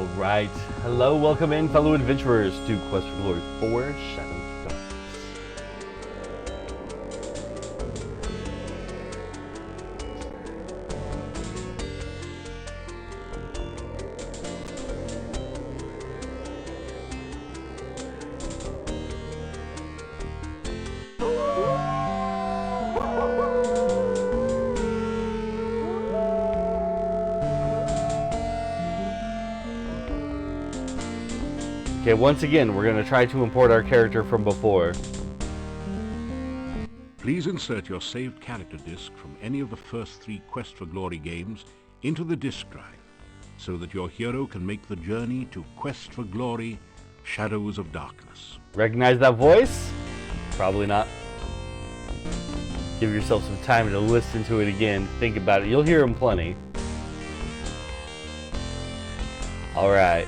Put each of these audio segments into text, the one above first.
Alright, hello, welcome in fellow adventurers to Quest for Glory 4 Shadows of Darkness. Okay, once again, we're going to try to import our character from before. Please insert your saved character disk from any of the first 3 Quest for Glory games into the disk drive, so that your hero can make the journey to Quest for Glory, Shadows of Darkness. Recognize that voice? Probably not. Give yourself some time to listen to it again, think about it. You'll hear him plenty. Alright.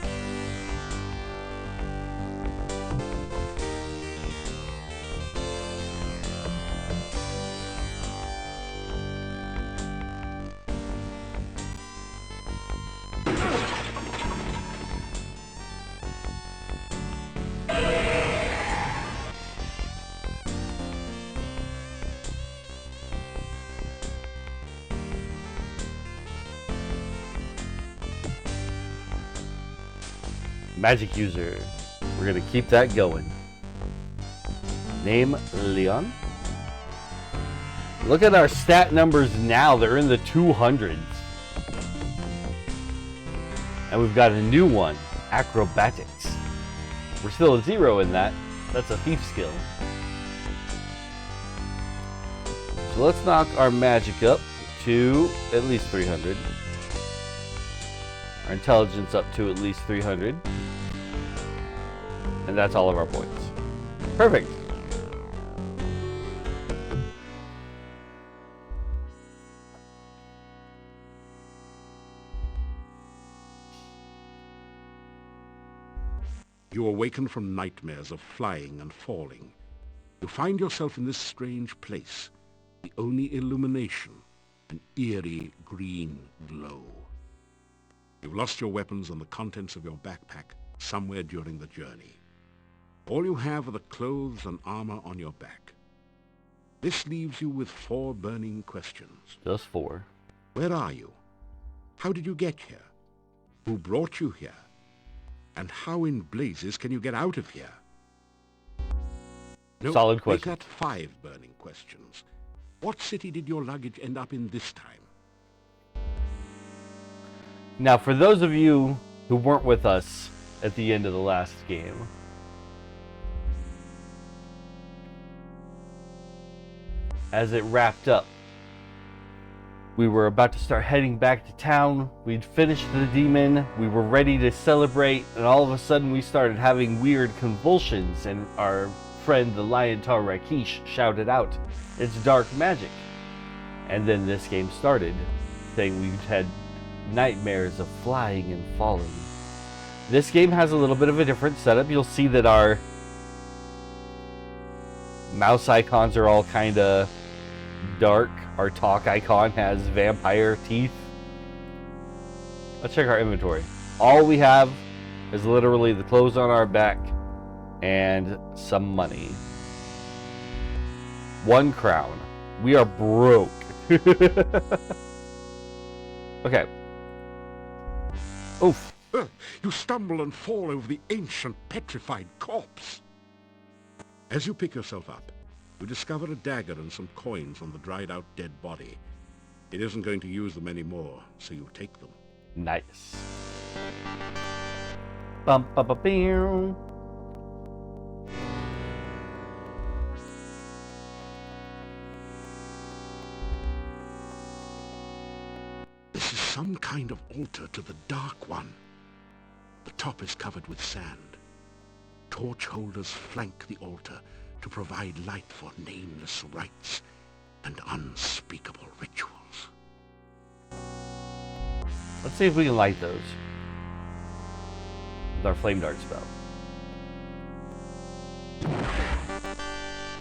Magic user. We're gonna keep that going. Name Leon. Look at our stat numbers now. They're in the 200s. And we've got a new one, acrobatics. We're still at 0 in that. That's a thief skill. So let's knock our magic up to at least 300. Our intelligence up to at least 300. And that's all of our points. Perfect. You awaken from nightmares of flying and falling. You find yourself in this strange place, the only illumination, an eerie green glow. You've lost your weapons and the contents of your backpack somewhere during the journey. All you have are the clothes and armor on your back. This leaves you with 4 burning questions. Just 4. Where are you? How did you get here? Who brought you here? And how in blazes can you get out of here? No, Solid question. Make that 5 burning questions. What city did your luggage end up in this time? Now, for those of you who weren't with us at the end of the last game, as it wrapped up, we were about to start heading back to town. We'd finished the demon, we were ready to celebrate, and all of a sudden we started having weird convulsions, and our friend the Lion Tar Rakish shouted out, "It's dark magic." And then this game started, saying we'd had nightmares of flying and falling. This game has a little bit of a different setup. You'll see that our mouse icons are all kind of dark. Our talk icon has vampire teeth. Let's check our inventory. All we have is literally the clothes on our back and some money. 1 crown. We are broke. Okay. Oof. You stumble and fall over the ancient petrified corpse. As you pick yourself up, you discover a dagger and some coins on the dried-out dead body. It isn't going to use them anymore, so you take them. Nice. Bum ba ba bam. This is some kind of altar to the Dark One. The top is covered with sand. Torch holders flank the altar to provide light for nameless rites and unspeakable rituals. Let's see if we can light those with our flame dart spell.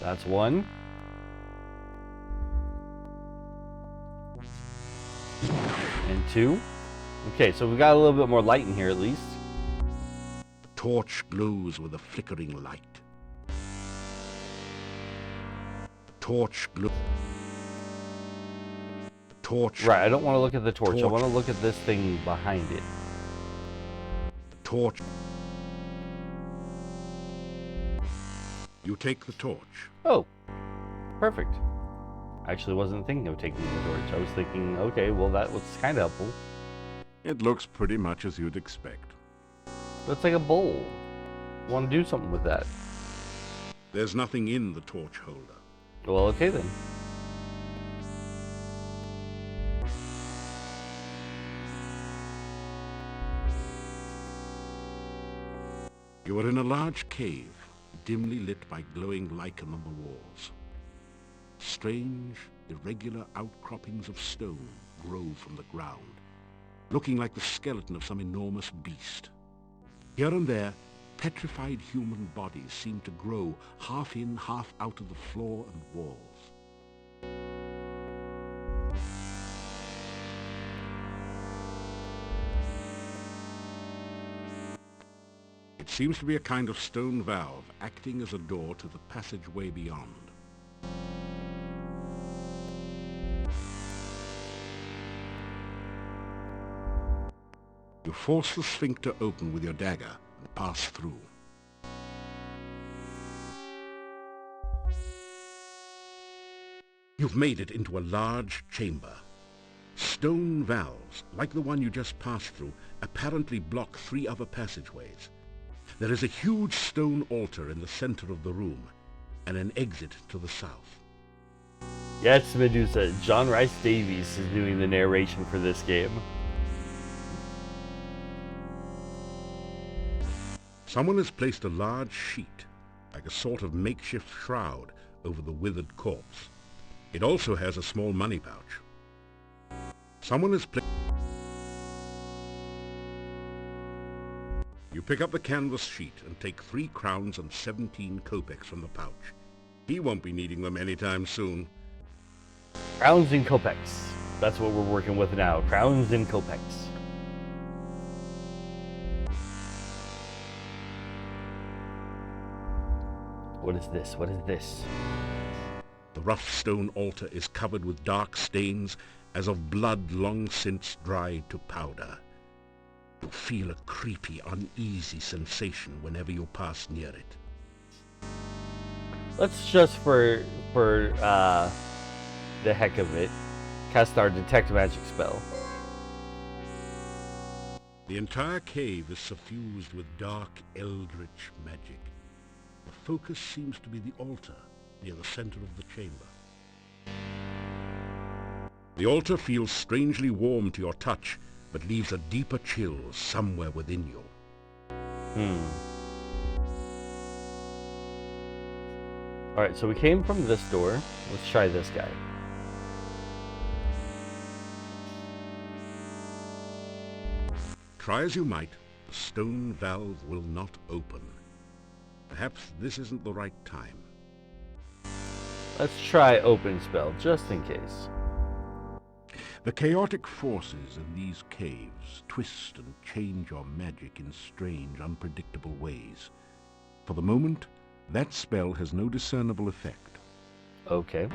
That's 1. And 2. Okay, so we got a little bit more light in here at least. torch glows with a flickering light. The torch glows. Torch. Right, I don't want to look at the torch. I Torch. want to look at this thing behind it. The torch. You take the torch. Oh, perfect. I actually wasn't thinking of taking the torch. I was thinking, okay, well, that was kind of helpful. It looks pretty much as you'd expect. That's like a bowl. I want to do something with that. There's nothing in the torch holder. Well, okay then. You are in a large cave, dimly lit by glowing lichen on the walls. Strange, irregular outcroppings of stone grow from the ground, looking like the skeleton of some enormous beast. Here and there, petrified human bodies seem to grow half in, half out of the floor and walls. It seems to be a kind of stone valve acting as a door to the passageway beyond. You force the sphincter open with your dagger and pass through. You've made it into a large chamber. Stone valves, like the one you just passed through, apparently block 3 other passageways. There is a huge stone altar in the center of the room, and an exit to the south. Yes, Medusa. John Rice Davies is doing the narration for this game. Someone has placed a large sheet, like a sort of makeshift shroud, over the withered corpse. It also has a small money pouch. Someone has placed... You pick up the canvas sheet and take 3 crowns and 17 kopecks from the pouch. He won't be needing them anytime soon. Crowns and kopecks. That's what we're working with now. Crowns and kopecks. What is this? What is this? The rough stone altar is covered with dark stains as of blood long since dried to powder. You feel a creepy, uneasy sensation whenever you pass near it. Let's just for the heck of it, cast our detect magic spell. The entire cave is suffused with dark, eldritch magic. The focus seems to be the altar near the center of the chamber. The altar feels strangely warm to your touch, but leaves a deeper chill somewhere within you. Alright, so we came from this door. Let's try this guy. Try as you might, the stone valve will not open. Perhaps this isn't the right time. Let's try open spell, just in case. The chaotic forces in these caves twist and change your magic in strange, unpredictable ways. For the moment, that spell has no discernible effect. Okay.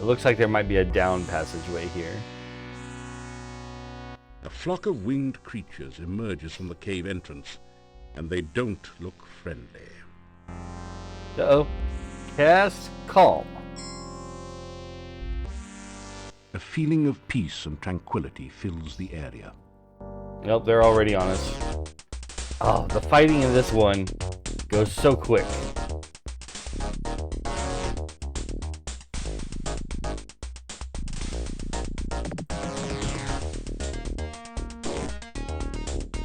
It looks like there might be a down passageway here. A flock of winged creatures emerges from the cave entrance, and they don't look friendly. Uh-oh. Cast Calm. A feeling of peace and tranquility fills the area. Nope, they're already on us. Oh, the fighting in this one goes so quick.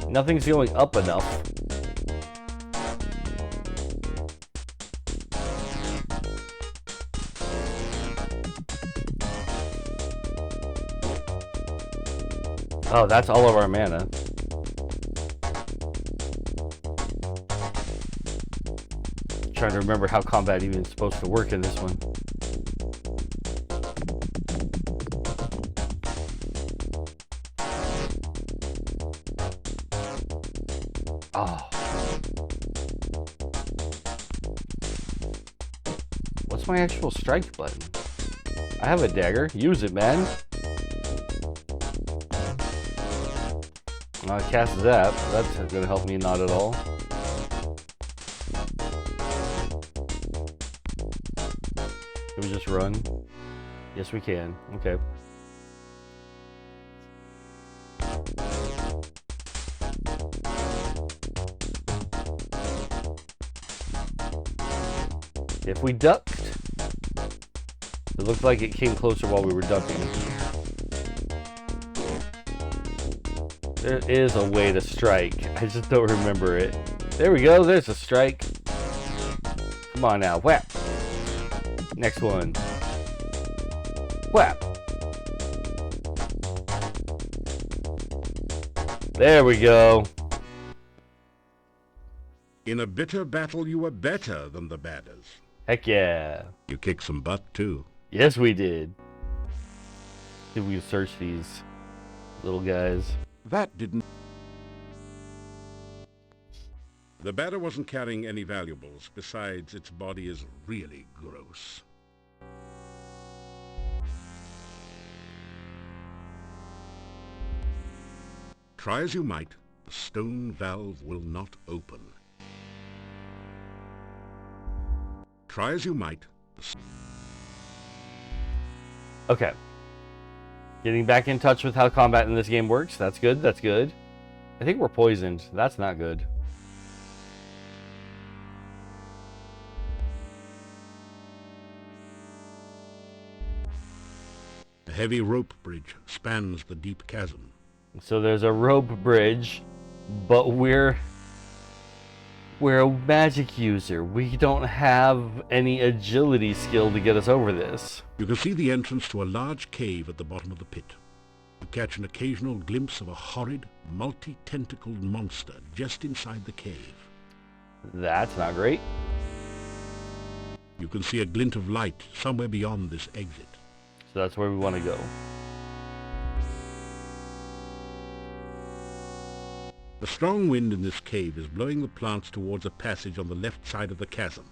Nothing's going up enough. Oh, that's all of our mana. Trying to remember how combat even is supposed to work in this one. Oh. What's my actual strike button? I have a dagger. Use it, man. I cast that. That's gonna help me not at all. Can we just run? Yes, we can. Okay. If we ducked, it looked like it came closer while we were ducking. There is a way to strike. I just don't remember it. There we go. There's a strike. Come on now. Whap. Next one. Whap. There we go. In a bitter battle, you were better than the badders. Heck yeah. You kicked some butt, too. Yes, we did. If we search these little guys. That didn't... The badder wasn't carrying any valuables. Besides, its body is really gross. Try as you might, the stone valve will not open. Try as you might, Okay. Getting back in touch with how combat in this game works. That's good. That's good. I think we're poisoned. That's not good. A heavy rope bridge spans the deep chasm. So there's a rope bridge, but we're a magic user. We don't have any agility skill to get us over this. You can see the entrance to a large cave at the bottom of the pit. You catch an occasional glimpse of a horrid, multi-tentacled monster just inside the cave. That's not great. You can see a glint of light somewhere beyond this exit. So that's where we want to go. The strong wind in this cave is blowing the plants towards a passage on the left side of the chasm.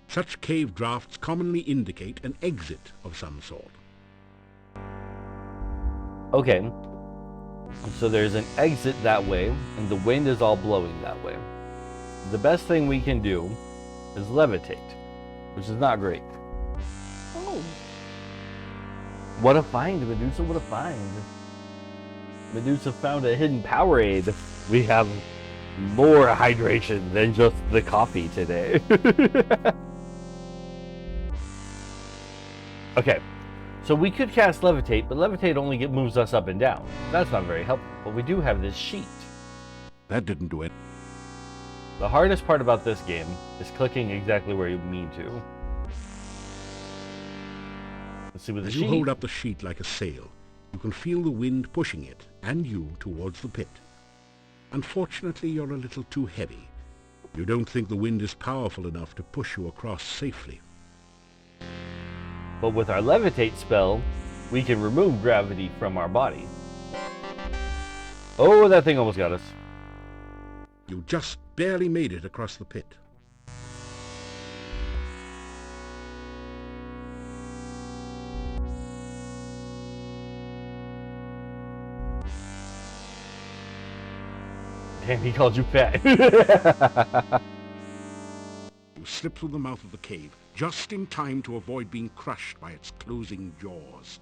Such cave drafts commonly indicate an exit of some sort. Okay. So there's an exit that way, and the wind is all blowing that way. The best thing we can do is levitate, which is not great. Oh. What a find, Medusa, what a find. Medusa found a hidden Powerade. We have more hydration than just the coffee today. Okay, so we could cast Levitate, but Levitate only moves us up and down. That's not very helpful, but we do have this sheet. That didn't do it. The hardest part about this game is clicking exactly where you mean to. Let's see with the As sheet. you hold up the sheet like a sail, you can feel the wind pushing it, and you, towards the pit. Unfortunately, you're a little too heavy. You don't think the wind is powerful enough to push you across safely. But with our Levitate spell, we can remove gravity from our body. Oh, that thing almost got us. You just barely made it across the pit. Damn, he called you fat. You slip through the mouth of the cave, just in time to avoid being crushed by its closing jaws.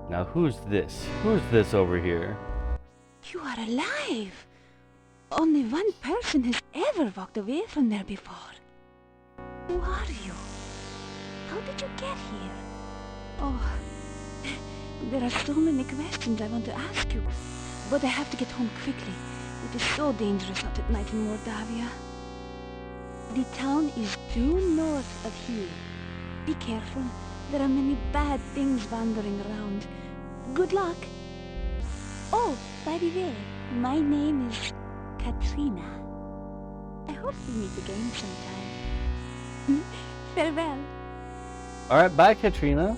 Now who's this? Who's this over here? You are alive! Only one person has ever walked away from there before. Who are you? How did you get here? Oh, there are so many questions I want to ask you, but I have to get home quickly. It is so dangerous out at night in Mordavia. The town is due north of here. Be careful. There are many bad things wandering around. Good luck. Oh, by the way, my name is Katrina. I hope we meet again sometime. Farewell. Alright, bye, Katrina.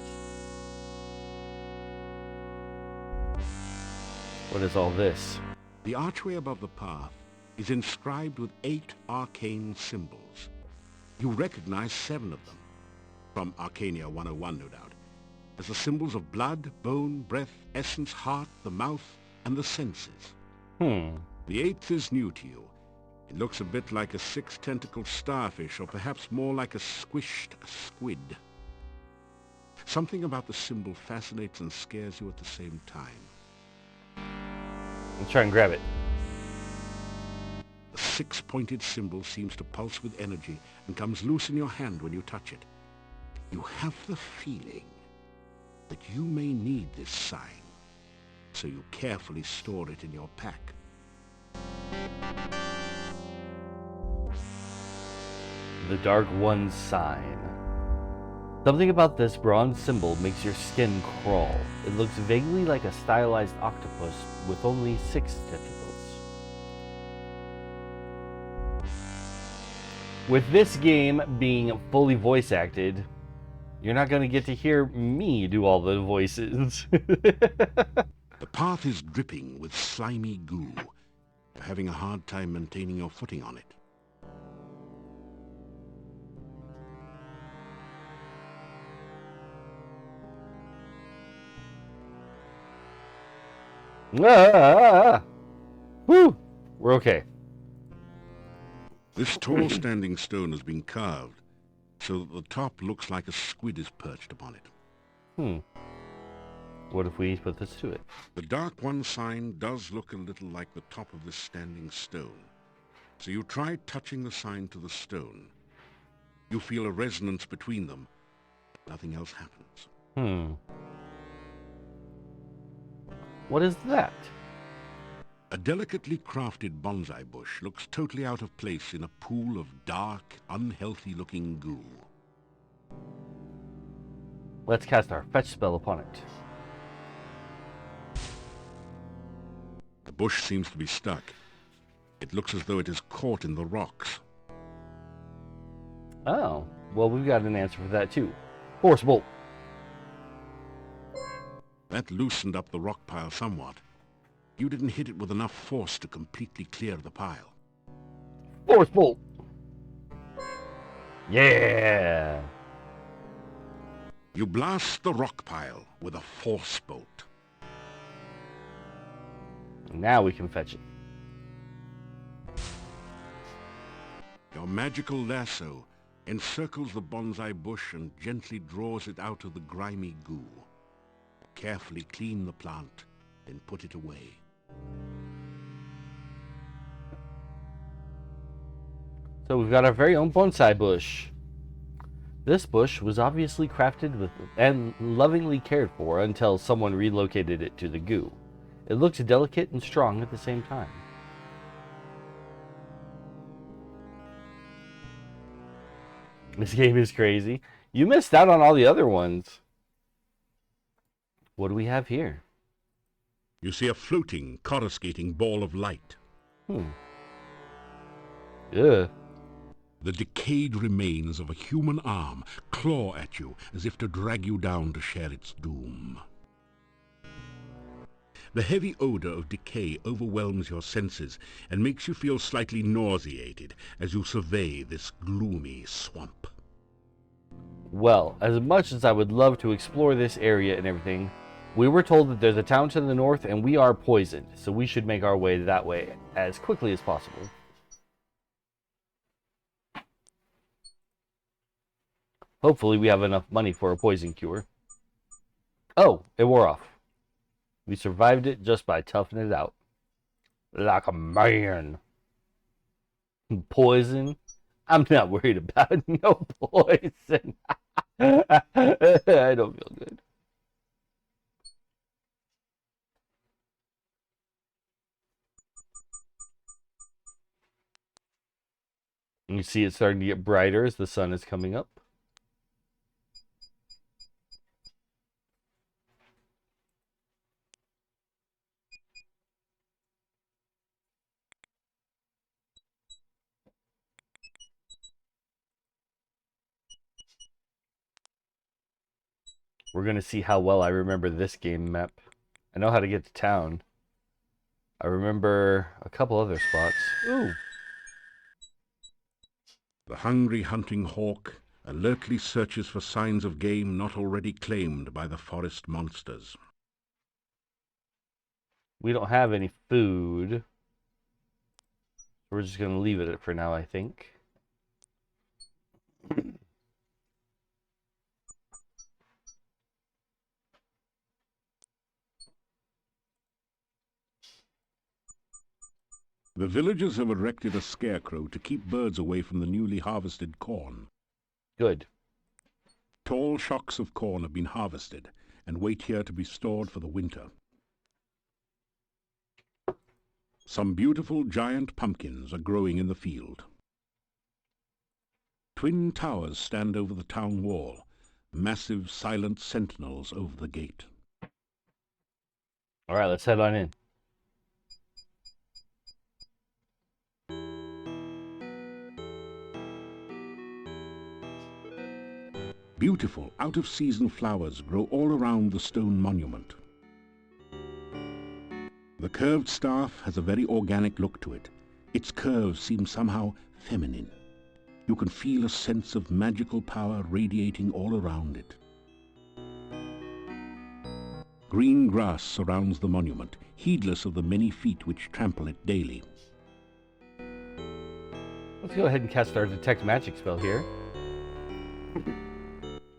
What is all this? The archway above the path is inscribed with 8 arcane symbols. You recognize 7 of them, from Arcania 101 no doubt, as the symbols of blood, bone, breath, essence, heart, the mouth, and the senses. Hmm. The 8th is new to you. It looks a bit like a 6-tentacled starfish, or perhaps more like a squished squid. Something about the symbol fascinates and scares you at the same time. Let's try and grab it. The 6-pointed symbol seems to pulse with energy and comes loose in your hand when you touch it. You have the feeling that you may need this sign, so you carefully store it in your pack. The Dark One's sign. Something about this bronze symbol makes your skin crawl. It looks vaguely like a stylized octopus with only 6 tentacles. With this game being fully voice acted, you're not going to get to hear me do all the voices. The path is dripping with slimy goo. You're having a hard time maintaining your footing on it. Ah! Whew! We're okay. This tall standing stone has been carved so that the top looks like a squid is perched upon it. What if we put this to it? The Dark One sign does look a little like the top of this standing stone. So you try touching the sign to the stone. You feel a resonance between them. Nothing else happens. What is that? A delicately crafted bonsai bush looks totally out of place in a pool of dark, unhealthy-looking goo. Let's cast our fetch spell upon it. The bush seems to be stuck. It looks as though it is caught in the rocks. Oh, well, we've got an answer for that too. Force bolt. That loosened up the rock pile somewhat. You didn't hit it with enough force to completely clear the pile. Force bolt. Yeah. You blast the rock pile with a force bolt. Now we can fetch it. Your magical lasso encircles the bonsai bush and gently draws it out of the grimy goo. Carefully clean the plant, then put it away. So we've got our very own bonsai bush. This bush was obviously crafted with and lovingly cared for until someone relocated it to the goo. It looks delicate and strong at the same time. This game is crazy. You missed out on all the other ones. What do we have here? You see a floating, coruscating ball of light. Yeah. The decayed remains of a human arm claw at you as if to drag you down to share its doom. The heavy odor of decay overwhelms your senses and makes you feel slightly nauseated as you survey this gloomy swamp. Well, as much as I would love to explore this area and everything, we were told that there's a town to the north and we are poisoned, so we should make our way that way as quickly as possible. Hopefully we have enough money for a poison cure. Oh, it wore off. We survived it just by toughing it out. Like a man. Poison? I'm not worried about no poison. I don't feel good. You see it starting to get brighter as the sun is coming up. We're going to see how well I remember this game map. I know how to get to town. I remember a couple other spots. Ooh. The hungry hunting hawk alertly searches for signs of game not already claimed by the forest monsters. We don't have any food. We're just going to leave it for now, I think. The villagers have erected a scarecrow to keep birds away from the newly harvested corn. Good. Tall shocks of corn have been harvested and wait here to be stored for the winter. Some beautiful giant pumpkins are growing in the field. Twin towers stand over the town wall, massive silent sentinels over the gate. All right, let's head on in. Beautiful, out-of-season flowers grow all around the stone monument. The curved staff has a very organic look to it. Its curves seem somehow feminine. You can feel a sense of magical power radiating all around it. Green grass surrounds the monument, heedless of the many feet which trample it daily. Let's go ahead and cast our Detect Magic spell here.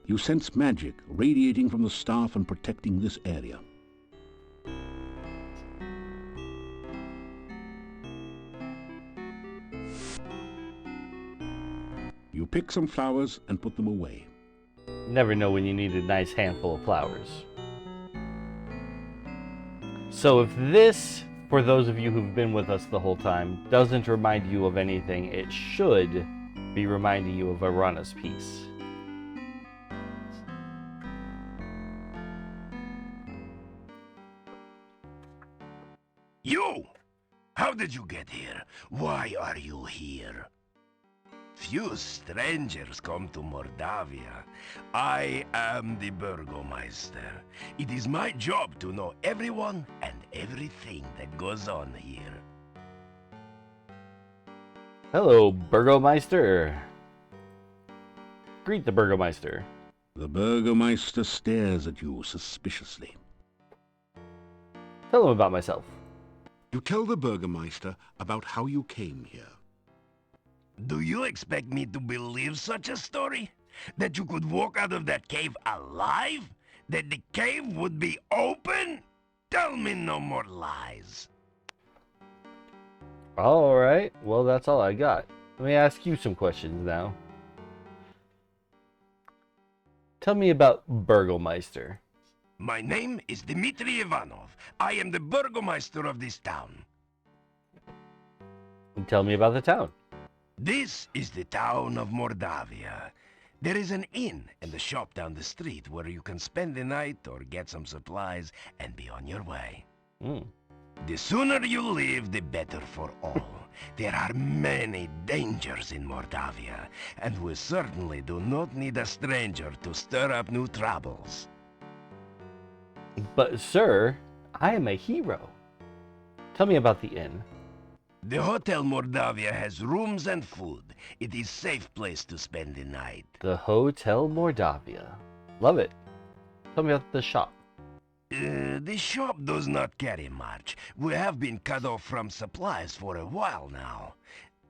You sense magic radiating from the staff and protecting this area. You pick some flowers and put them away. Never know when you need a nice handful of flowers. So if this, for those of you who've been with us the whole time, doesn't remind you of anything, it should be reminding you of Arana's piece. You! How did you get here? Why are you here? Few strangers come to Mordavia. I am the Burgomeister. It is my job to know everyone and everything that goes on here. Hello, Burgomeister. Greet the Burgomeister. The Burgomeister stares at you suspiciously. Tell him about myself. You tell the Burgomeister about how you came here. Do you expect me to believe such a story? That you could walk out of that cave alive? That the cave would be open? Tell me no more lies. Alright, well that's all I got. Let me ask you some questions now. Tell me about Burgomeister. My name is Dmitri Ivanov. I am the Burgomeister of this town. And tell me about the town. This is the town of Mordavia. There is an inn and a shop down the street where you can spend the night or get some supplies and be on your way. The sooner you leave, the better for all. There are many dangers in Mordavia, and we certainly do not need a stranger to stir up new troubles. But sir, I am a hero. Tell me about the inn. The Hotel Mordavia has rooms and food. It is a safe place to spend the night. The Hotel Mordavia. Love it. Tell me about the shop. The shop does not carry much. We have been cut off from supplies for a while now.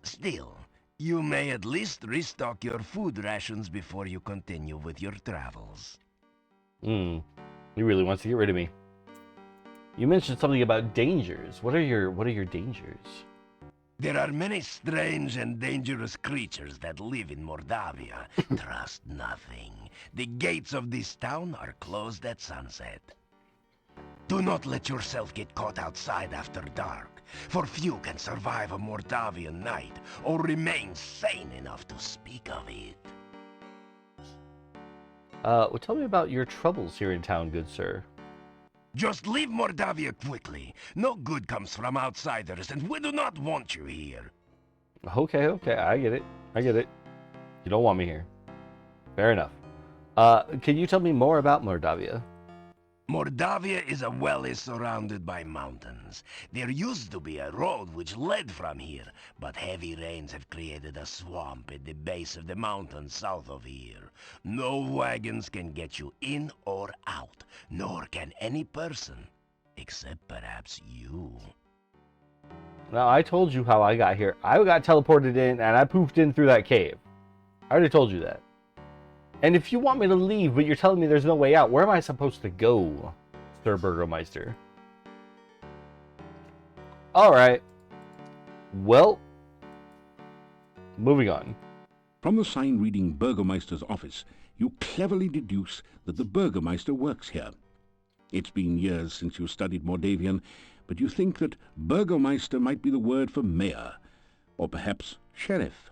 Still, you may at least restock your food rations before you continue with your travels. He really wants to get rid of me. You mentioned something about dangers. What are your dangers? There are many strange and dangerous creatures that live in Mordavia. Trust nothing. The gates of this town are closed at sunset. Do not let yourself get caught outside after dark, for few can survive a Mordavian night or remain sane enough to speak of it. Well, tell me about your troubles here in town, good sir. Just leave Mordavia quickly. No good comes from outsiders, and we do not want you here. Okay, I get it. You don't want me here. Fair enough. Can you tell me more about Mordavia? Mordavia is a valley surrounded by mountains. There used to be a road which led from here, but heavy rains have created a swamp at the base of the mountain south of here. No wagons can get you in or out, nor can any person, except perhaps you. Now, I told you how I got here. I got teleported in, and I poofed in through that cave. I already told you that. And if you want me to leave, but you're telling me there's no way out, where am I supposed to go, Sir Burgomeister? Alright. Well, moving on. From the sign reading Burgomeister's office, you cleverly deduce that the Burgomeister works here. It's been years since you studied Mordavian, but you think that Burgomeister might be the word for mayor, or perhaps sheriff.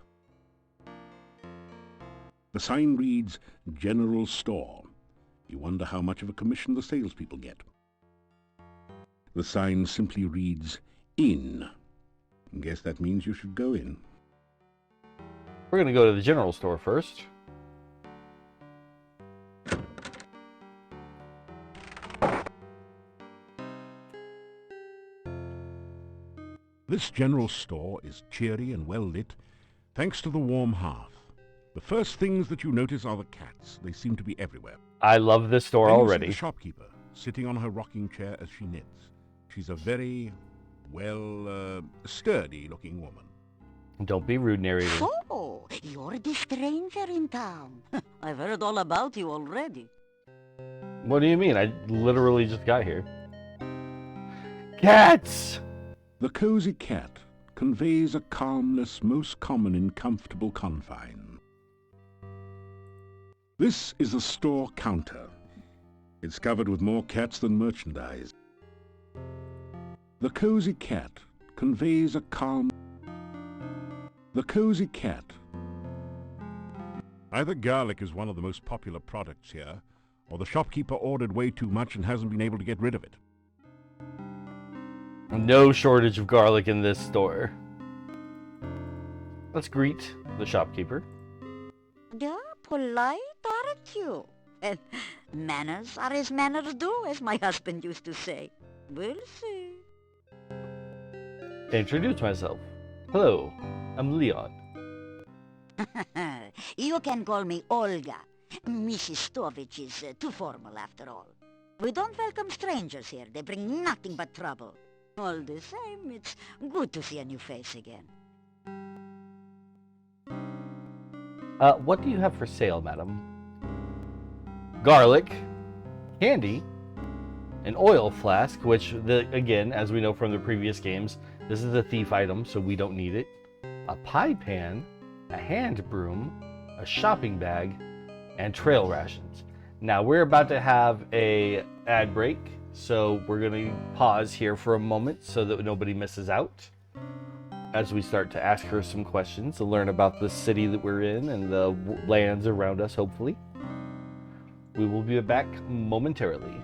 The sign reads General Store. You wonder how much of a commission the salespeople get. The sign simply reads Inn. Guess that means you should go in. We're going to go to the general store first. This general store is cheery and well lit, thanks to the warm hearth. The first things that you notice are the cats. They seem to be everywhere. I love this store Then you see already. the shopkeeper, sitting on her rocking chair as she knits. She's a very, sturdy-looking woman. Don't be rude, narrator. So, you're the stranger in town. I've heard all about you already. What do you mean? I literally just got here. Cats! The cozy cat conveys a calmness most common in comfortable confine. This is a store counter. It's covered with more cats than merchandise. The cozy cat conveys a calm... The cozy cat. Either garlic is one of the most popular products here, or the shopkeeper ordered way too much and hasn't been able to get rid of it. No shortage of garlic in this store. Let's greet the shopkeeper. Yeah, polite, aren't you? Well, manners are as manners do, as my husband used to say. We'll see. Introduce myself. Hello, I'm Leon. You can call me Olga. Mrs. Stovich is too formal after all. We don't welcome strangers here. They bring nothing but trouble. All the same, it's good to see a new face again. What do you have for sale, madam? Garlic, candy, an oil flask, which, again, as we know from the previous games, this is a thief item, so we don't need it. A pie pan, a hand broom, a shopping bag, and trail rations. Now, we're about to have a ad break, so we're going to pause here for a moment so that nobody misses out as we start to ask her some questions to learn about the city that we're in and the lands around us, hopefully. We will be back momentarily.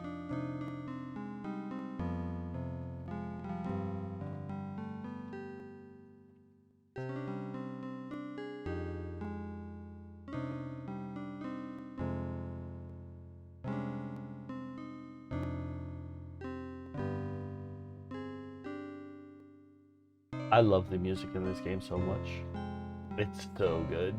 I love the music in this game so much. It's so good.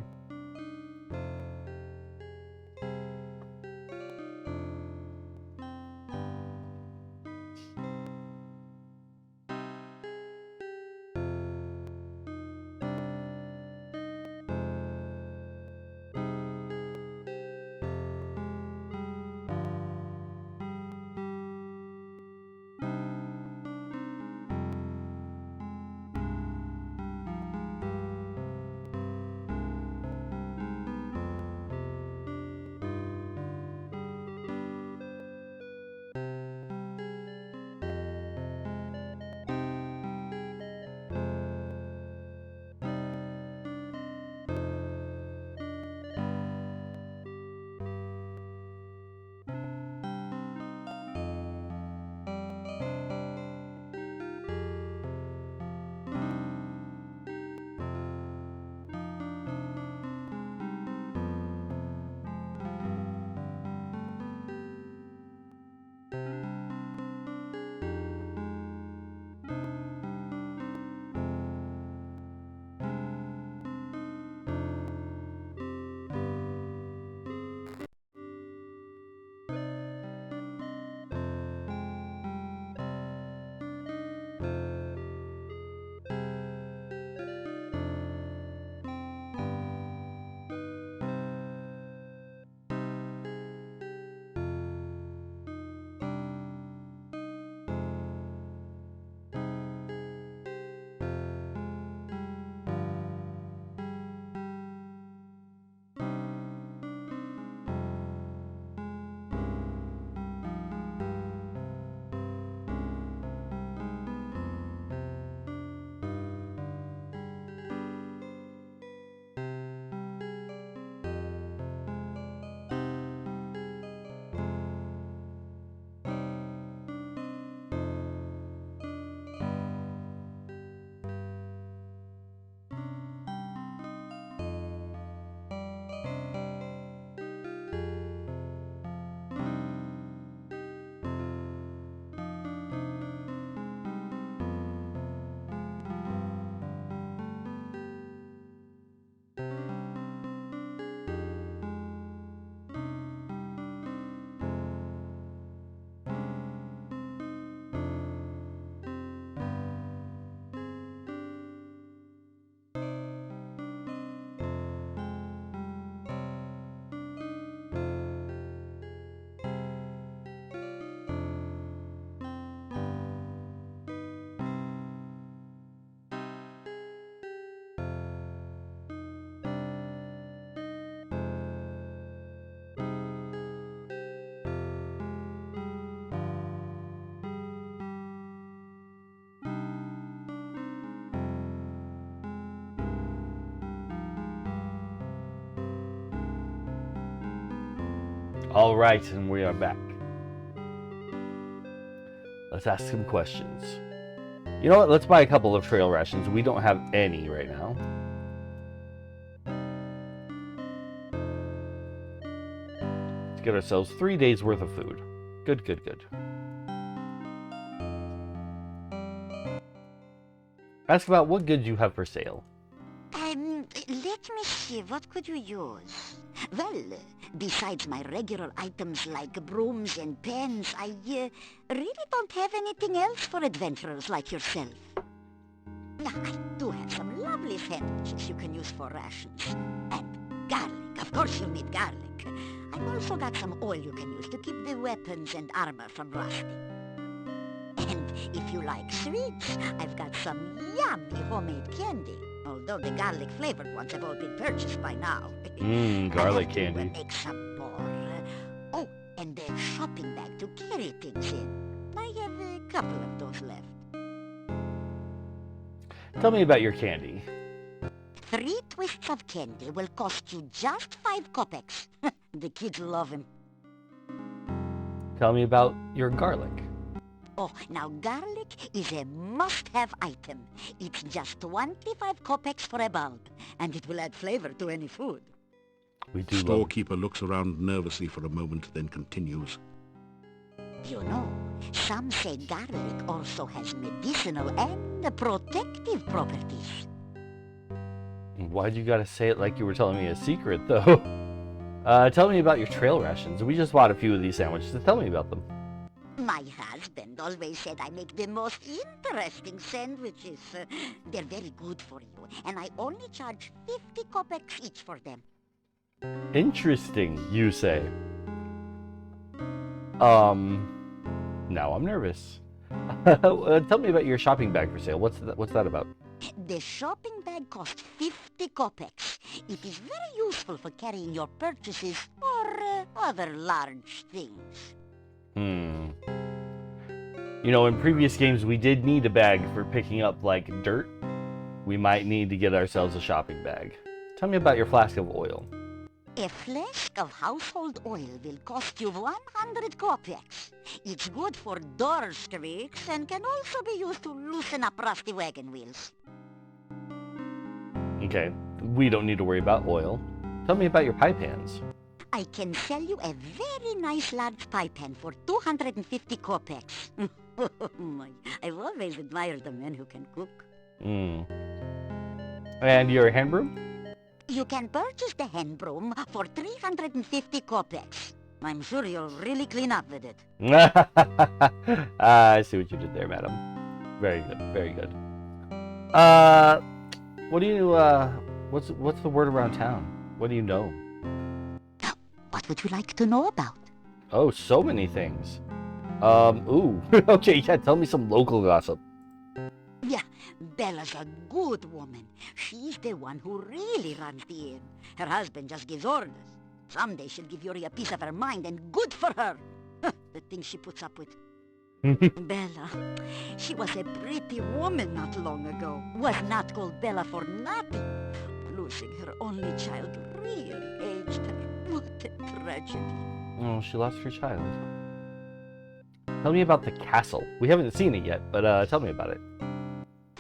Alright, and we are back. Let's ask some questions. You know what? Let's buy a couple of trail rations. We don't have any right now. Let's get ourselves 3 days worth of food. Good, good, good. Ask about what goods you have for sale. Let me see, what could you use? Well, besides my regular items like brooms and pens, I really don't have anything else for adventurers like yourself. Now, I do have some lovely sandwiches you can use for rations. And garlic, of course you'll need garlic. I've also got some oil you can use to keep the weapons and armor from rusting. And if you like sweets, I've got some yummy homemade candy. Although the garlic-flavored ones have all been purchased by now. Garlic candy. Make some more. Oh, and a shopping bag to carry things in. I have a couple of those left. Tell me about your candy. 3 twists of candy will cost you just 5 kopecks. The kids love them. Tell me about your garlic. Oh, now garlic is a must-have item. It's just 25 kopecks for a bulb, and it will add flavor to any food. We do. Storekeeper looks around nervously for a moment, then continues. You know, some say garlic also has medicinal and protective properties. Why'd you gotta say it like you were telling me a secret, though? Tell me about your trail rations. We just bought a few of these sandwiches, so tell me about them. My husband always said I make the most interesting sandwiches. They're very good for you, and I only charge 50 kopecks each for them. Interesting, you say. Now I'm nervous. Tell me about your shopping bag for sale. What's that about? The shopping bag costs 50 kopecks. It is very useful for carrying your purchases or other large things. You know, in previous games we did need a bag for picking up, like, dirt. We might need to get ourselves a shopping bag. Tell me about your flask of oil. A flask of household oil will cost you 100 kopecks. It's good for door squeaks and can also be used to loosen up rusty wagon wheels. Okay, we don't need to worry about oil. Tell me about your pie pans. I can sell you a very nice large pie pan for 250 kopecks. I've always admired the men who can cook. And your hand broom? You can purchase the hand broom for 350 kopecks. I'm sure you'll really clean up with it. I see what you did there, madam. Very good, very good. What do you, what's the word around town? What do you know? What would you like to know about? Oh, so many things. Okay, yeah, tell me some local gossip. Yeah, Bella's a good woman. She's the one who really runs the inn. Her husband just gives orders. Someday she'll give Yuri a piece of her mind, and good for her. The things she puts up with. Bella, she was a pretty woman not long ago. Was not called Bella for nothing. Losing her only child really aged her. What a tragedy. Oh, she lost her child. Tell me about the castle. We haven't seen it yet, but tell me about it.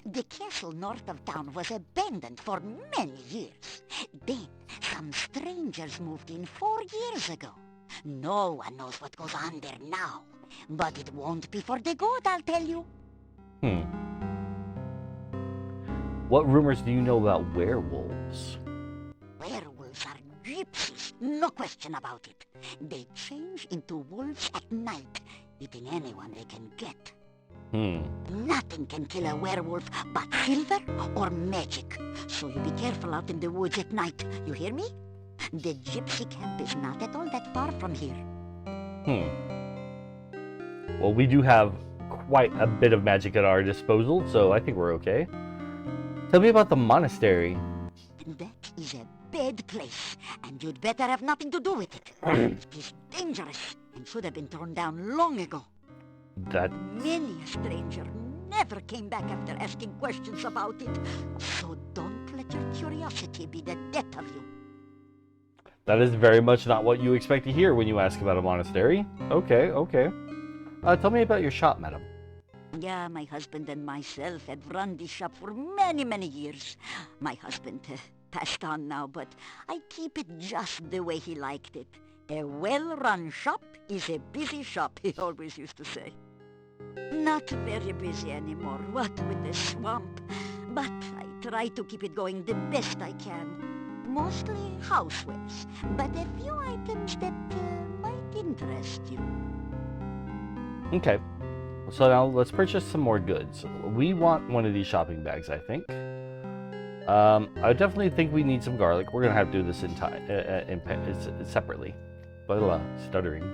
The castle north of town was abandoned for many years. Then, some strangers moved in 4 years ago. No one knows what goes on there now. But it won't be for the good, I'll tell you. What rumors do you know about werewolves? Werewolves are gypsies, no question about it. They change into wolves at night, eating anyone they can get. Nothing can kill a werewolf but silver or magic. So you be careful out in the woods at night, you hear me? The gypsy camp is not at all that far from here. Well, we do have quite a bit of magic at our disposal, so I think we're okay. Tell me about the monastery. That is a bad place, and you'd better have nothing to do with it. It is dangerous, and should have been torn down long ago. Many a stranger never came back after asking questions about it, so don't let your curiosity be the death of you. That is very much not what you expect to hear when you ask about a monastery. Okay, okay. Tell me about your shop, madam. Yeah, my husband and myself have run this shop for many, many years. My husband passed on now, but I keep it just the way he liked it. A well-run shop is a busy shop, he always used to say. Not very busy anymore, what with the swamp. But I try to keep it going the best I can. Mostly housewares, but a few items that might interest you. Okay. So now let's purchase some more goods. We want one of these shopping bags, I think. I definitely think we need some garlic. We're gonna have to do this separately. Blah, stuttering.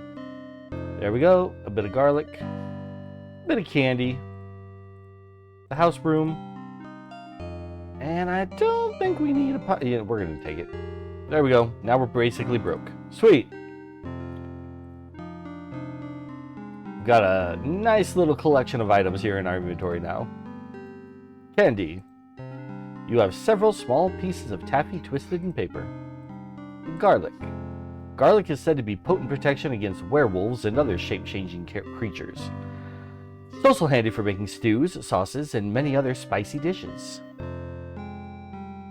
There we go. A bit of garlic. A bit of candy. The house broom. And I don't think we need a pot. Yeah, we're gonna take it. There we go. Now we're basically broke. Sweet. Got a nice little collection of items here in our inventory now. Candy. You have several small pieces of taffy twisted in paper. Garlic. Garlic is said to be potent protection against werewolves and other shape-changing creatures. It's also handy for making stews, sauces, and many other spicy dishes.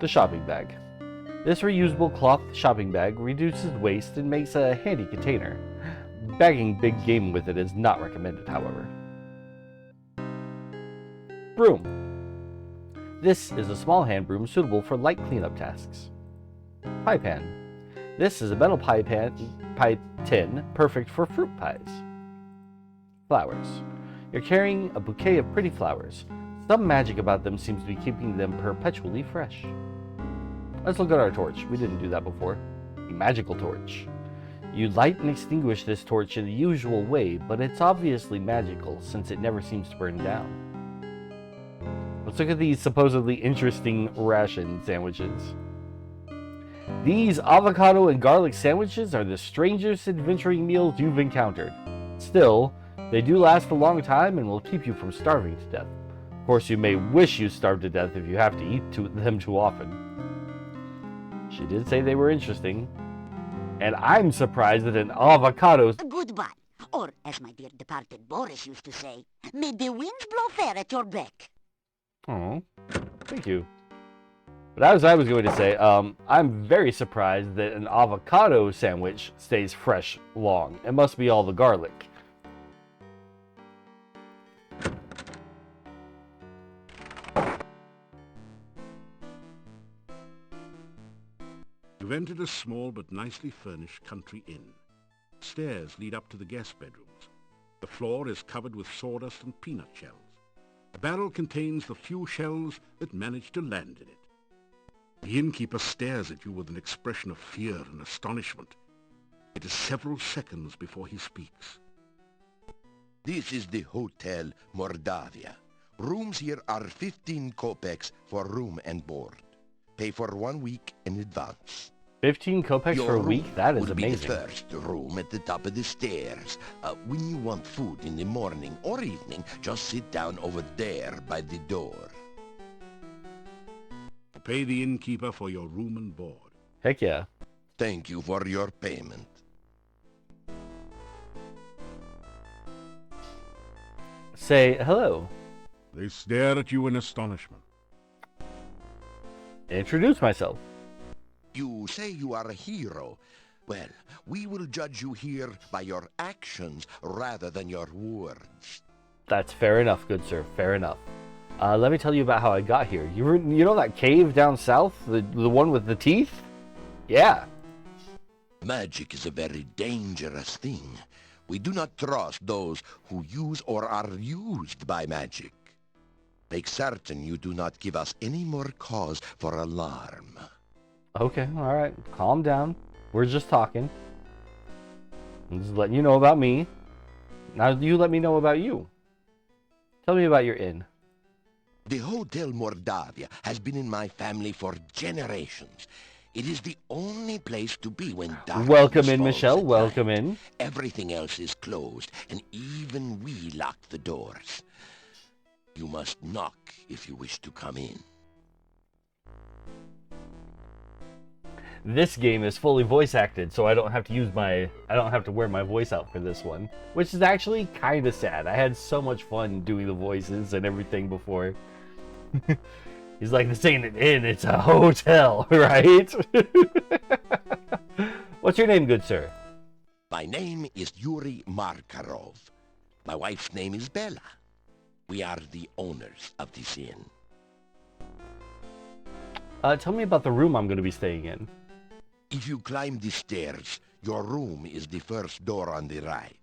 The shopping bag. This reusable cloth shopping bag reduces waste and makes a handy container. Bagging big game with it is not recommended, however. Broom. This is a small hand broom suitable for light cleanup tasks. Pie pan. This is a metal pie tin perfect for fruit pies. Flowers. You're carrying a bouquet of pretty flowers. Some magic about them seems to be keeping them perpetually fresh. Let's look at our torch. We didn't do that before. Magical torch. You light and extinguish this torch in the usual way, but it's obviously magical since it never seems to burn down. Let's look at these supposedly interesting ration sandwiches. These avocado and garlic sandwiches are the strangest adventuring meals you've encountered. Still, they do last a long time and will keep you from starving to death. Of course, you may wish you starved to death if you have to eat them too often. She did say they were interesting. And I'm surprised that an avocado... Goodbye. Or, as my dear departed Boris used to say, may the winds blow fair at your beck. Oh, thank you. But as I was going to say, I'm very surprised that an avocado sandwich stays fresh long. It must be all the garlic. You've entered a small but nicely furnished country inn. Stairs lead up to the guest bedrooms. The floor is covered with sawdust and peanut shells. A barrel contains the few shells that manage to land in it. The innkeeper stares at you with an expression of fear and astonishment. It is several seconds before he speaks. This is the Hotel Mordavia. Rooms here are 15 kopecks for room and board. Pay for 1 week in advance. 15 kopecks for a week? That is will amazing. Be the first room at the top of the stairs. When you want food in the morning or evening, just sit down over there by the door. Pay the innkeeper for your room and board. Heck yeah. Thank you for your payment. Say hello. They stare at you in astonishment. Introduce myself. You say you are a hero. Well, we will judge you here by your actions rather than your words. That's fair enough, good sir. Fair enough. Let me tell you about how I got here. You know that cave down south? The one with the teeth? Yeah. Magic is a very dangerous thing. We do not trust those who use or are used by magic. Make certain you do not give us any more cause for alarm. Okay, alright. Calm down. We're just talking. I'm just letting you know about me. Now you let me know about you. Tell me about your inn. The Hotel Mordavia has been in my family for generations. It is the only place to be when darkness Welcome in, falls Michelle. at Welcome night. in. Everything else is closed, and even we lock the doors. You must knock if you wish to come in. This game is fully voice acted, so I don't have to wear my voice out for this one, which is actually kind of sad. I had so much fun doing the voices and everything before. He's like, this ain't an inn, it's a hotel, right? What's your name, good sir? My name is Yuri Markarov. My wife's name is Bella. We are the owners of this inn. Tell me about the room I'm going to be staying in. If you climb the stairs, your room is the first door on the right.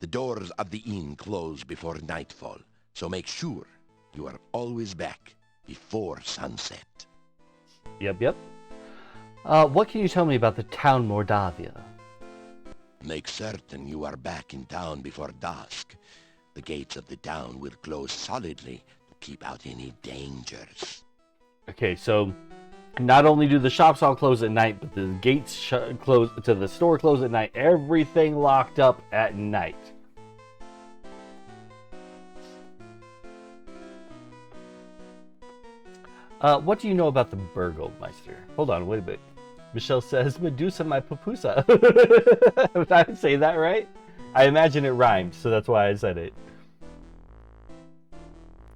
The doors of the inn close before nightfall, so make sure you are always back before sunset. Yep. What can you tell me about the town Mordavia? Make certain you are back in town before dusk. The gates of the town will close solidly to keep out any dangers. Okay, so not only do the shops all close at night, but the gates close to the store close at night. Everything locked up at night. What do you know about the Burgomeister? Hold on, wait a bit. Michelle says, Medusa my pupusa. Did I say that right? I imagine it rhymed, so that's why I said it.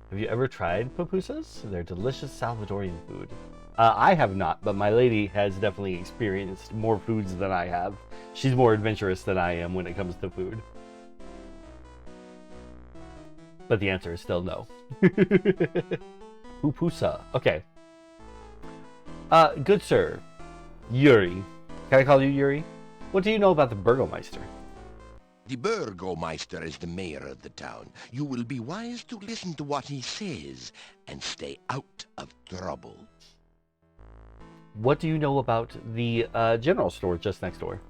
Have you ever tried pupusas? They're delicious Salvadorian food. I have not, but my lady has definitely experienced more foods than I have. She's more adventurous than I am when it comes to food. But the answer is still no. Pupusa. Okay. Good sir. Yuri. Can I call you Yuri? What do you know about the Burgomeister? The Burgomeister is the mayor of the town. You will be wise to listen to what he says and stay out of trouble. What do you know about the general store just next door?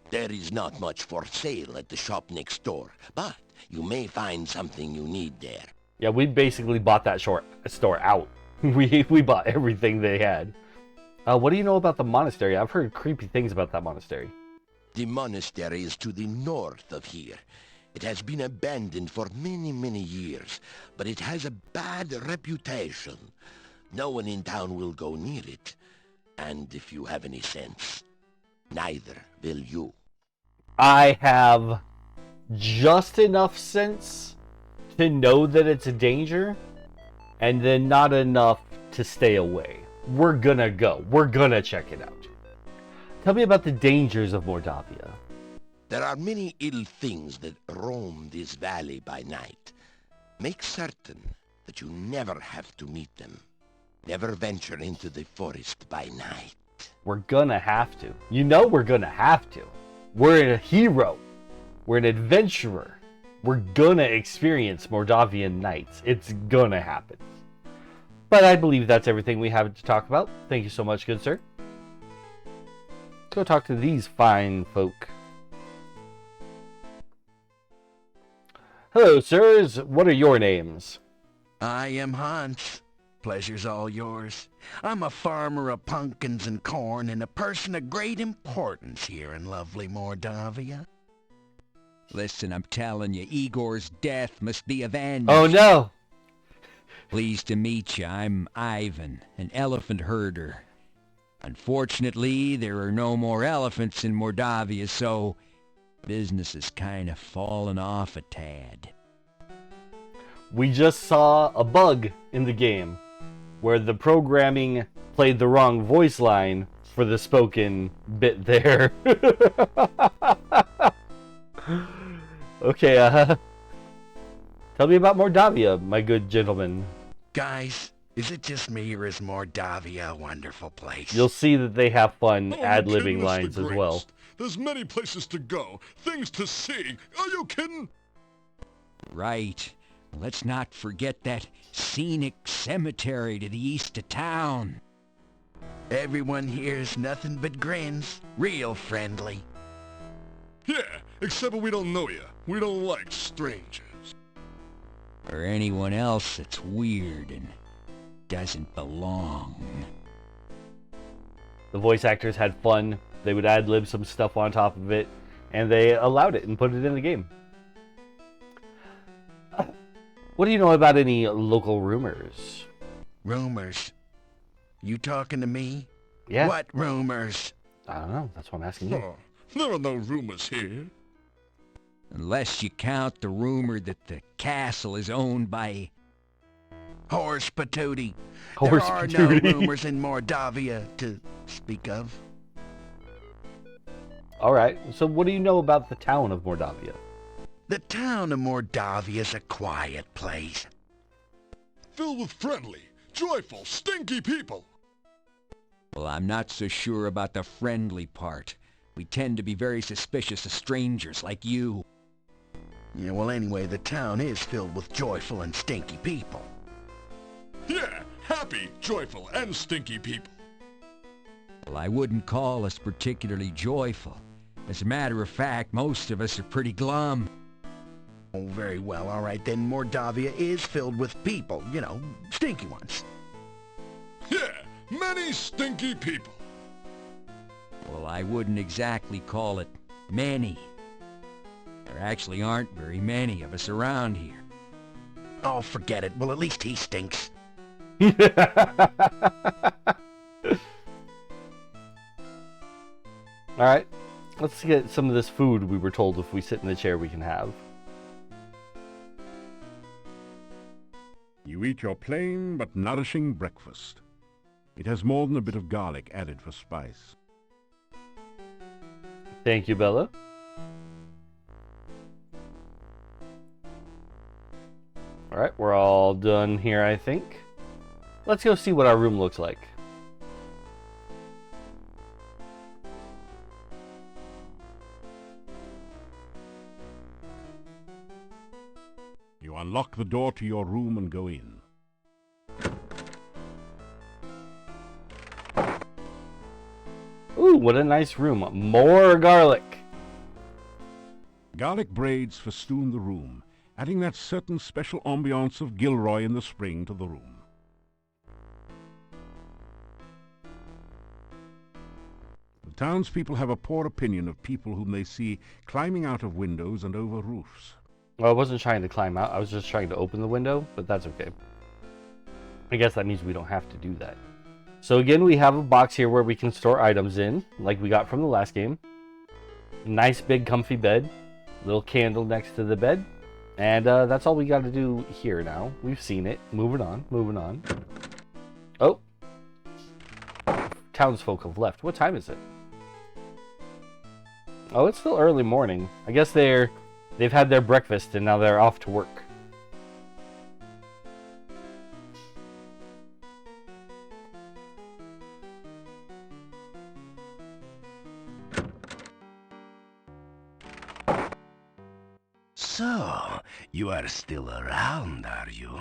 There is not much for sale at the shop next door, but you may find something you need there. Yeah, we basically bought that store out. We bought everything they had. What do you know about the monastery? I've heard creepy things about that monastery. The monastery is to the north of here. It has been abandoned for many, many years, but it has a bad reputation. No one in town will go near it. And if you have any sense, neither will you. I have just enough sense to know that it's a danger, and then not enough to stay away. We're gonna go. We're gonna check it out. Tell me about the dangers of Mordavia. There are many ill things that roam this valley by night. Make certain that you never have to meet them. Never venture into the forest by night. We're gonna have to. You know we're gonna have to. We're a hero. We're an adventurer. We're gonna experience Mordavian nights. It's gonna happen. But I believe that's everything we have to talk about. Thank you so much, good sir. Let's go talk to these fine folk. Hello, sirs. What are your names? I am Hans. Pleasure's all yours. I'm a farmer of pumpkins and corn and a person of great importance here in lovely Mordavia. Listen, I'm telling you, Igor's death must be avenged. Oh no! Pleased to meet you. I'm Ivan, an elephant herder. Unfortunately, there are no more elephants in Mordavia, so business has kind of fallen off a tad. We just saw a bug in the game where the programming played the wrong voice line for the spoken bit there. Okay, tell me about Mordavia, my good gentleman. Guys, is it just me or is Mordavia a wonderful place? You'll see that they have fun Oh, ad-libbing kidding, that's lines the as well. greatest. There's many places to go, things to see. Are you kidding? Right. Let's not forget that scenic cemetery to the east of town. Everyone here's nothing but grins. Real friendly. Yeah, except we don't know you. We don't like strangers. Or anyone else that's weird and doesn't belong. The voice actors had fun. They would ad-lib some stuff on top of it, and they allowed it and put it in the game. What do you know about any local rumors? Rumors. You talking to me? Yeah. What rumors? I don't know. That's what I'm asking you. Oh, there are no rumors here. Unless you count the rumor that the castle is owned by... Horse patootie. Horse There are patootie. no rumors in Mordavia to speak of. All right. So what do you know about the town of Mordavia? The town of Mordavia is a quiet place. Filled with friendly, joyful, stinky people. Well, I'm not so sure about the friendly part. We tend to be very suspicious of strangers like you. Yeah, well anyway, the town is filled with joyful and stinky people. Yeah, happy, joyful, and stinky people. Well, I wouldn't call us particularly joyful. As a matter of fact, most of us are pretty glum. Oh, very well, all right, then Mordavia is filled with people, you know, stinky ones. Yeah, many stinky people. Well, I wouldn't exactly call it many. There actually aren't very many of us around here. Oh, forget it. Well, at least he stinks. All right. Let's get some of this food we were told if we sit in the chair we can have. You eat your plain but nourishing breakfast. It has more than a bit of garlic added for spice. Thank you, Bella. All right, we're all done here, I think. Let's go see what our room looks like. You unlock the door to your room and go in. Ooh, what a nice room. More garlic. Garlic braids festoon the room, adding that certain special ambiance of Gilroy in the spring to the room. The townspeople have a poor opinion of people whom they see climbing out of windows and over roofs. Well, I wasn't trying to climb out. I was just trying to open the window, but that's okay. I guess that means we don't have to do that. So again, we have a box here where we can store items in, like we got from the last game. Nice big comfy bed. Little candle next to the bed. And that's all we got to do here now. We've seen it. Moving on, moving on. Oh. Townsfolk have left. What time is it? Oh, it's still early morning. I guess they've had their breakfast and now they're off to work. So, you are still around, are you?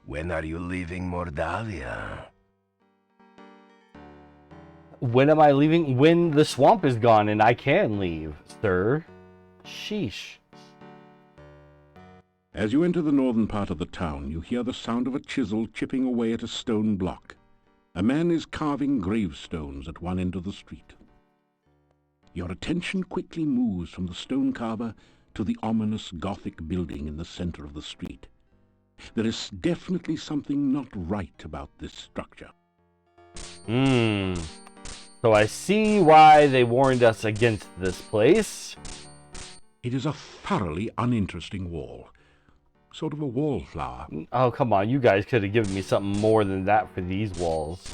When are you leaving Mordavia? When am I leaving? When the swamp is gone and I can leave, sir. Sheesh. As you enter the northern part of the town, you hear the sound of a chisel chipping away at a stone block. A man is carving gravestones at one end of the street. Your attention quickly moves from the stone carver to the ominous Gothic building in the center of the street. There is definitely something not right about this structure. So I see why they warned us against this place. It is a thoroughly uninteresting wall. Sort of a wallflower. Oh, come on. You guys could have given me something more than that for these walls.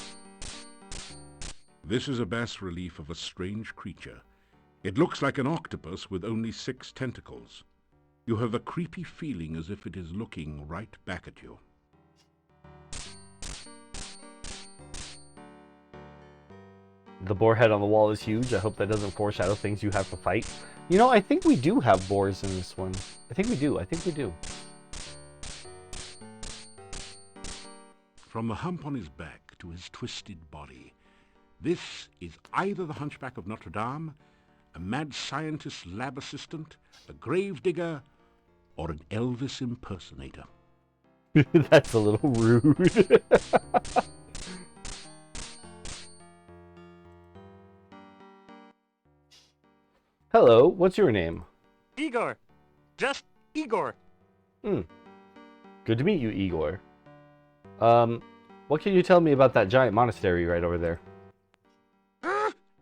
This is a bas-relief of a strange creature. It looks like an octopus with only 6 tentacles. You have a creepy feeling as if it is looking right back at you. The boar head on the wall is huge. I hope that doesn't foreshadow things you have to fight. You know, I think we do have boars in this one. I think we do. From the hump on his back to his twisted body, this is either the Hunchback of Notre Dame, a mad scientist lab assistant, a gravedigger, or an Elvis impersonator. That's a little rude. Hello, what's your name? Igor. Just Igor. Good to meet you, Igor. What can you tell me about that giant monastery right over there?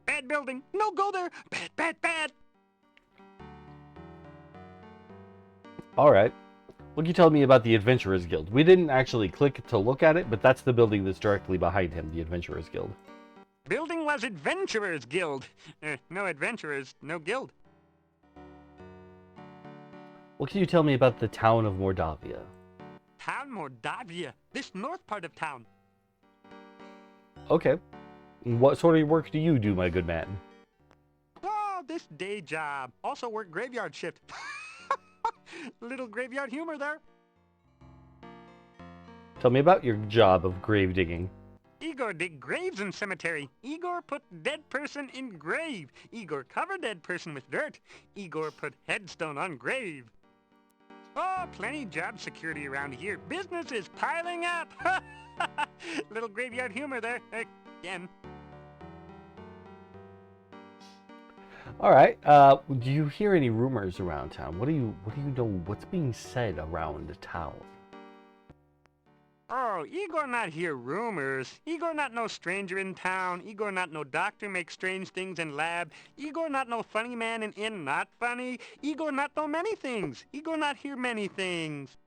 Bad building. No, go there. Bad, bad, bad. Alright. What can you tell me about the Adventurers Guild? We didn't actually click to look at it, but that's the building that's directly behind him, the Adventurers Guild. Building was Adventurers Guild. No adventurers, no guild. What can you tell me about the town of Mordavia? Town Mordavia. This north part of town. Okay. What sort of work do you do, my good man? Oh, this day job. Also work graveyard shift. Little graveyard humor there. Tell me about your job of grave digging. Igor dig graves in cemetery. Igor put dead person in grave. Igor cover dead person with dirt. Igor put headstone on grave. Oh, plenty job security around here. Business is piling up. Little graveyard humor there. Again. Alright, do you hear any rumors around town? What do you know, what's being said around the town? Oh, Igor not hear rumors. Igor not no stranger in town. Igor not no doctor make strange things in lab. Igor not no funny man in inn not funny. Igor not know many things. Igor not hear many things.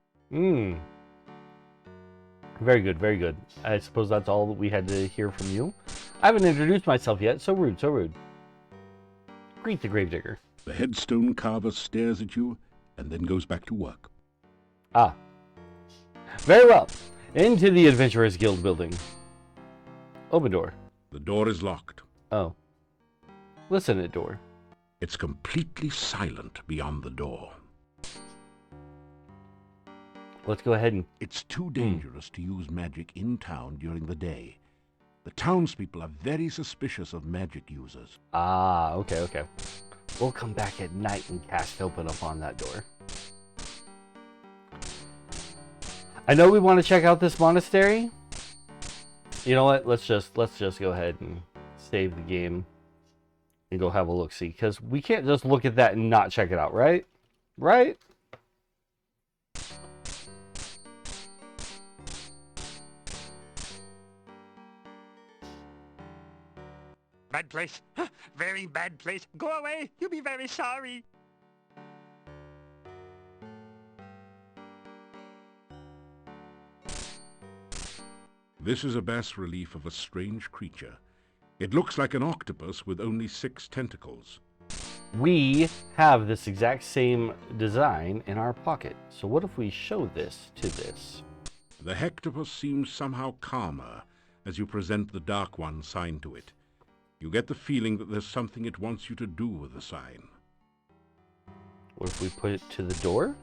Very good, very good. I suppose that's all that we had to hear from you. I haven't introduced myself yet. So rude, so rude. Greet the gravedigger. The headstone carver stares at you and then goes back to work. Ah. Very well. Into the Adventurers Guild building. Open door. The door is locked. Oh. Listen at door. It's completely silent beyond the door. Let's go ahead and... It's too dangerous to use magic in town during the day. The townspeople are very suspicious of magic users. Ah, okay, okay. We'll come back at night and cast open upon that door. I know we want to check out this monastery. You know what? Let's just go ahead and save the game and go have a look-see, because we can't just look at that and not check it out, right? Right? Bad place. Very bad place. Go away. You'll be very sorry. This is a bas-relief of a strange creature. It looks like an octopus with only 6 tentacles. We have this exact same design in our pocket. So what if we show this to this? The hectopus seems somehow calmer as you present the Dark One sign to it. You get the feeling that there's something it wants you to do with the sign. What if we put it to the door?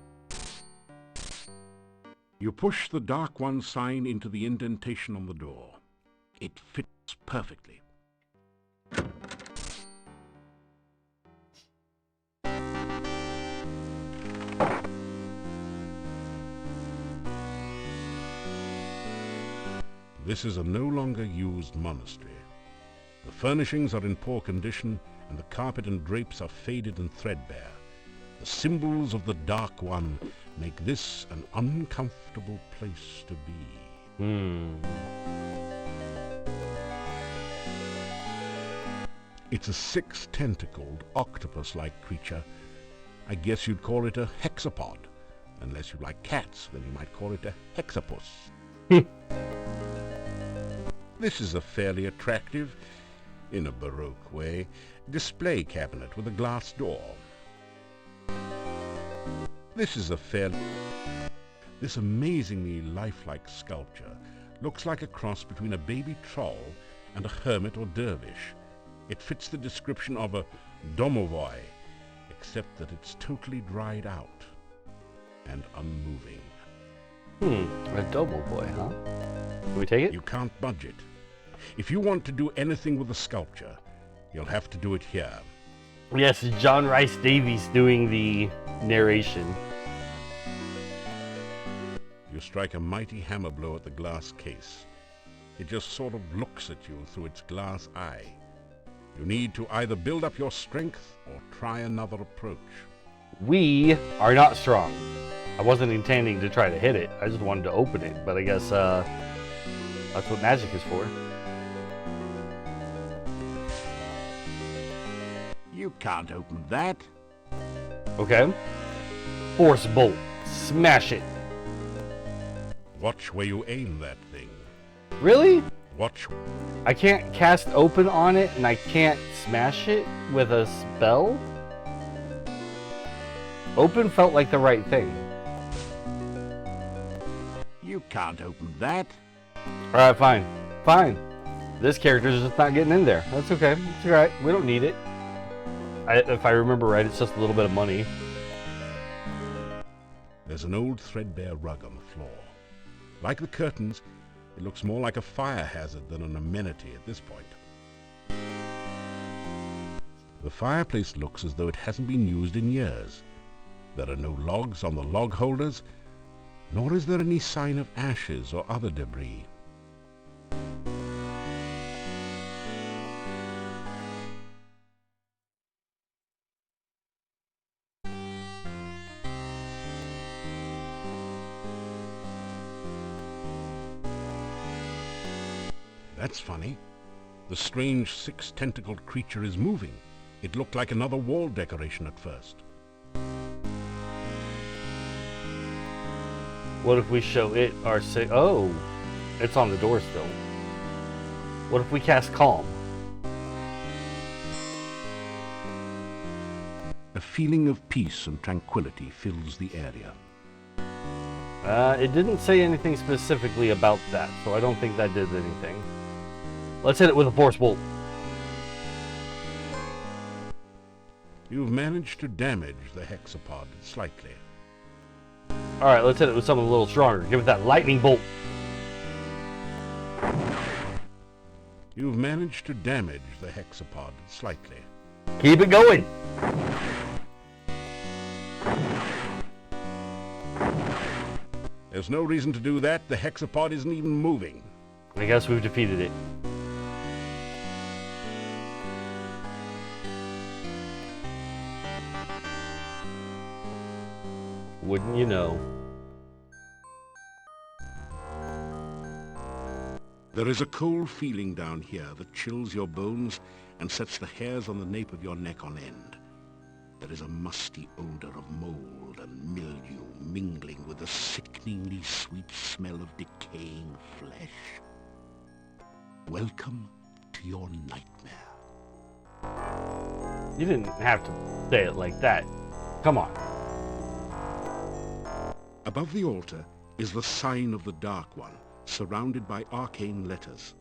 You push the Dark One sign into the indentation on the door. It fits perfectly. This is a no longer used monastery. The furnishings are in poor condition, and the carpet and drapes are faded and threadbare. The symbols of the Dark One make this an uncomfortable place to be. It's a 6-tentacled, octopus-like creature. I guess you'd call it a hexapod. Unless you like cats, then you might call it a hexapus. This is a fairly attractive, in a Baroque way, display cabinet with a glass door. This amazingly lifelike sculpture looks like a cross between a baby troll and a hermit or dervish. It fits the description of a domovoi, except that it's totally dried out and unmoving. A domovoi, huh? Can we take it? You can't budge it. If you want to do anything with the sculpture, you'll have to do it here. Yes, John Rice Davies doing the narration. You strike a mighty hammer blow at the glass case. It just sort of looks at you through its glass eye. You need to either build up your strength or try another approach. We are not strong. I wasn't intending to try to hit it. I just wanted to open it, but I guess That's what magic is for. You can't open that. Okay. Force bolt. Smash it. Watch where you aim that thing. Really? Watch. I can't cast open on it and I can't smash it with a spell? Open felt like the right thing. You can't open that. Alright, fine. Fine. This character's just not getting in there. That's okay. It's alright. We don't need it. If I remember right, it's just a little bit of money. There's an old threadbare rug on the floor. Like the curtains, it looks more like a fire hazard than an amenity at this point. The fireplace looks as though it hasn't been used in years. There are no logs on the log holders, nor is there any sign of ashes or other debris. That's funny. The strange six-tentacled creature is moving. It looked like another wall decoration at first. What if we show it our oh, it's on the door still. What if we cast Calm? A feeling of peace and tranquility fills the area. It didn't say anything specifically about that, so I don't think that did anything. Let's hit it with a force bolt. You've managed to damage the hexapod slightly. Alright, let's hit it with something a little stronger. Give it that lightning bolt. You've managed to damage the hexapod slightly. Keep it going. There's no reason to do that. The hexapod isn't even moving. I guess we've defeated it. Wouldn't you know? There is a cold feeling down here that chills your bones and sets the hairs on the nape of your neck on end. There is a musty odor of mold and mildew mingling with the sickeningly sweet smell of decaying flesh. Welcome to your nightmare. You didn't have to say it like that. Come on. Above the altar is the sign of the Dark One, surrounded by arcane letters.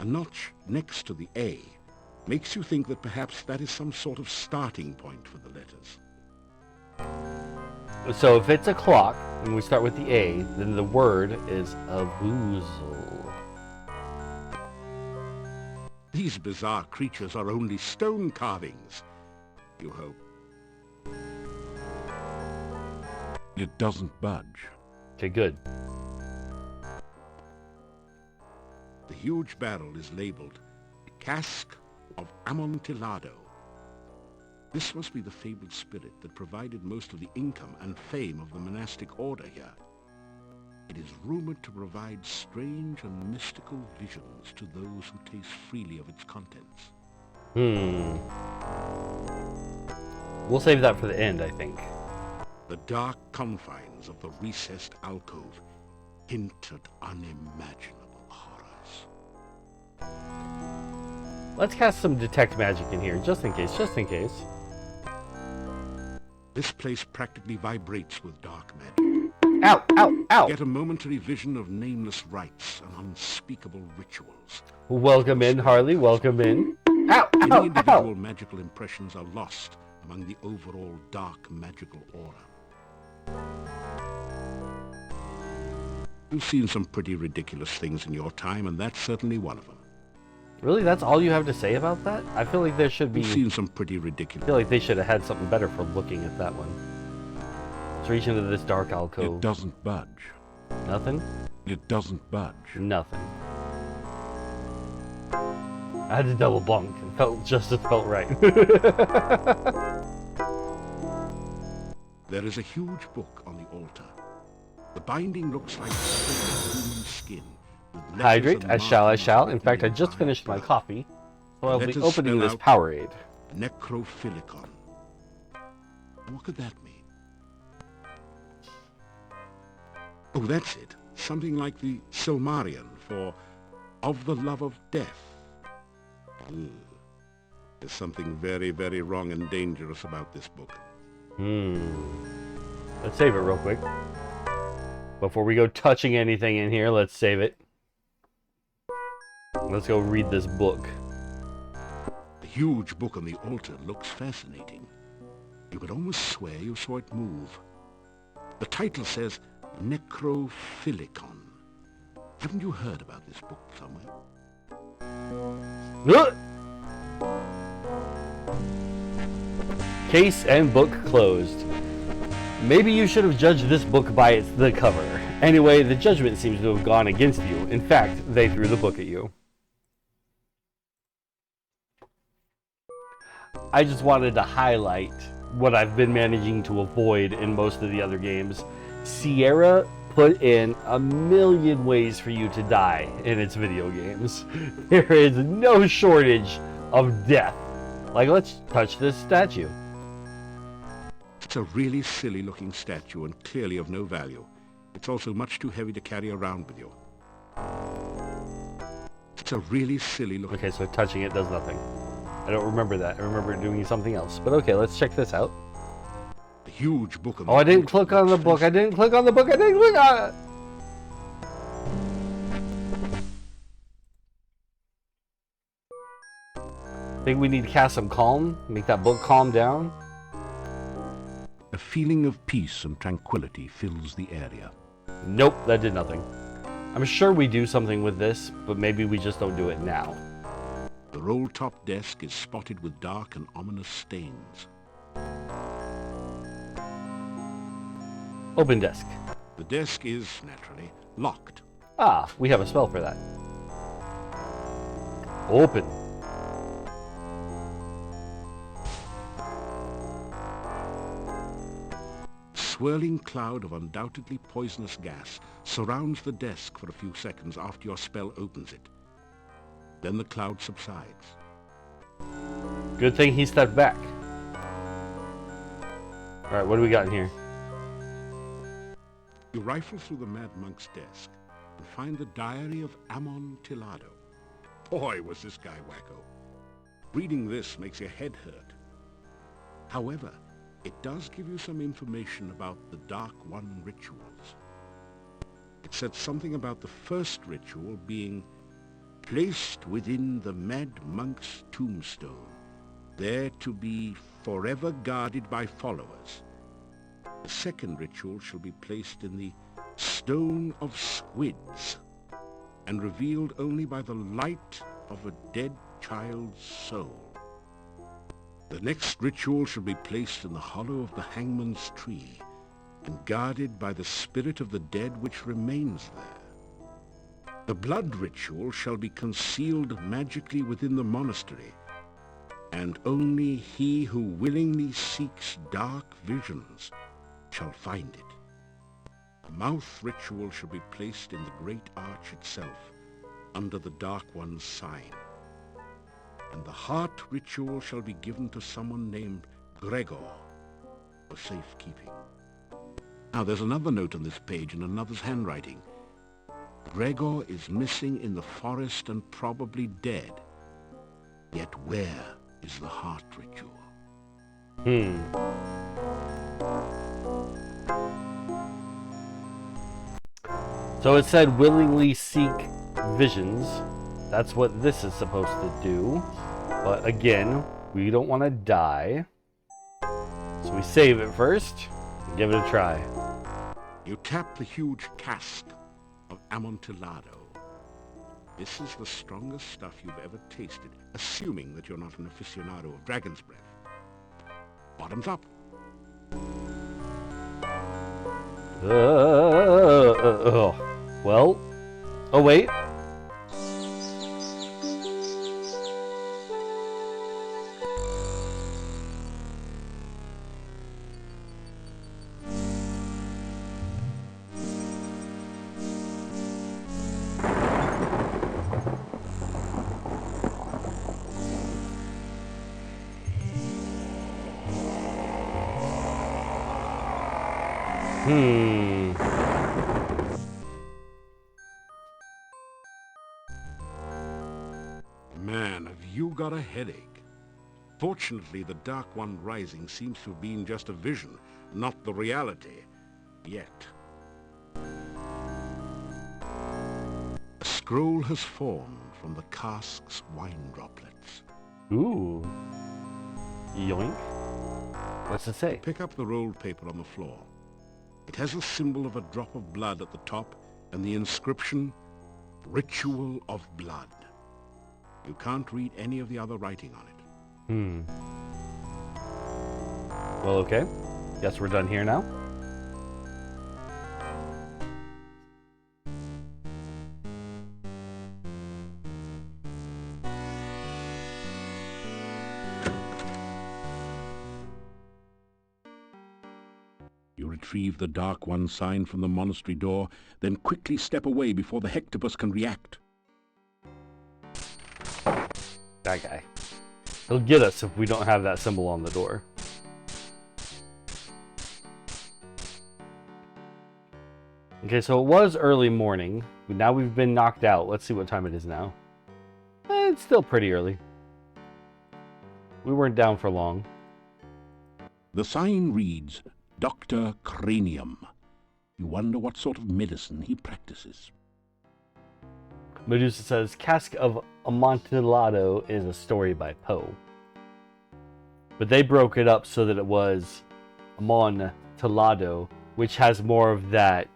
A notch next to the A makes you think that perhaps that is some sort of starting point for the letters. So if it's a clock, and we start with the A, then the word is a boozle. These bizarre creatures are only stone carvings, you hope. It doesn't budge. Okay, good. The huge barrel is labeled Cask of Amontillado. This must be the fabled spirit that provided most of the income and fame of the monastic order here. It is rumored to provide strange and mystical visions to those who taste freely of its contents. We'll save that for the end, I think. The dark confines of the recessed alcove hint at unimaginable horrors. Let's cast some detect magic in here, just in case, just in case. This place practically vibrates with dark magic. Ow, ow, ow! Get a momentary vision of nameless rites and unspeakable rituals. Welcome in, Harley, welcome in. Ow, Any ow, individual ow! magical impressions are lost among the overall dark magical aura. You've seen some pretty ridiculous things in your time, and that's certainly one of them. Really, that's all you have to say about that? I feel like there should be... You've seen some pretty I ridiculous... feel like they should have had something better for looking at that one. Let's reach into this dark alcove. It doesn't budge. Nothing? It doesn't budge. Nothing. I had to double bunk. It felt just as felt right. There is a huge book on the altar. The binding looks like straight human skin, with letters Hydrate. and I shall. markings In fact, I written in just bright finished my blood. coffee, so I'll be Letters opening spell this out Powerade. Necrophilicon. What could that mean? Oh, that's it. Something like the Silmarillion for of the love of death. Ugh. There's something very, very wrong and dangerous about this book. Let's save it real quick. Before we go touching anything in here, let's save it. Let's go read this book. The huge book on the altar looks fascinating. You could almost swear you saw it move. The title says Necrophilicon. Haven't you heard about this book somewhere? Case and book closed. Maybe you should have judged this book by the cover. Anyway, the judgment seems to have gone against you. In fact, they threw the book at you. I just wanted to highlight what I've been managing to avoid in most of the other games. Sierra put in a million ways for you to die in its video games. There is no shortage of death. Like, let's touch this statue. It's a really silly looking statue and clearly of no value. It's also much too heavy to carry around with you. It's a really silly looking... Okay, so touching it does nothing. I don't remember that. I remember it doing something else. But okay, let's check this out. A huge book on Oh, I didn't click on the book. I didn't click on the book. I didn't click on it. I think we need to cast some calm. Make that book calm down. A feeling of peace and tranquility fills the area. Nope, that did nothing. I'm sure we do something with this, but maybe we just don't do it now. The roll-top desk is spotted with dark and ominous stains. Open desk. The desk is, naturally, locked. Ah, we have a spell for that. Open. A swirling cloud of undoubtedly poisonous gas surrounds the desk for a few seconds after your spell opens it. Then the cloud subsides. Good thing he stepped back. Alright, what do we got in here? You rifle through the Mad Monk's desk and find the diary of Amontillado. Boy, was this guy wacko. Reading this makes your head hurt. However, it does give you some information about the Dark One rituals. It said something about the first ritual being placed within the Mad Monk's tombstone, there to be forever guarded by followers. The second ritual shall be placed in the Stone of Squids, and revealed only by the light of a dead child's soul. The next ritual shall be placed in the hollow of the hangman's tree, and guarded by the spirit of the dead which remains there. The blood ritual shall be concealed magically within the monastery, and only he who willingly seeks dark visions shall find it. The mouth ritual shall be placed in the great arch itself, under the Dark One's sign. And the heart ritual shall be given to someone named Gregor for safekeeping. Now there's another note on this page in another's handwriting. Gregor is missing in the forest and probably dead. Yet where is the heart ritual? So it said willingly seek visions. That's what this is supposed to do. But again, we don't want to die. So we save it first and give it a try. You tap the huge cask of Amontillado. This is the strongest stuff you've ever tasted, assuming that you're not an aficionado of dragon's breath. Bottoms up. Well, oh wait. Man, have you got a headache? Fortunately, the Dark One rising seems to have been just a vision, not the reality. Yet. A scroll has formed from the cask's wine droplets. Ooh. Yoink. What's it say? Pick up the rolled paper on the floor. It has a symbol of a drop of blood at the top and the inscription, Ritual of Blood. You can't read any of the other writing on it. Well, okay. Guess we're done here now. You retrieve the Dark One sign from the monastery door, then quickly step away before the Hectopus can react. That guy. He'll get us if we don't have that symbol on the door. Okay, so it was early morning. Now we've been knocked out. Let's see what time it is now. It's still pretty early. We weren't down for long. The sign reads, Dr. Cranium. You wonder what sort of medicine he practices. Medusa says, Cask of Amontillado is a story by Poe. But they broke it up so that it was Amontillado, which has more of that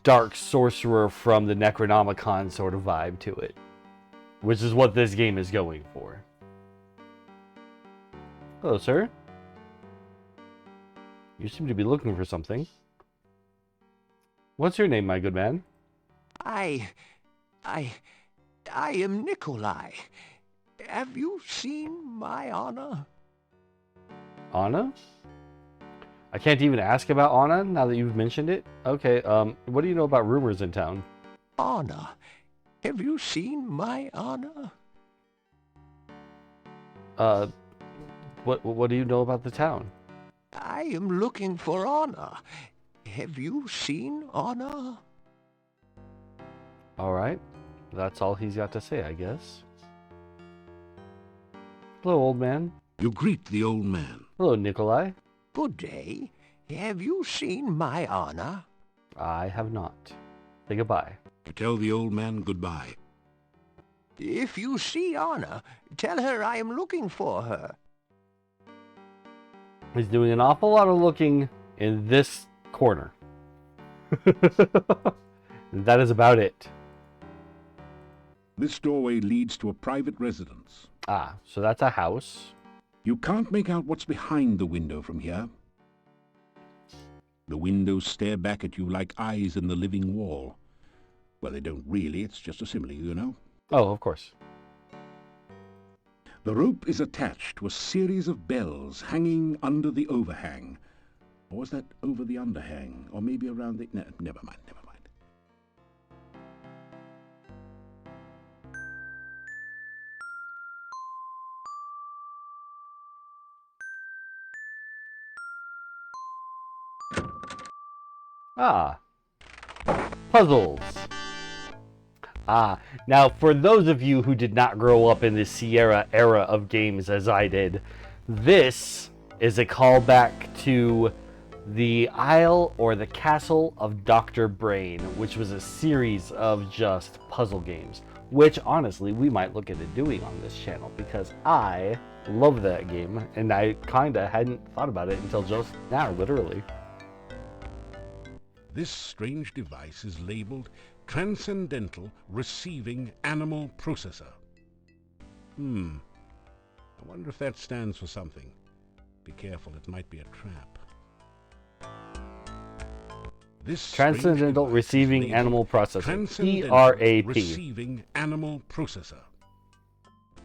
dark sorcerer from the Necronomicon sort of vibe to it. Which is what this game is going for. Hello, sir. You seem to be looking for something. What's your name, my good man? I am Nikolai. Have you seen my Anna? Anna? I can't even ask about Anna now that you've mentioned it. Okay, what do you know about rumors in town? Anna. Have you seen my Anna? What do you know about the town? I am looking for Anna. Have you seen Anna? Alright. That's all he's got to say, I guess. Hello, old man. You greet the old man. Hello, Nikolai. Good day. Have you seen my Anna? I have not. Say goodbye. You tell the old man goodbye. If you see Anna, tell her I am looking for her. He's doing an awful lot of looking in this corner. That is about it. This doorway leads to a private residence. Ah, so that's a house. You can't make out what's behind the window from here. The windows stare back at you like eyes in the living wall. Well, they don't really, it's just a simile, you know. Oh, of course. The rope is attached to a series of bells hanging under the overhang. Or was that over the underhang? Or maybe around the... No, never mind. Ah. Puzzles. Ah, now for those of you who did not grow up in the Sierra era of games as I did, this is a callback to the Isle or the Castle of Dr. Brain, which was a series of just puzzle games, which honestly we might look into doing on this channel because I love that game and I kinda hadn't thought about it until just now, literally. This strange device is labeled Transcendental Receiving Animal Processor. I wonder if that stands for something. Be careful, it might be a trap. This Transcendental Receiving Animal Processor. Transcendental ERAP. Receiving Animal Processor.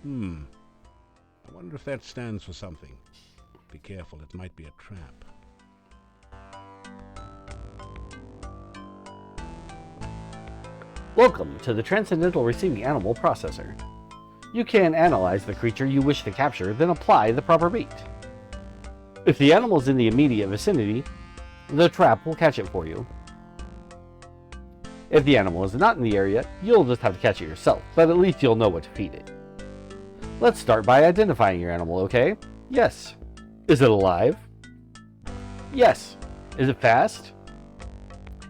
I wonder if that stands for something. Be careful, it might be a trap. Welcome to the Transcendental Receiving Animal Processor. You can analyze the creature you wish to capture, then apply the proper bait. If the animal is in the immediate vicinity, the trap will catch it for you. If the animal is not in the area, you'll just have to catch it yourself, but at least you'll know what to feed it. Let's start by identifying your animal, okay? Yes. Is it alive? Yes. Is it fast?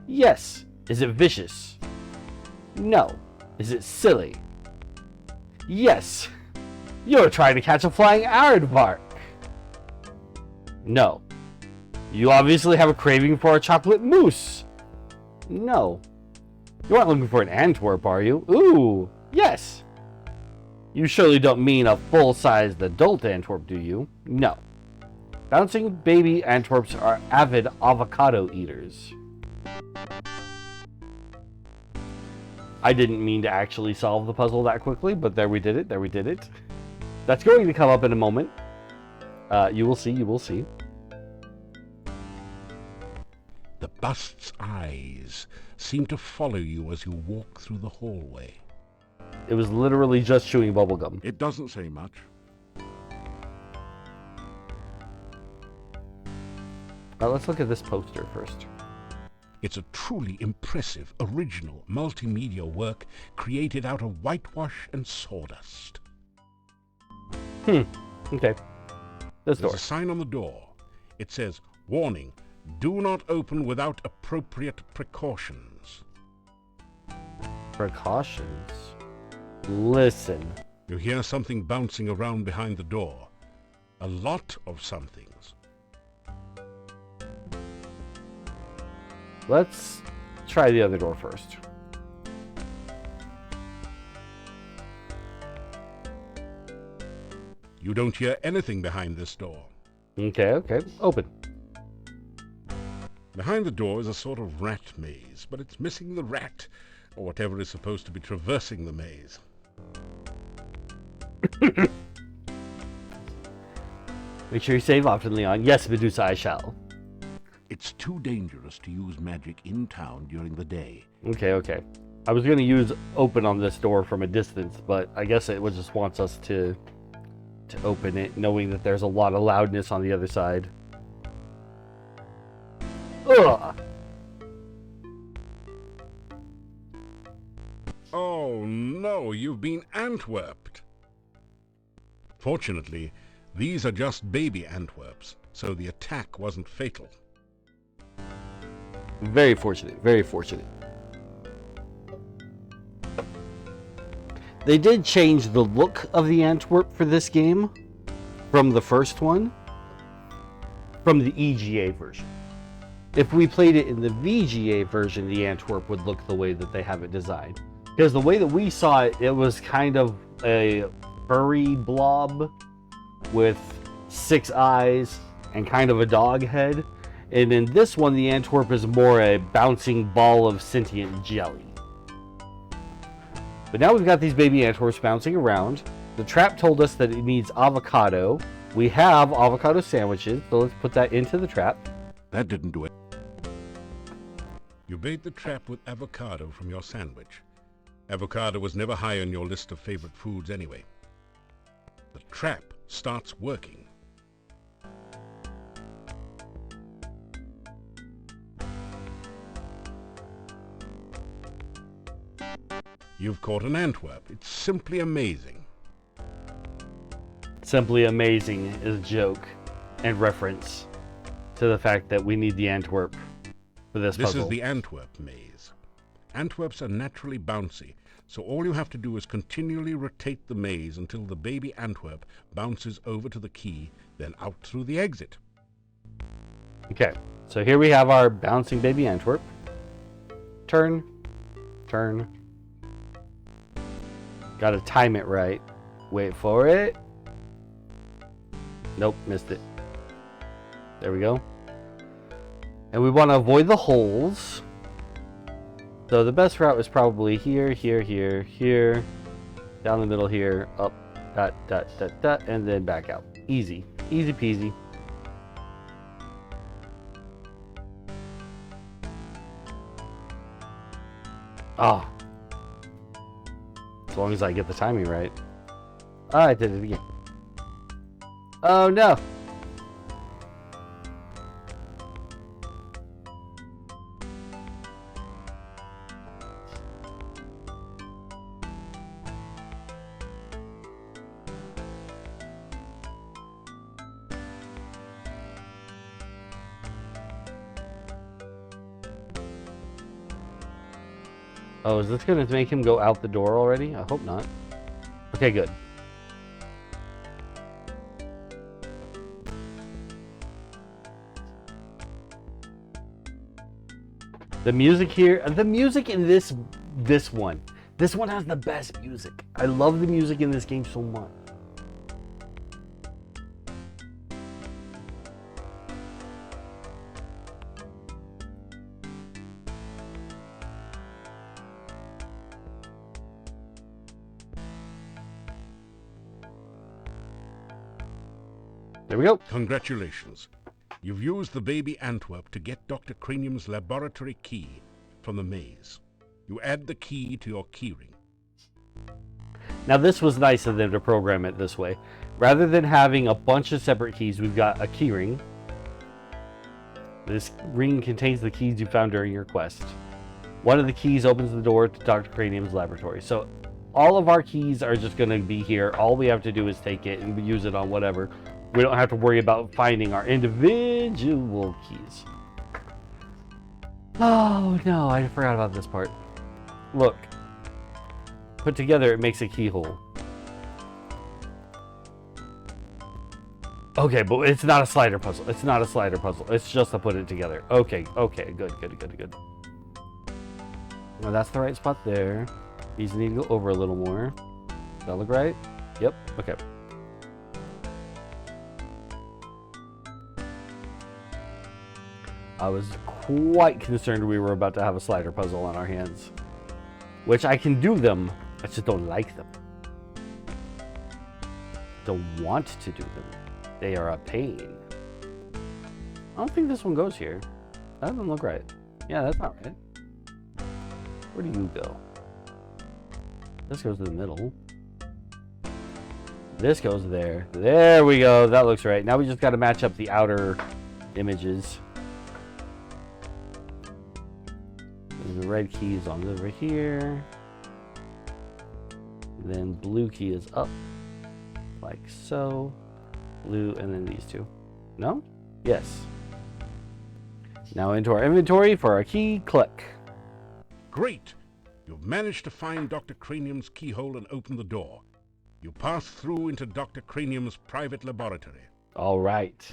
Yes. Is it vicious? No. Is it silly? Yes. You're trying to catch a flying aardvark. No. You obviously have a craving for a chocolate mousse. No. You aren't looking for an Antwerp, are you? Ooh, yes. You surely don't mean a full-sized adult Antwerp, do you? No. Bouncing baby Antwerps are avid avocado eaters. I didn't mean to actually solve the puzzle that quickly, but there we did it. That's going to come up in a moment. You will see. The bust's eyes seem to follow you as you walk through the hallway. It was literally just chewing bubblegum. It doesn't say much. Let's look at this poster first. It's a truly impressive, original, multimedia work created out of whitewash and sawdust. Okay. This door. There's a sign on the door. It says, "Warning, do not open without appropriate precautions." Precautions? Listen. You hear something bouncing around behind the door. A lot of somethings. Let's try the other door first. You don't hear anything behind this door. Okay. Open. Behind the door is a sort of rat maze, but it's missing the rat, or whatever is supposed to be traversing the maze. Make sure you save often, Leon. Yes, Medusa, I shall. It's too dangerous to use magic in town during the day. Okay. I was going to use open on this door from a distance, but I guess it just wants us to open it, knowing that there's a lot of loudness on the other side. Ugh! Oh no, you've been Antwerped. Fortunately, these are just baby Antwerps, so the attack wasn't fatal. Very fortunate, very fortunate. They did change the look of the Antwerp for this game from the first one, from the EGA version. If we played it in the VGA version, the Antwerp would look the way that they have it designed. Because the way that we saw it, it was kind of a furry blob with 6 eyes and kind of a dog head. And in this one, the Antwerp is more a bouncing ball of sentient jelly. But now we've got these baby Antwerps bouncing around. The trap told us that it needs avocado. We have avocado sandwiches, so let's put that into the trap. That didn't do it. You bait the trap with avocado from your sandwich. Avocado was never high on your list of favorite foods anyway. The trap starts working. You've caught an Antwerp. It's simply amazing. Simply amazing is a joke and reference to the fact that we need the Antwerp for this puzzle. This is the Antwerp maze. Antwerps are naturally bouncy, so all you have to do is continually rotate the maze until the baby Antwerp bounces over to the key, then out through the exit. Okay, so here we have our bouncing baby Antwerp. Turn, turn. Gotta time it right. Wait for it. Nope, missed it. There we go. And we want to avoid the holes. So the best route is probably here, here, here, here. Down the middle here, up, dot, dot, dot, dot, and then back out. Easy. Easy peasy. Ah. As long as I get the timing right. I did it again. Oh no! Oh, is this going to make him go out the door already? I hope not. Okay, good. The music here, the music in this one has the best music. I love the music in this game so much. There we go. Congratulations. You've used the baby Antwerp to get Dr. Cranium's laboratory key from the maze. You add the key to your keyring. Now this was nice of them to program it this way. Rather than having a bunch of separate keys, we've got a keyring. This ring contains the keys you found during your quest. One of the keys opens the door to Dr. Cranium's laboratory. So all of our keys are just going to be here. All we have to do is take it and use it on whatever. We don't have to worry about finding our individual keys. Oh no, I forgot about this part. Look. Put together, it makes a keyhole. Okay, but it's not a slider puzzle. It's not a slider puzzle. It's just to put it together. Okay, good. Well, that's the right spot there. These need to go over a little more. Does that look right? Yep, okay. I was quite concerned we were about to have a slider puzzle on our hands. Which I can do them, I just don't like them. Don't want to do them. They are a pain. I don't think this one goes here. That doesn't look right. Yeah, that's not right. Where do you go? This goes to the middle. This goes there. There we go. That looks right. Now we just got to match up the outer images. The red key is on over here. Then blue key is up. Like so. Blue and then these two. No? Yes. Now into our inventory for our key. Click. Great! You've managed to find Dr. Cranium's keyhole and open the door. You pass through into Dr. Cranium's private laboratory. All right.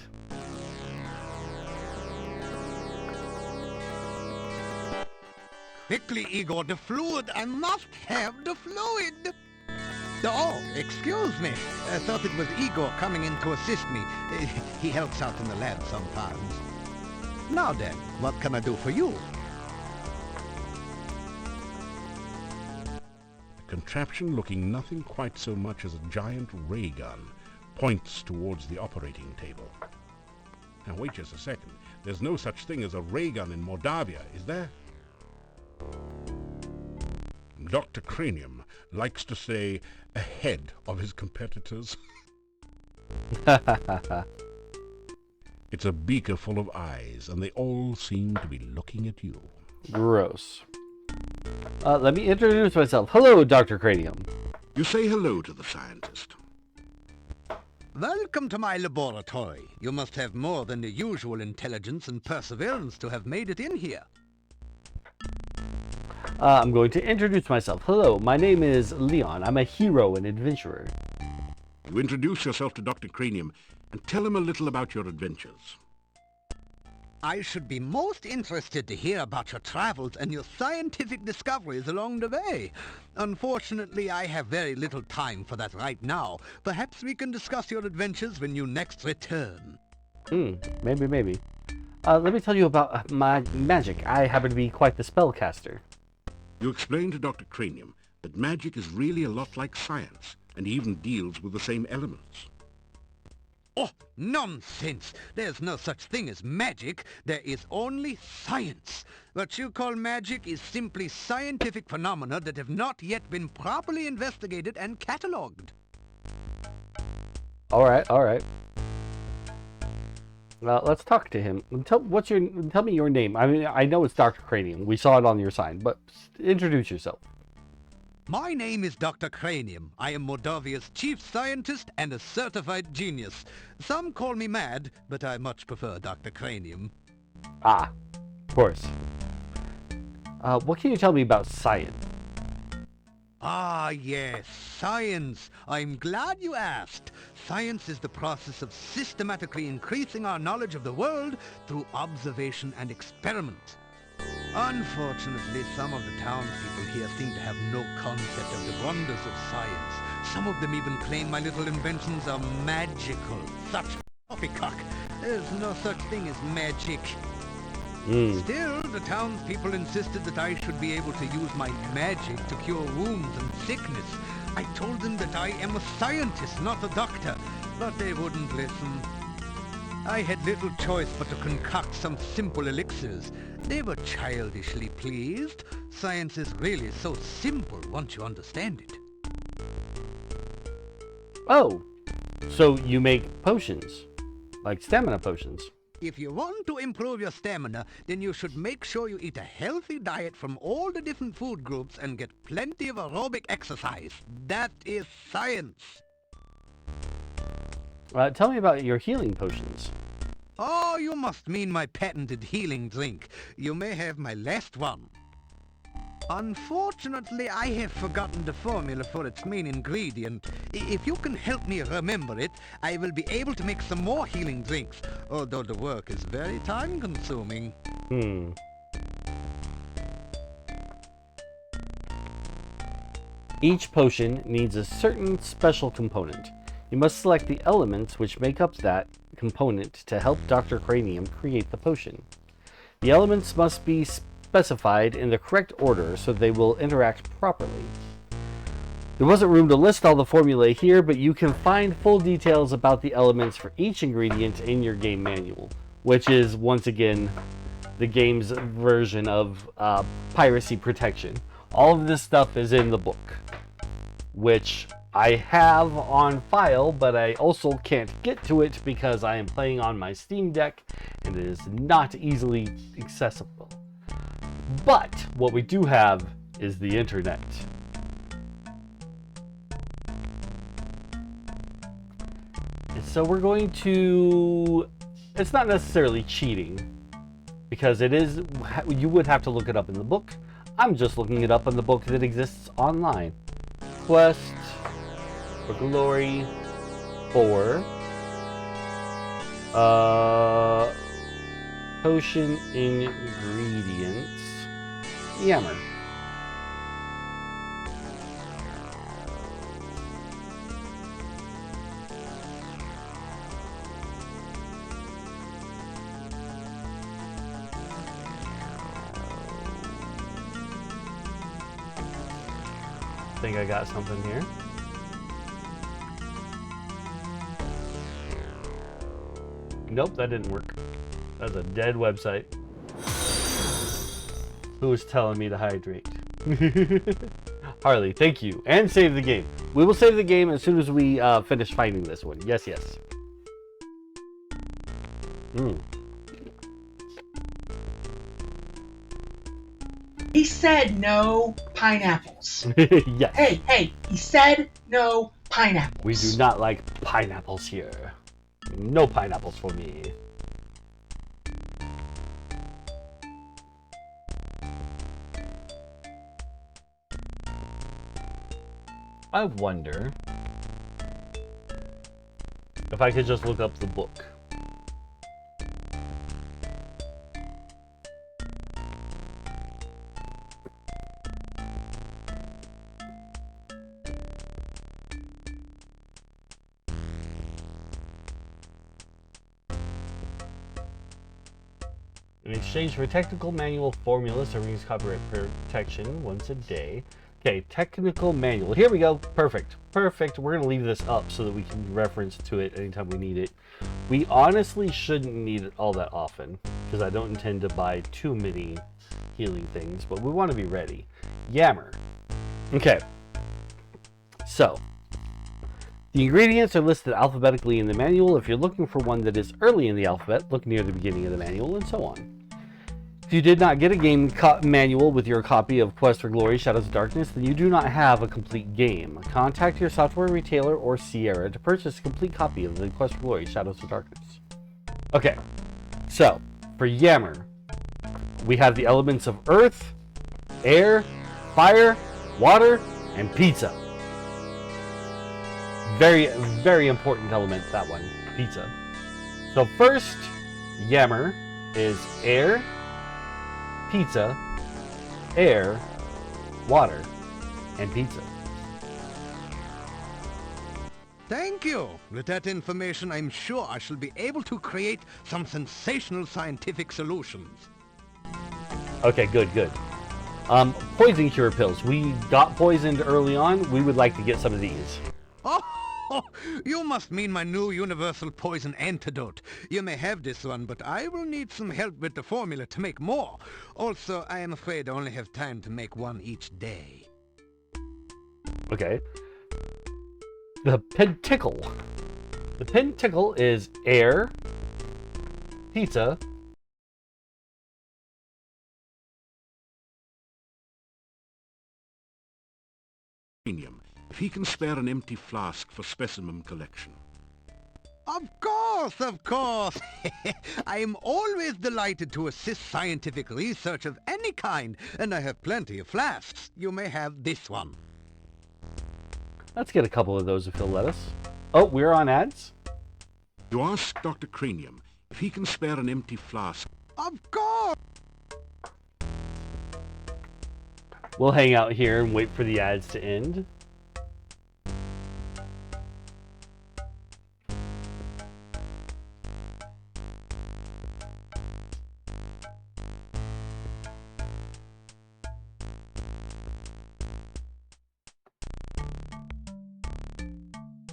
Quickly, Igor, the fluid. I must have the fluid. Oh, excuse me. I thought it was Igor coming in to assist me. He helps out in the lab sometimes. Now then, what can I do for you? A contraption looking nothing quite so much as a giant ray gun points towards the operating table. Now wait just a second. There's no such thing as a ray gun in Mordavia, is there? Dr. Cranium likes to stay ahead of his competitors. It's a beaker full of eyes, and they all seem to be looking at you. Gross. Let me introduce myself. Hello, Dr. Cranium. You say hello to the scientist. Welcome to my laboratory. You must have more than the usual intelligence and perseverance to have made it in here. I'm going to introduce myself. Hello, my name is Leon. I'm a hero and adventurer. You introduce yourself to Dr. Cranium and tell him a little about your adventures. I should be most interested to hear about your travels and your scientific discoveries along the way. Unfortunately, I have very little time for that right now. Perhaps we can discuss your adventures when you next return. Maybe. Let me tell you about my magic. I happen to be quite the spellcaster. You explain to Dr. Cranium that magic is really a lot like science, and even deals with the same elements. Oh, nonsense! There's no such thing as magic. There is only science. What you call magic is simply scientific phenomena that have not yet been properly investigated and catalogued. All right. Let's talk to him. Tell me your name. I mean, I know it's Dr. Cranium. We saw it on your sign, but introduce yourself. My name is Dr. Cranium. I am Mordavia's chief scientist and a certified genius. Some call me mad, but I much prefer Dr. Cranium. Ah, of course. What can you tell me about science? Ah, yes, science. I'm glad you asked. Science is the process of systematically increasing our knowledge of the world through observation and experiment. Unfortunately, some of the townspeople here seem to have no concept of the wonders of science. Some of them even claim my little inventions are magical. Such poppycock. There's no such thing as magic. Still, the townspeople insisted that I should be able to use my magic to cure wounds and sickness. I told them that I am a scientist, not a doctor, but they wouldn't listen. I had little choice but to concoct some simple elixirs. They were childishly pleased. Science is really so simple once you understand it. Oh, so you make potions, like stamina potions. If you want to improve your stamina, then you should make sure you eat a healthy diet from all the different food groups and get plenty of aerobic exercise. That is science. Tell me about your healing potions. Oh, you must mean my patented healing drink. You may have my last one. Unfortunately, I have forgotten the formula for its main ingredient. If you can help me remember it, I will be able to make some more healing drinks, although the work is very time-consuming. Each potion needs a certain special component. You must select the elements which make up that component to help Dr. Cranium create the potion. The elements must be specified in the correct order so they will interact properly. There wasn't room to list all the formulae here, but you can find full details about the elements for each ingredient in your game manual, which is, once again, the game's version of piracy protection. All of this stuff is in the book, which I have on file, but I also can't get to it because I am playing on my Steam Deck and it is not easily accessible. But what we do have is the internet. And so we're going to... It's not necessarily cheating, because it is... You would have to look it up in the book. I'm just looking it up in the book that exists online. Quest for Glory for potion ingredients. Yammer. I think I got something here. Nope, that didn't work. That's a dead website. Who's telling me to hydrate? Harley, thank you. And save the game. We will save the game as soon as we finish finding this one. Yes, yes. He said no pineapples. Yes. Hey, he said no pineapples. We do not like pineapples here. No pineapples for me. I wonder if I could just look up the book. In exchange for technical manual formulas, Serene's copyright protection once a day. Okay, technical manual. Here we go. Perfect. Perfect. We're going to leave this up so that we can reference to it anytime we need it. We honestly shouldn't need it all that often because I don't intend to buy too many healing things, but we want to be ready. Yammer. Okay. So, the ingredients are listed alphabetically in the manual. If you're looking for one that is early in the alphabet, look near the beginning of the manual, and so on. If you did not get a game manual with your copy of Quest for Glory, Shadows of Darkness, then you do not have a complete game. Contact your software retailer or Sierra to purchase a complete copy of the Quest for Glory, Shadows of Darkness. Okay, so, for Yammer, we have the elements of Earth, air, fire, water, and pizza. Very, very important element, that one, pizza. So first yammer is air, pizza, air, water, and pizza. Thank you. With that information, I'm sure I shall be able to create some sensational scientific solutions. Okay, good. Poison cure pills. We got poisoned early on. We would like to get some of these. Oh, you must mean my new universal poison antidote. You may have this one, but I will need some help with the formula to make more. Also, I am afraid I only have time to make one each day. Okay. The pentacle. The pentacle is air, pizza, Cranium, if he can spare an empty flask for specimen collection. Of course. I am always delighted to assist scientific research of any kind, and I have plenty of flasks. You may have this one. Let's get a couple of those if he'll let us. Oh, we're on ads? You ask Dr. Cranium if he can spare an empty flask. Of course. We'll hang out here and wait for the ads to end.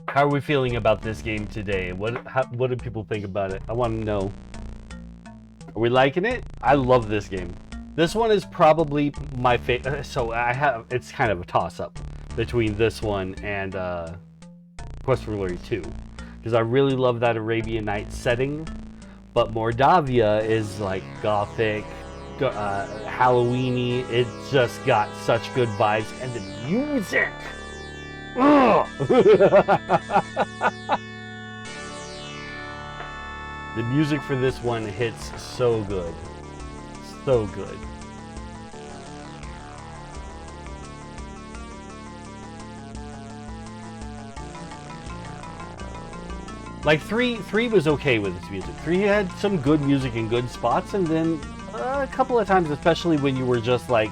How are we feeling about this game today? What do people think about it? I want to know. Are we liking it? I love this game. This one is probably my favorite. So it's kind of a toss-up between this one and Quest for Glory 2, because I really love that Arabian Nights setting, but Mordavia is like gothic, Halloweeny. It just got such good vibes, and the music. Ugh! The music for this one hits so good. So good. Like 3 was okay with its music. 3 had some good music and good spots, and then a couple of times, especially when you were just like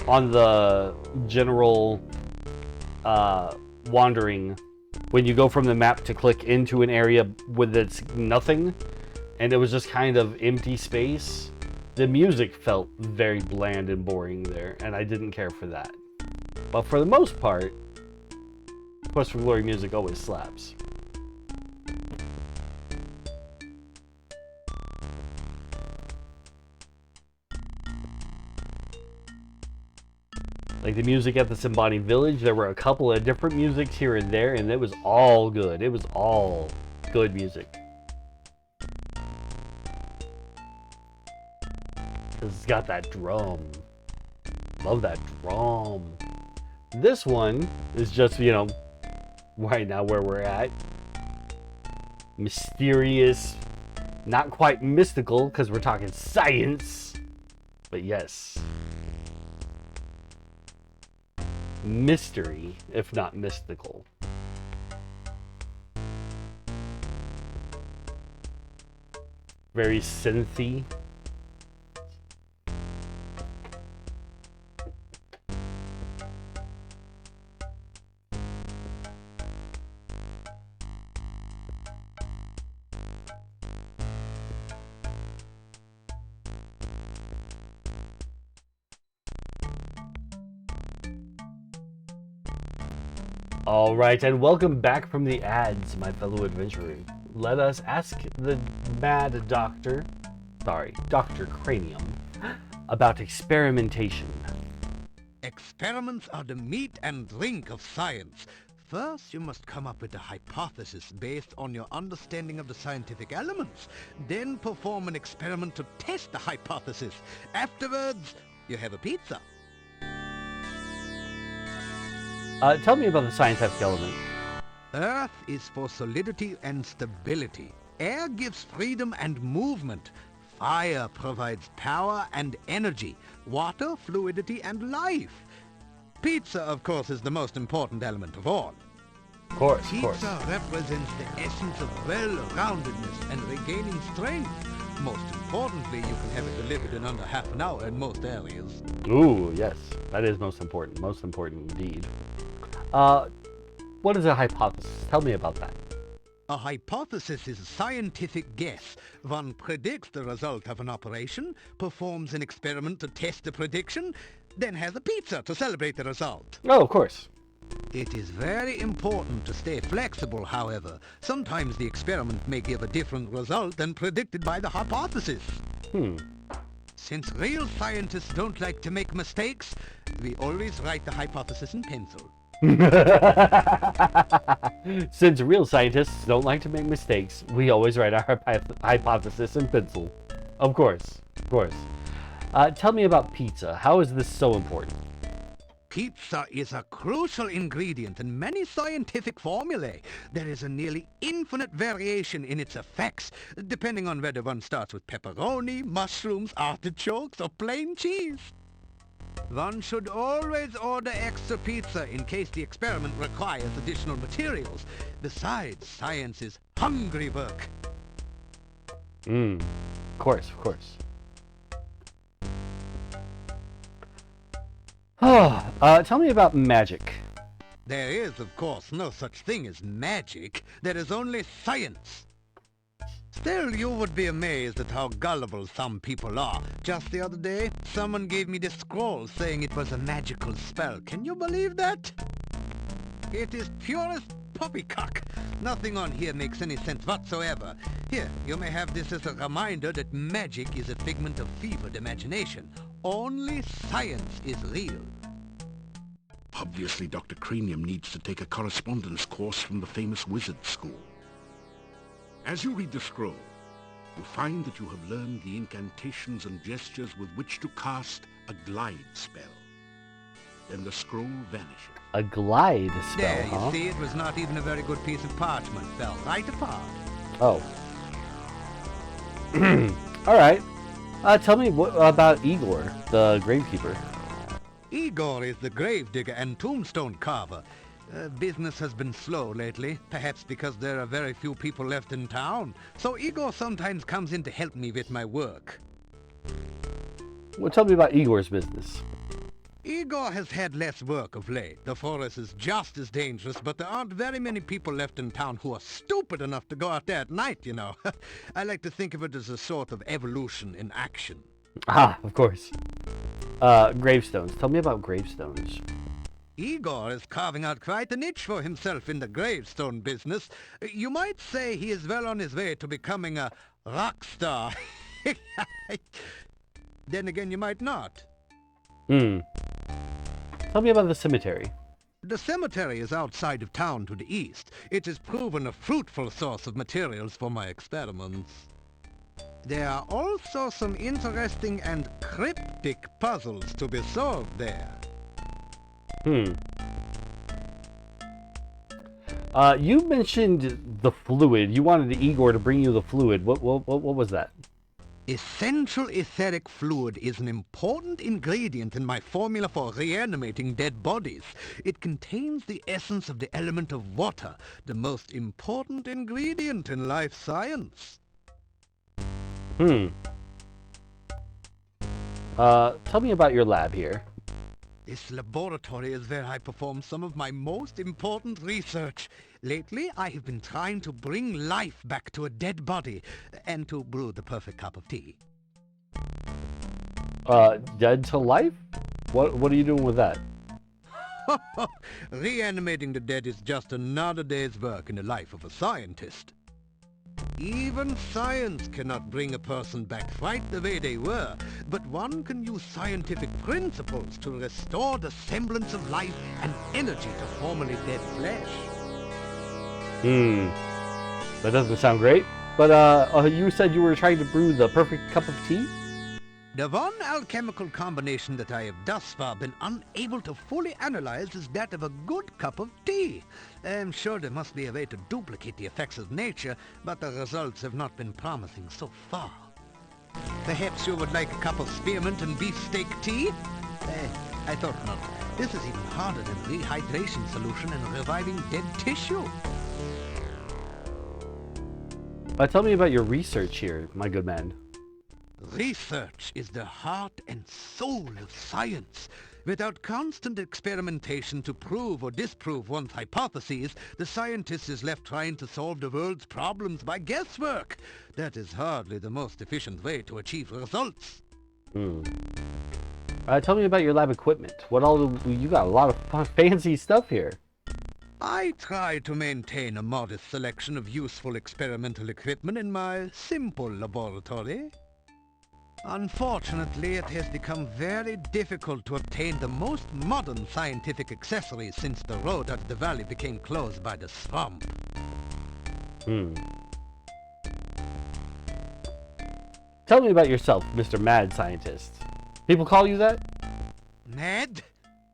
on the general wandering, when you go from the map to click into an area with its nothing, and it was just kind of empty space. The music felt very bland and boring there, and I didn't care for that. But for the most part, Quest for Glory music always slaps. Like the music at the Symbani Village, there were a couple of different musics here and there, and it was all good. It was all good music. It's got that drum. Love that drum. This one is just, you know, right now where we're at. Mysterious, not quite mystical, because we're talking science. But yes. Mystery, if not mystical. Very synthy. Alright, and welcome back from the ads, my fellow adventurer. Let us ask the mad doctor, Dr. Cranium, about experimentation. Experiments are the meat and drink of science. First, you must come up with a hypothesis based on your understanding of the scientific elements. Then perform an experiment to test the hypothesis. Afterwards, you have a pizza. Tell me about the scientific element. Earth is for solidity and stability. Air gives freedom and movement. Fire provides power and energy, water, fluidity, and life. Pizza, of course, is the most important element of all. Of course, of course. Pizza represents the essence of well-roundedness and regaining strength. Most importantly, you can have it delivered in under half an hour in most areas. Ooh, yes. That is most important. Most important indeed. What is a hypothesis? Tell me about that. A hypothesis is a scientific guess. One predicts the result of an operation, performs an experiment to test the prediction, then has a pizza to celebrate the result. Oh, of course. It is very important to stay flexible, however. Sometimes the experiment may give a different result than predicted by the hypothesis. Since real scientists don't like to make mistakes, we always write the hypothesis in pencil. Since real scientists don't like to make mistakes, we always write our hypothesis in pencil. Of course, of course. Tell me about pizza. How is this so important? Pizza is a crucial ingredient in many scientific formulae. There is a nearly infinite variation in its effects, depending on whether one starts with pepperoni, mushrooms, artichokes, or plain cheese. One should always order extra pizza in case the experiment requires additional materials. Besides, science is hungry work. Of course, of course. Tell me about magic. There is, of course, no such thing as magic. There is only science. Still, you would be amazed at how gullible some people are. Just the other day, someone gave me this scroll saying it was a magical spell. Can you believe that? It is purest poppycock. Nothing on here makes any sense whatsoever. Here, you may have this as a reminder that magic is a figment of fevered imagination. Only science is real. Obviously, Dr. Cranium needs to take a correspondence course from the famous wizard school. As you read the scroll, you find that you have learned the incantations and gestures with which to cast a glide spell. Then the scroll vanishes. A glide spell, There, huh? you see, it was not even a very good piece of parchment. Fell right apart. Oh. Alright. Tell me about Igor, the gravekeeper. Igor is the gravedigger and tombstone carver. Business has been slow lately, perhaps because there are very few people left in town. So Igor sometimes comes in to help me with my work. Well, tell me about Igor's business. Igor has had less work of late. The forest is just as dangerous, but there aren't very many people left in town who are stupid enough to go out there at night, you know. I like to think of it as a sort of evolution in action. Ah, of course. Gravestones. Tell me about gravestones. Igor is carving out quite a niche for himself in the gravestone business. You might say he is well on his way to becoming a rock star. Then again, you might not. Tell me about the cemetery. The cemetery is outside of town to the east. It has proven a fruitful source of materials for my experiments. There are also some interesting and cryptic puzzles to be solved there. You mentioned the fluid. You wanted Igor to bring you the fluid. What was that? Essential etheric fluid is an important ingredient in my formula for reanimating dead bodies. It contains the essence of the element of water, the most important ingredient in life science. Tell me about your lab here. This laboratory is where I perform some of my most important research. Lately, I have been trying to bring life back to a dead body and to brew the perfect cup of tea. Dead to life? What are you doing with that? Reanimating the dead is just another day's work in the life of a scientist. Even science cannot bring a person back right the way they were, but one can use scientific principles to restore the semblance of life and energy to formerly dead flesh. That doesn't sound great. But you said you were trying to brew the perfect cup of tea? The one alchemical combination that I have thus far been unable to fully analyze is that of a good cup of tea. I'm sure there must be a way to duplicate the effects of nature, but the results have not been promising so far. Perhaps you would like a cup of spearmint and beefsteak tea? I thought not. This is even harder than rehydration solution and reviving dead tissue. Tell me about your research here, my good man. Research is the heart and soul of science. Without constant experimentation to prove or disprove one's hypotheses, the scientist is left trying to solve the world's problems by guesswork. That is hardly the most efficient way to achieve results. Tell me about your lab equipment. You got a lot of fancy stuff here. I try to maintain a modest selection of useful experimental equipment in my simple laboratory. Unfortunately, it has become very difficult to obtain the most modern scientific accessories since the road out of the valley became closed by the swamp. Tell me about yourself, Mr. Mad Scientist. People call you that? Mad?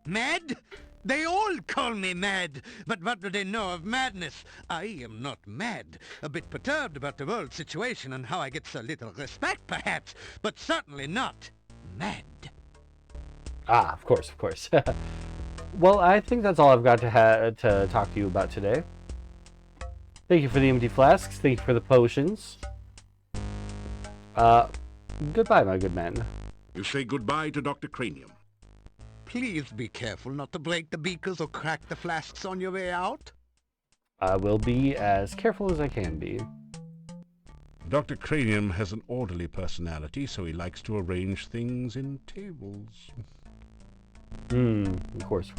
Mad? They all call me mad, but what do they know of madness? I am not mad. A bit perturbed about the world situation and how I get so little respect, perhaps, but certainly not mad. Ah, of course. Well, I think that's all I've got to talk to you about today. Thank you for the empty flasks. Thank you for the potions. Goodbye, my good man. You say goodbye to Dr. Cranium. Please be careful not to break the beakers or crack the flasks on your way out. I will be as careful as I can be. Dr. Cranium has an orderly personality, so he likes to arrange things in tables. Of course.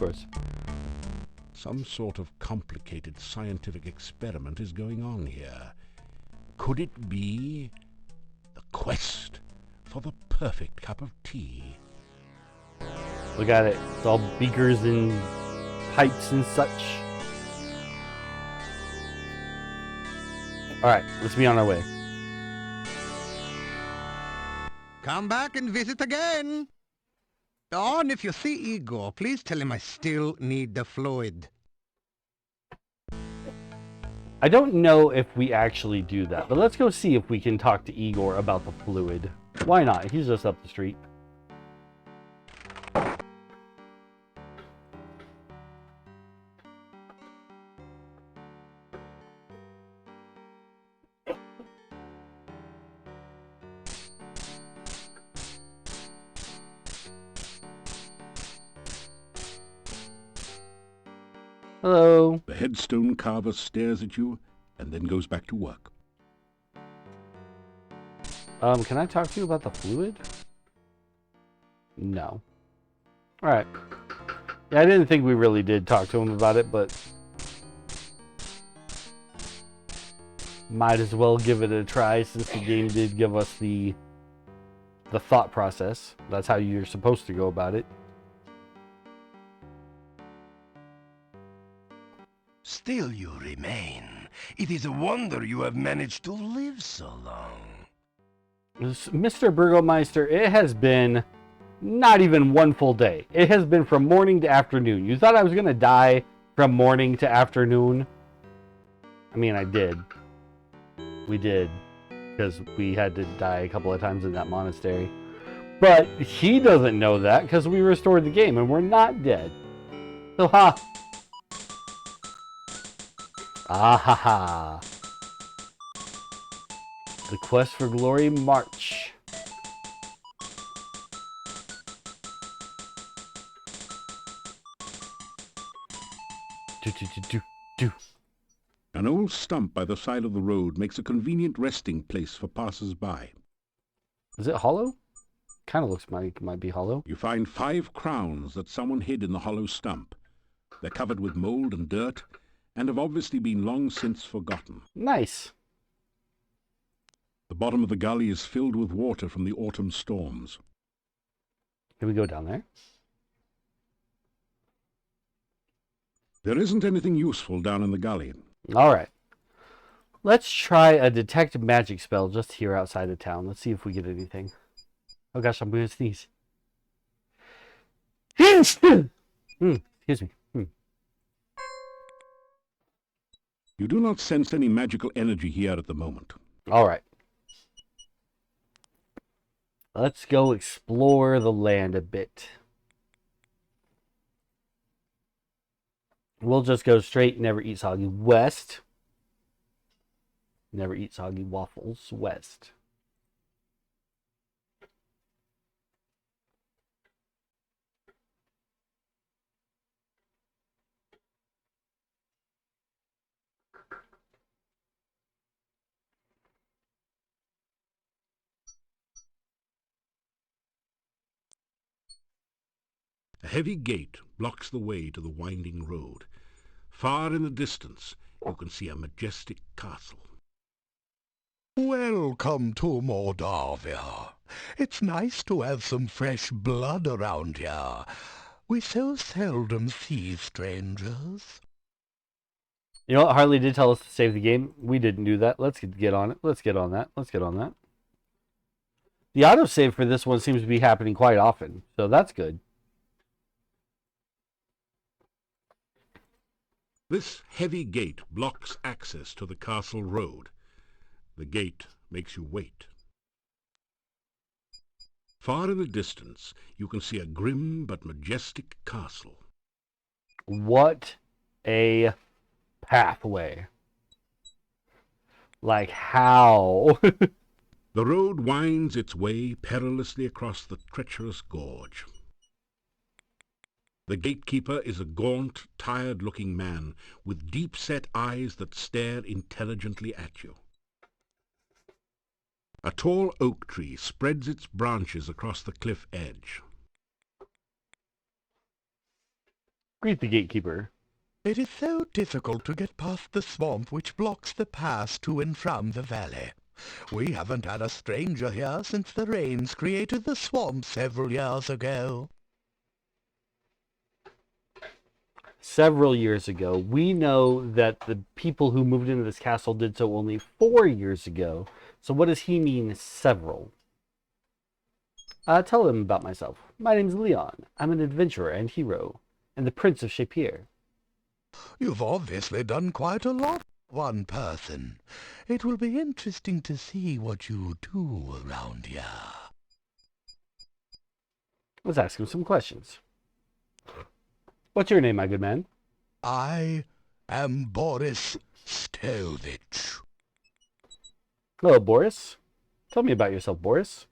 Some sort of complicated scientific experiment is going on here. Could it be the quest for the perfect cup of tea? Look at it. It's all beakers and pipes and such. Alright, let's be on our way. Come back and visit again. Oh, and if you see Igor, please tell him I still need the fluid. I don't know if we actually do that, but let's go see if we can talk to Igor about the fluid. Why not? He's just up the street. Hello. The headstone carver stares at you and then goes back to work. Can I talk to you about the fluid? No. Alright. Yeah, I didn't think we really did talk to him about it, but might as well give it a try since the game did give us the thought process. That's how you're supposed to go about it. Still you remain. It is a wonder you have managed to live so long. Mr. Burgomeister, it has been not even one full day. It has been from morning to afternoon. You thought I was going to die from morning to afternoon? I mean, I did. We did. Because we had to die a couple of times in that monastery. But he doesn't know that because we restored the game and we're not dead. So, ha! Ah ha ha. The quest for glory march. Do. An old stump by the side of the road makes a convenient resting place for passers-by. Is it hollow? Kind of looks might be hollow. You find 5 crowns that someone hid in the hollow stump. They're covered with mold and dirt, and have obviously been long since forgotten. Nice. The bottom of the gully is filled with water from the autumn storms. Can we go down there? There isn't anything useful down in the gully. Alright. Let's try a detect magic spell just here outside of town. Let's see if we get anything. Oh gosh, I'm going to sneeze. Excuse me. You do not sense any magical energy here at the moment. Alright. Let's go explore the land a bit. We'll just go straight, never eat soggy west. Never eat soggy waffles west. A heavy gate blocks the way to the winding road. Far in the distance, you can see a majestic castle. Welcome to Mordavia. It's nice to have some fresh blood around here. We so seldom see strangers. You know what? Harley did tell us to save the game. We didn't do that. Let's get on it. Let's get on that. Let's get on that. The autosave for this one seems to be happening quite often, so that's good. This heavy gate blocks access to the castle road. The gate makes you wait. Far in the distance, you can see a grim but majestic castle. What a pathway. Like how? The road winds its way perilously across the treacherous gorge. The gatekeeper is a gaunt, tired-looking man with deep-set eyes that stare intelligently at you. A tall oak tree spreads its branches across the cliff edge. Greet the gatekeeper. It is so difficult to get past the swamp which blocks the pass to and from the valley. We haven't had a stranger here since the rains created the swamp several years ago. Several years ago. We know that the people who moved into this castle did so only 4 years ago. So what does he mean, several? Tell him about myself. My name's Leon. I'm an adventurer and hero, and the Prince of Shapier. You've obviously done quite a lot for one person. It will be interesting to see what you do around here. Let's ask him some questions. What's your name, my good man? I am Boris Stovich. Hello, Boris. Tell me about yourself, Boris.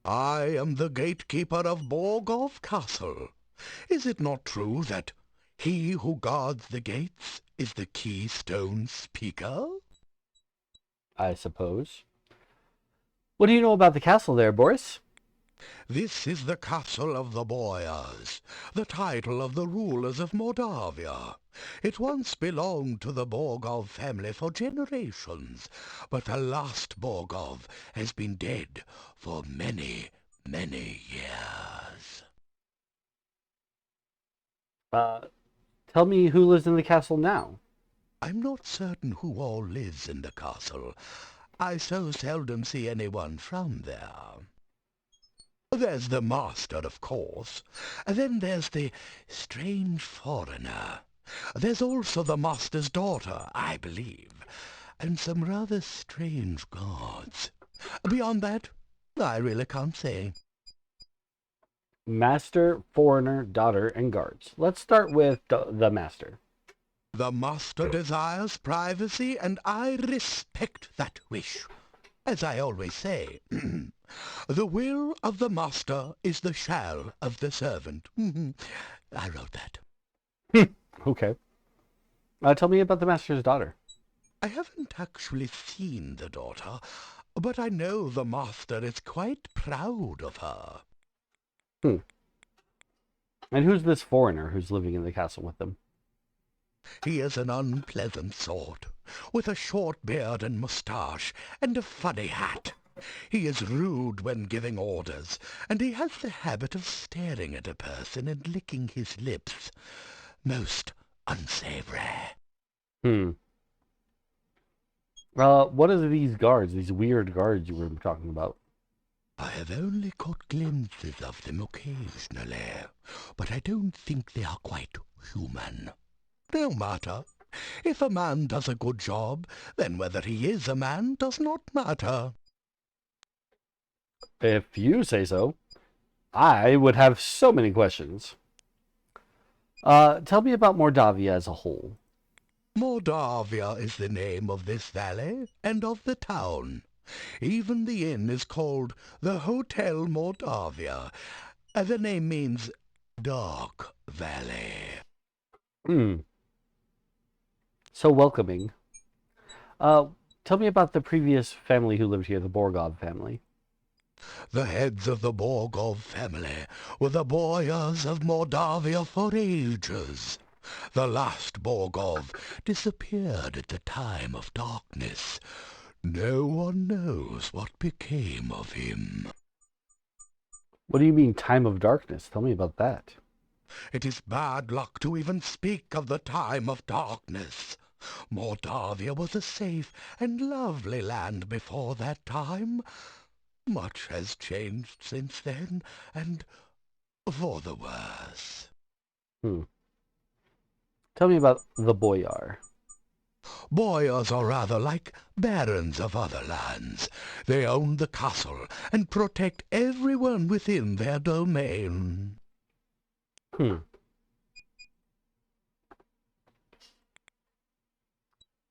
I am the gatekeeper of Borgov Castle. Is it not true that he who guards the gates is the keystone speaker? I suppose. What do you know about the castle there, Boris? This is the castle of the Boyars, the title of the rulers of Mordavia. It once belonged to the Borgov family for generations, but the last Borgov has been dead for many, many years. Tell me who lives in the castle now. I'm not certain who all lives in the castle. I so seldom see anyone from there. There's the master, of course. Then there's the strange foreigner. There's also the master's daughter, I believe, and some rather strange guards. Beyond that, I really can't say. Master, foreigner, daughter, and guards. Let's start with the master. The master desires privacy, and I respect that wish. As I always say, the will of the master is the shall of the servant. I wrote that. Okay. Tell me about the master's daughter. I haven't actually seen the daughter, but I know the master is quite proud of her. And who's this foreigner who's living in the castle with them? He is an unpleasant sort, with a short beard and moustache, and a funny hat. He is rude when giving orders, and he has the habit of staring at a person and licking his lips. Most unsavory. What are these guards, these weird guards you were talking about? I have only caught glimpses of them occasionally, but I don't think they are quite human. No matter. If a man does a good job, then whether he is a man does not matter. If you say so. I would have so many questions. Tell me about Mordavia as a whole. Mordavia is the name of this valley and of the town. Even the inn is called the Hotel Mordavia. The name means Dark Valley. So welcoming. Tell me about the previous family who lived here, the Borgov family. The heads of the Borgov family were the boyars of Mordavia for ages. The last Borgov disappeared at the time of darkness. No one knows what became of him. What do you mean, time of darkness? Tell me about that. It is bad luck to even speak of the time of darkness. Mordavia was a safe and lovely land before that time. Much has changed since then, and for the worse. Tell me about the boyar. Boyars are rather like barons of other lands. They own the castle and protect everyone within their domain.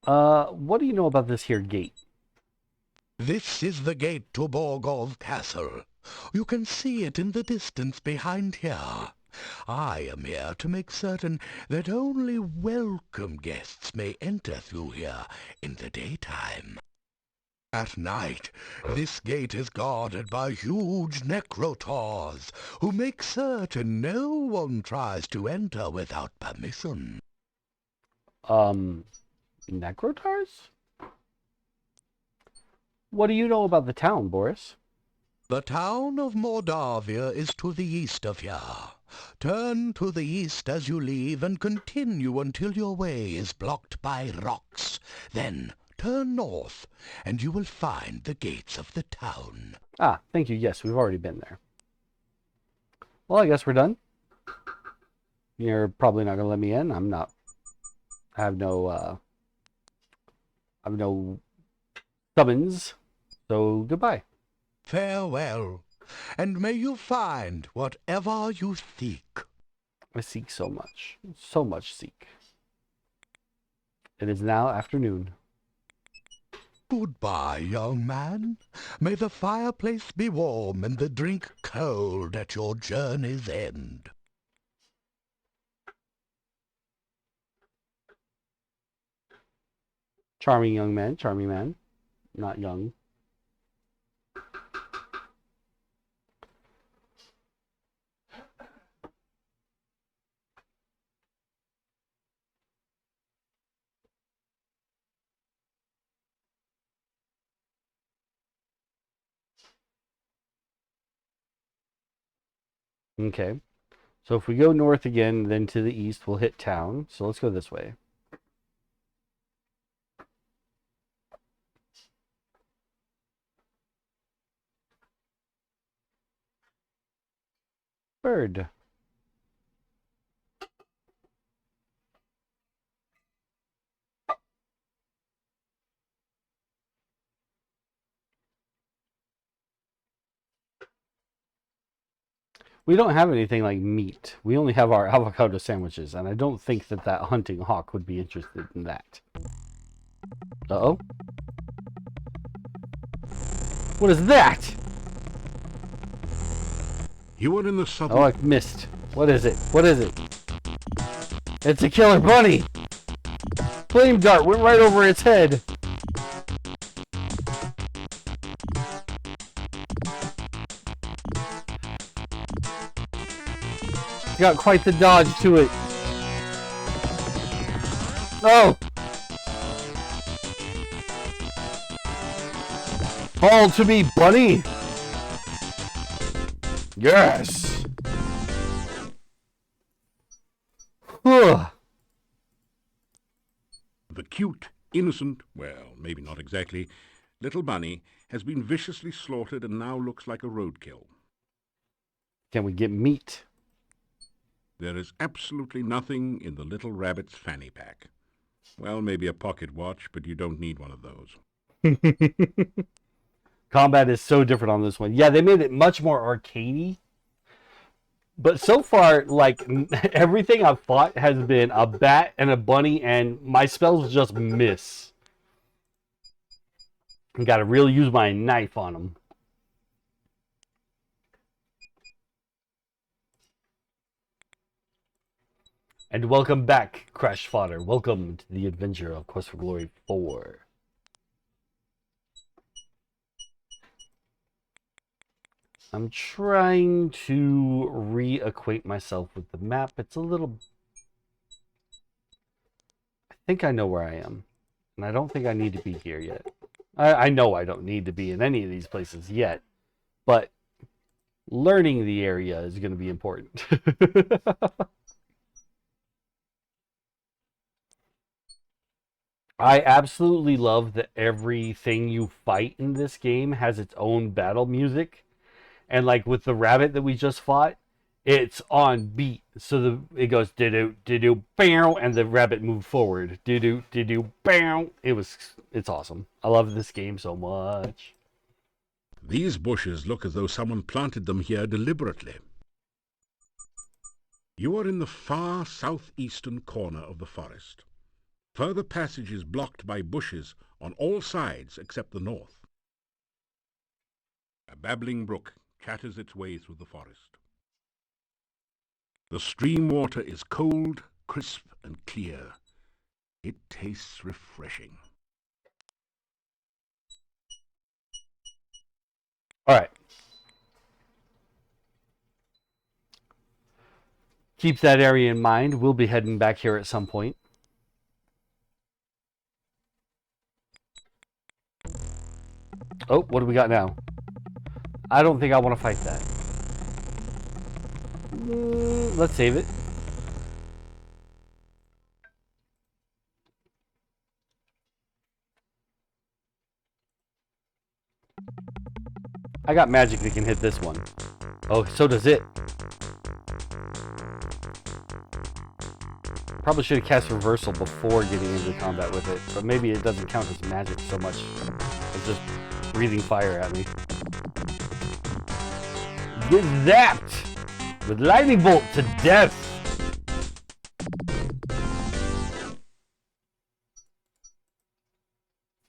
What do you know about this here gate? This is the gate to Borgov Castle. You can see it in the distance behind here. I am here to make certain that only welcome guests may enter through here in the daytime. At night, this gate is guarded by huge necrotaurs, who make certain no one tries to enter without permission. Necrotars? What do you know about the town, Boris? The town of Mordavia is to the east of here. Turn to the east as you leave and continue until your way is blocked by rocks. Then turn north and you will find the gates of the town. Ah, thank you. Yes, we've already been there. Well, I guess we're done. You're probably not going to let me in. I'm not. I have no summons. So goodbye. Farewell, and may you find whatever you seek. I seek so much seek. It is now afternoon. Goodbye, young man. May the fireplace be warm and the drink cold at your journey's end. Charming young man, charming man. Not young. Okay. So if we go north again, then to the east, we'll hit town. So let's go this way. Bird. We don't have anything like meat. We only have our avocado sandwiches, and I don't think that that hunting hawk would be interested in that. Uh-oh. What is that? You are in the southern... Oh, I missed. What is it? What is it? It's a killer bunny! Flame dart went right over its head. Got quite the dodge to it. Oh! Fall to me, bunny! Yes! Ugh. The cute, innocent, well, maybe not exactly, little bunny has been viciously slaughtered and now looks like a roadkill. Can we get meat? There is absolutely nothing in the little rabbit's fanny pack. Well, maybe a pocket watch, but you don't need one of those. Combat is so different on this one. Yeah, they made it much more arcadey. But so far, like, everything I've fought has been a bat and a bunny, and my spells just miss. I gotta really use my knife on them. And welcome back, Crash Fodder. Welcome to the adventure of Quest for Glory 4. I'm trying to reacquaint myself with the map. It's a little... I think I know where I am. And I don't think I need to be here yet. I know I don't need to be in any of these places yet. But learning the area is going to be important. I absolutely love that everything you fight in this game has its own battle music. And like with the rabbit that we just fought, it's on beat. So it goes do-do, do-do, bow, and the rabbit moved forward. Do-do, do-do, bow. It's awesome. I love this game so much. These bushes look as though someone planted them here deliberately. You are in the far southeastern corner of the forest. Further passage is blocked by bushes on all sides except the north. A babbling brook chatters its way through the forest. The stream water is cold, crisp, and clear. It tastes refreshing. All right. Keep that area in mind. We'll be heading back here at some point. Oh, what do we got now? I don't think I want to fight that. Let's save it. I got magic that can hit this one. Oh, so does it. Probably should have cast reversal before getting into combat with it, but maybe it doesn't count as magic so much as just breathing fire at me. Get zapped with lightning bolt to death.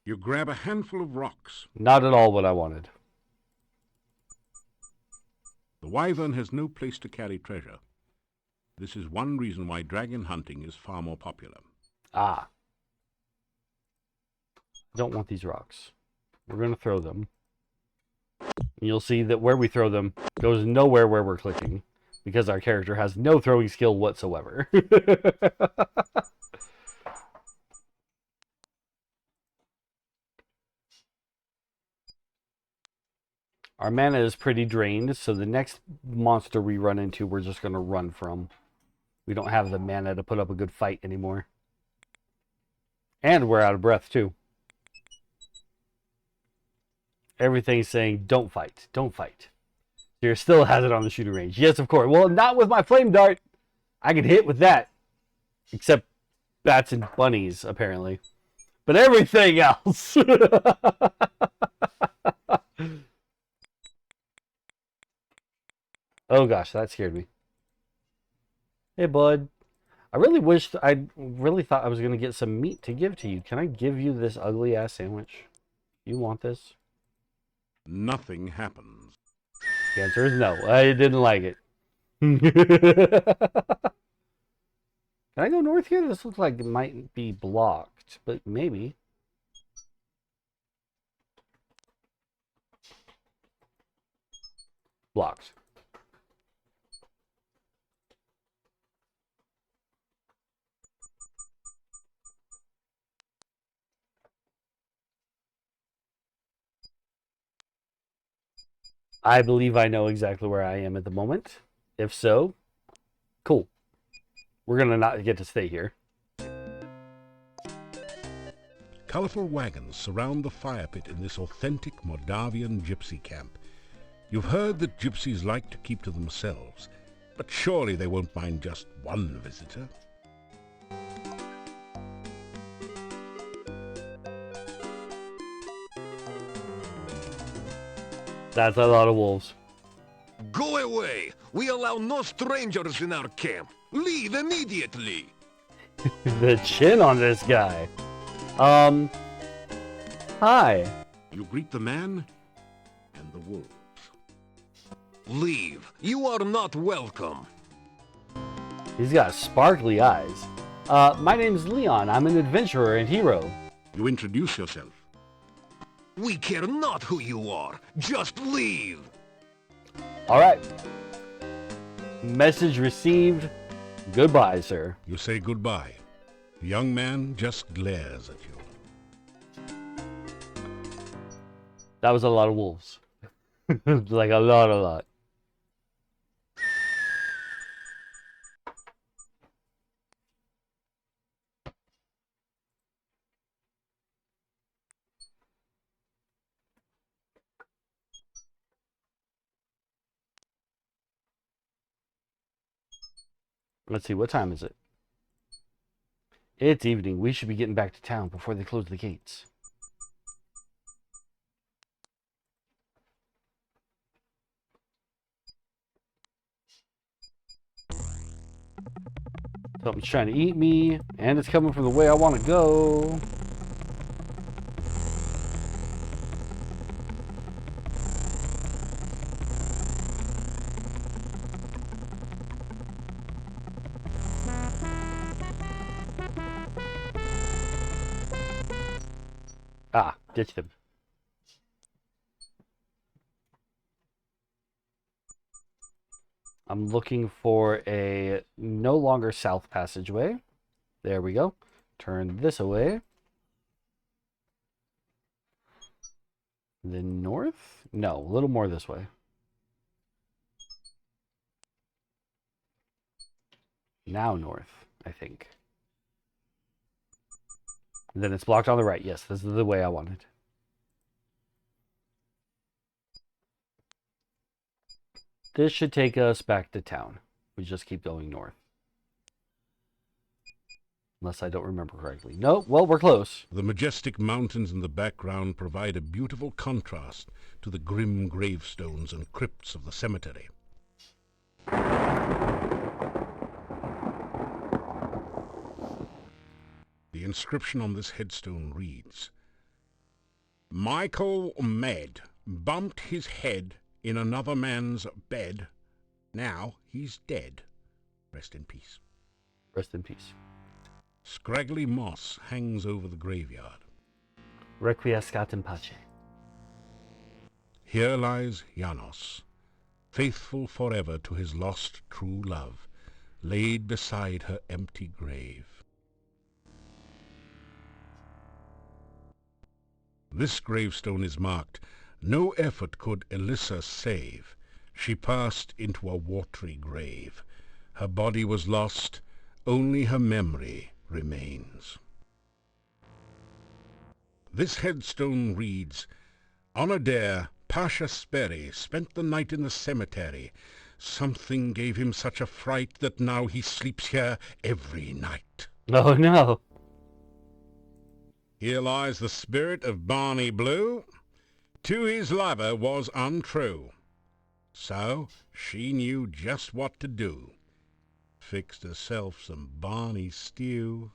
You grab a handful of rocks. Not at all what I wanted. The wyvern has no place to carry treasure. This is one reason why dragon hunting is far more popular. Ah. Don't want these rocks. We're going to throw them. And you'll see that where we throw them goes nowhere where we're clicking, because our character has no throwing skill whatsoever. Our mana is pretty drained, so the next monster we run into, we're just going to run from. We don't have the mana to put up a good fight anymore. And we're out of breath, too. Everything's saying, don't fight, don't fight. Here still has it on the shooting range. Yes, of course. Well, not with my flame dart. I can hit with that. Except bats and bunnies, apparently. But everything else. Oh gosh, that scared me. Hey, bud. I really thought I was going to get some meat to give to you. Can I give you this ugly ass sandwich? You want this? Nothing happens. The answer is no. I didn't like it. Can I go north here? This looks like it might be blocked, but maybe. Blocked. I believe I know exactly where I am at the moment. If so, cool. We're going to not get to stay here. Colorful wagons surround the fire pit in this authentic Mordavian gypsy camp. You've heard that gypsies like to keep to themselves, but surely they won't mind just one visitor. That's a lot of wolves. Go away! We allow no strangers in our camp. Leave immediately! The chin on this guy. Hi. You greet the man and the wolves. Leave. You are not welcome. He's got sparkly eyes. My name's Leon. I'm an adventurer and hero. You introduce yourself. We care not who you are. Just leave. All right. Message received. Goodbye, sir. You say goodbye. The young man just glares at you. That was a lot of wolves. Like a lot. Let's see, what time is it? It's evening. We should be getting back to town before they close the gates. Something's trying to eat me, and it's coming from the way I want to go. Ah, ditched him. I'm looking for a no longer south passageway. There we go. Turn this away. Then north? No, a little more this way. Now north, I think. And then it's blocked on the right. Yes, this is the way I wanted. This should take us back to town. We just keep going north. Unless I don't remember correctly. No, well, we're close. The majestic mountains in the background provide a beautiful contrast to the grim gravestones and crypts of the cemetery. The inscription on this headstone reads, Michael Med bumped his head in another man's bed. Now he's dead. Rest in peace. Rest in peace. Scraggly moss hangs over the graveyard. Requiescat in pace. Here lies Janos, faithful forever to his lost true love, laid beside her empty grave. This gravestone is marked, No effort could Elissa save. She passed into a watery grave. Her body was lost, only her memory remains. This headstone reads, On a dare, Pasha Sperry spent the night in the cemetery. Something gave him such a fright that now he sleeps here every night. Oh no. Here lies the spirit of Barney Blue. To his lover was untrue. So she knew just what to do. Fixed herself some Barney stew.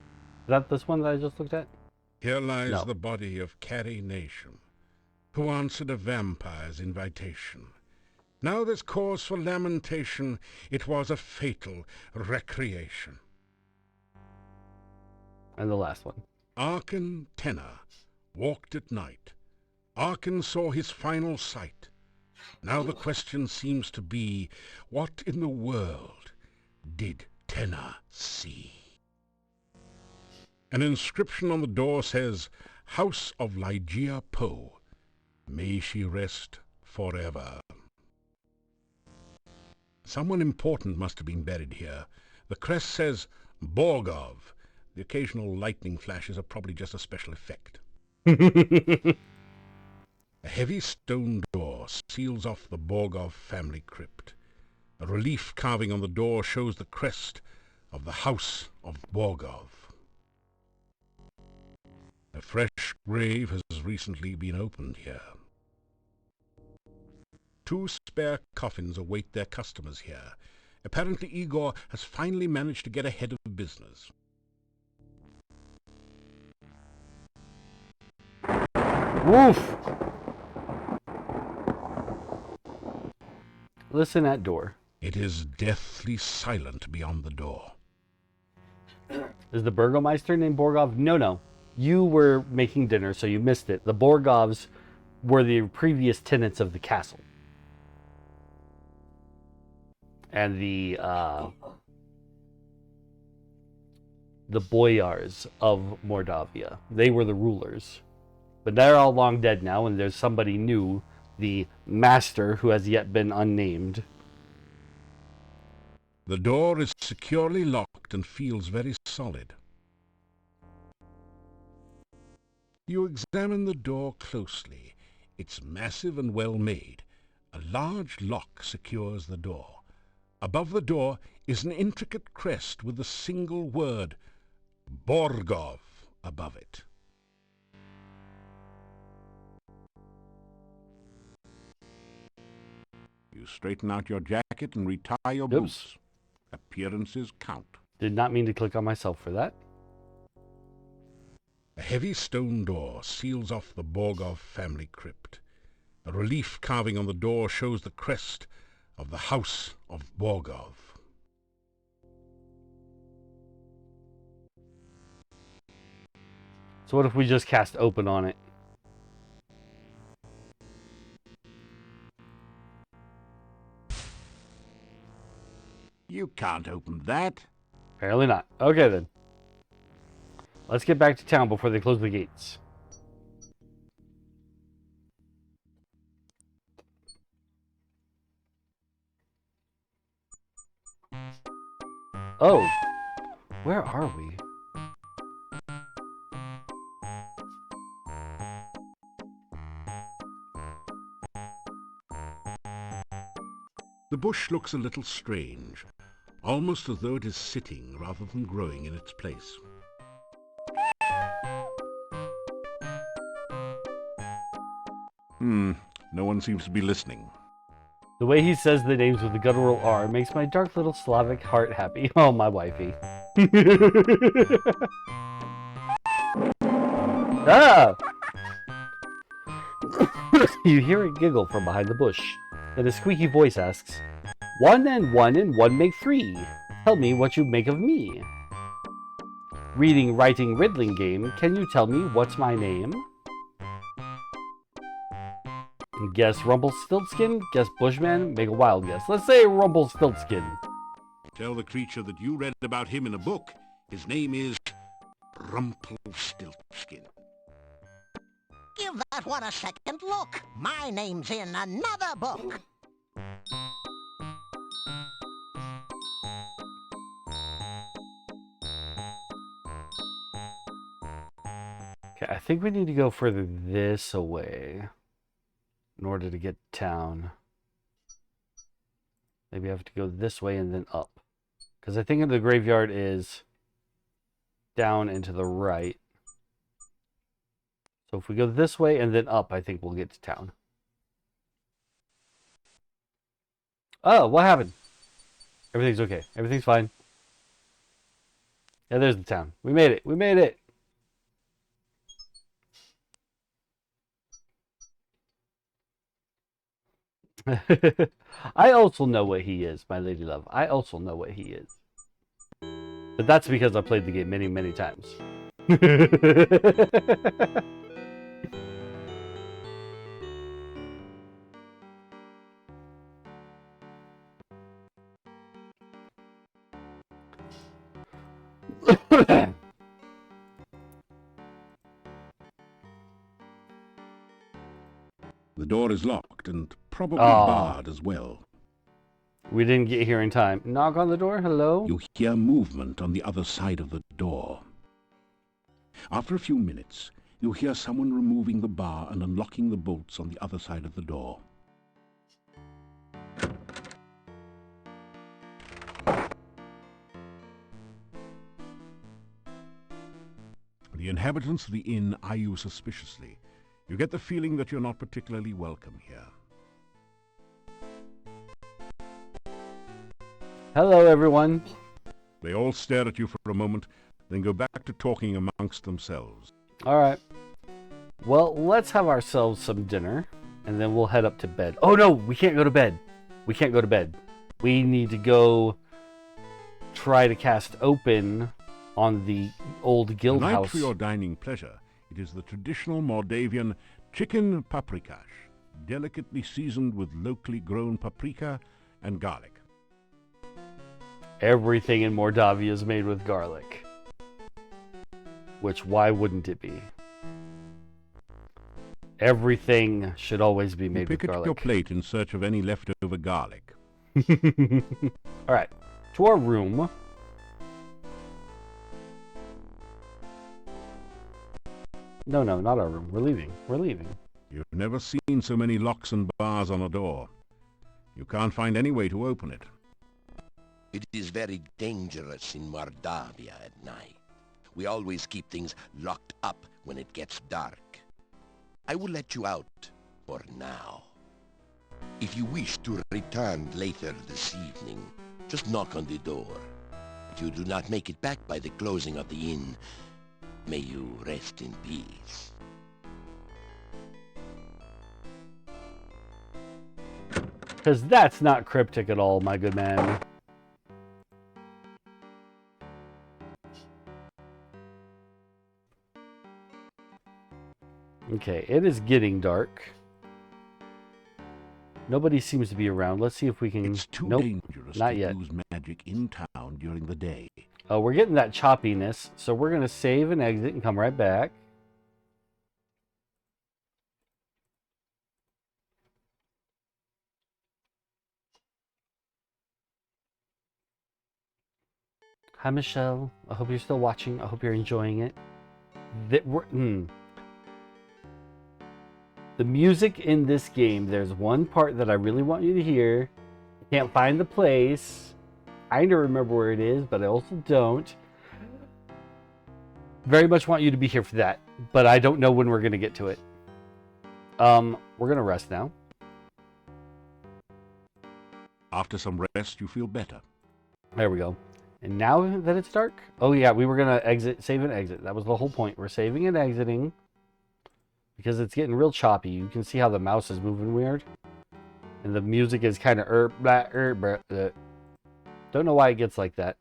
Is that this one that I just looked at? Here lies No. the body of Carrie Nation, who answered a vampire's invitation. Now there's cause for lamentation. It was a fatal recreation. And the last one. Arkan Tenor walked at night. Arkan saw his final sight. Now the question seems to be, what in the world did Tenor see? An inscription on the door says, House of Ligeia Poe. May she rest forever. Someone important must have been buried here. The crest says, Borgov. The occasional lightning flashes are probably just a special effect. A heavy stone door seals off the Borgov family crypt. A relief carving on the door shows the crest of the House of Borgov. A fresh grave has recently been opened here. 2 spare coffins await their customers here. Apparently Igor has finally managed to get ahead of business. Woof! Listen at door. It is deathly silent beyond the door. Is the Burgomeister named Borgov? No. You were making dinner, so you missed it. The Borgovs were the previous tenants of the castle. And the boyars of Mordavia. They were the rulers. But they're all long dead now, and there's somebody new, the master, who has yet been unnamed. The door is securely locked and feels very solid. You examine the door closely. It's massive and well made. A large lock secures the door. Above the door is an intricate crest with the single word, Borgov, above it. You straighten out your jacket and retie your boots. Appearances count. Did not mean to click on myself for that. A heavy stone door seals off the Borgov family crypt. A relief carving on the door shows the crest of the House of Borgov. So what if we just cast open on it? You can't open that. Apparently not. Okay then. Let's get back to town before they close the gates. Oh, where are we? The bush looks a little strange, almost as though it is sitting rather than growing in its place. No one seems to be listening. The way he says the names with the guttural R makes my dark little Slavic heart happy. Oh, my wifey. Ah! You hear a giggle from behind the bush. Then a squeaky voice asks, 1 and 1 and 1 make 3. Tell me what you make of me. Reading, writing, riddling game. Can you tell me what's my name? Guess Rumpelstiltskin? Guess Bushman? Make a wild guess. Let's say Rumpelstiltskin. Tell the creature that you read about him in a book. His name is Rumpelstiltskin. Give that one a second look. My name's in another book. Okay, I think we need to go further this away in order to get to town. Maybe I have to go this way and then up. Because I think the graveyard is down and to the right. So if we go this way and then up, I think we'll get to town. Oh, what happened? Everything's okay. Everything's fine. Yeah, there's the town. We made it. We made it. I also know what he is, my lady love. I also know what he is. But that's because I played the game many, many times. The door is locked and probably barred as well. We didn't get here in time. Knock on the door. Hello? You hear movement on the other side of the door. After a few minutes, you hear someone removing the bar and unlocking the bolts on the other side of the door. The inhabitants of the inn eye you suspiciously. You get the feeling that you're not particularly welcome here. Hello, everyone. They all stare at you for a moment, then go back to talking amongst themselves. All right. Well, let's have ourselves some dinner, and then we'll head up to bed. Oh, no, we can't go to bed. We can't go to bed. We need to go try to cast open on the old guild Tonight, house. for your dining pleasure, it is the traditional Mordavian chicken paprikash, delicately seasoned with locally grown paprika and garlic. Everything in Mordavia is made with garlic. Which, why wouldn't it be? Everything should always be made with Pick at garlic. your plate in search of any leftover garlic. All right, to our room. No, not our room. We're leaving. You've never seen so many locks and bars on a door. You can't find any way to open it. It is very dangerous in Mordavia at night. We always keep things locked up when it gets dark. I will let you out for now. If you wish to return later this evening, just knock on the door. If you do not make it back by the closing of the inn, may you rest in peace. Because that's not cryptic at all, my good man. Okay, it is getting dark. Nobody seems to be around. Let's see if we can... It's too Nope, dangerous not to yet. use magic in town during the day. Oh, we're getting that choppiness, so we're going to save and exit and come right back. Hi, Michelle. I hope you're still watching. I hope you're enjoying it. The music in this game, there's one part that I really want you to hear. I can't find the place. I kind of remember where it is, but I also don't. Very much want you to be here for that, but I don't know when we're going to get to it. We're going to rest now. After some rest, you feel better. There we go. And now that it's dark, oh yeah, we were going to exit, save and exit. That was the whole point. We're saving and exiting because it's getting real choppy. You can see how the mouse is moving weird. And the music is kind of don't know why it gets like that.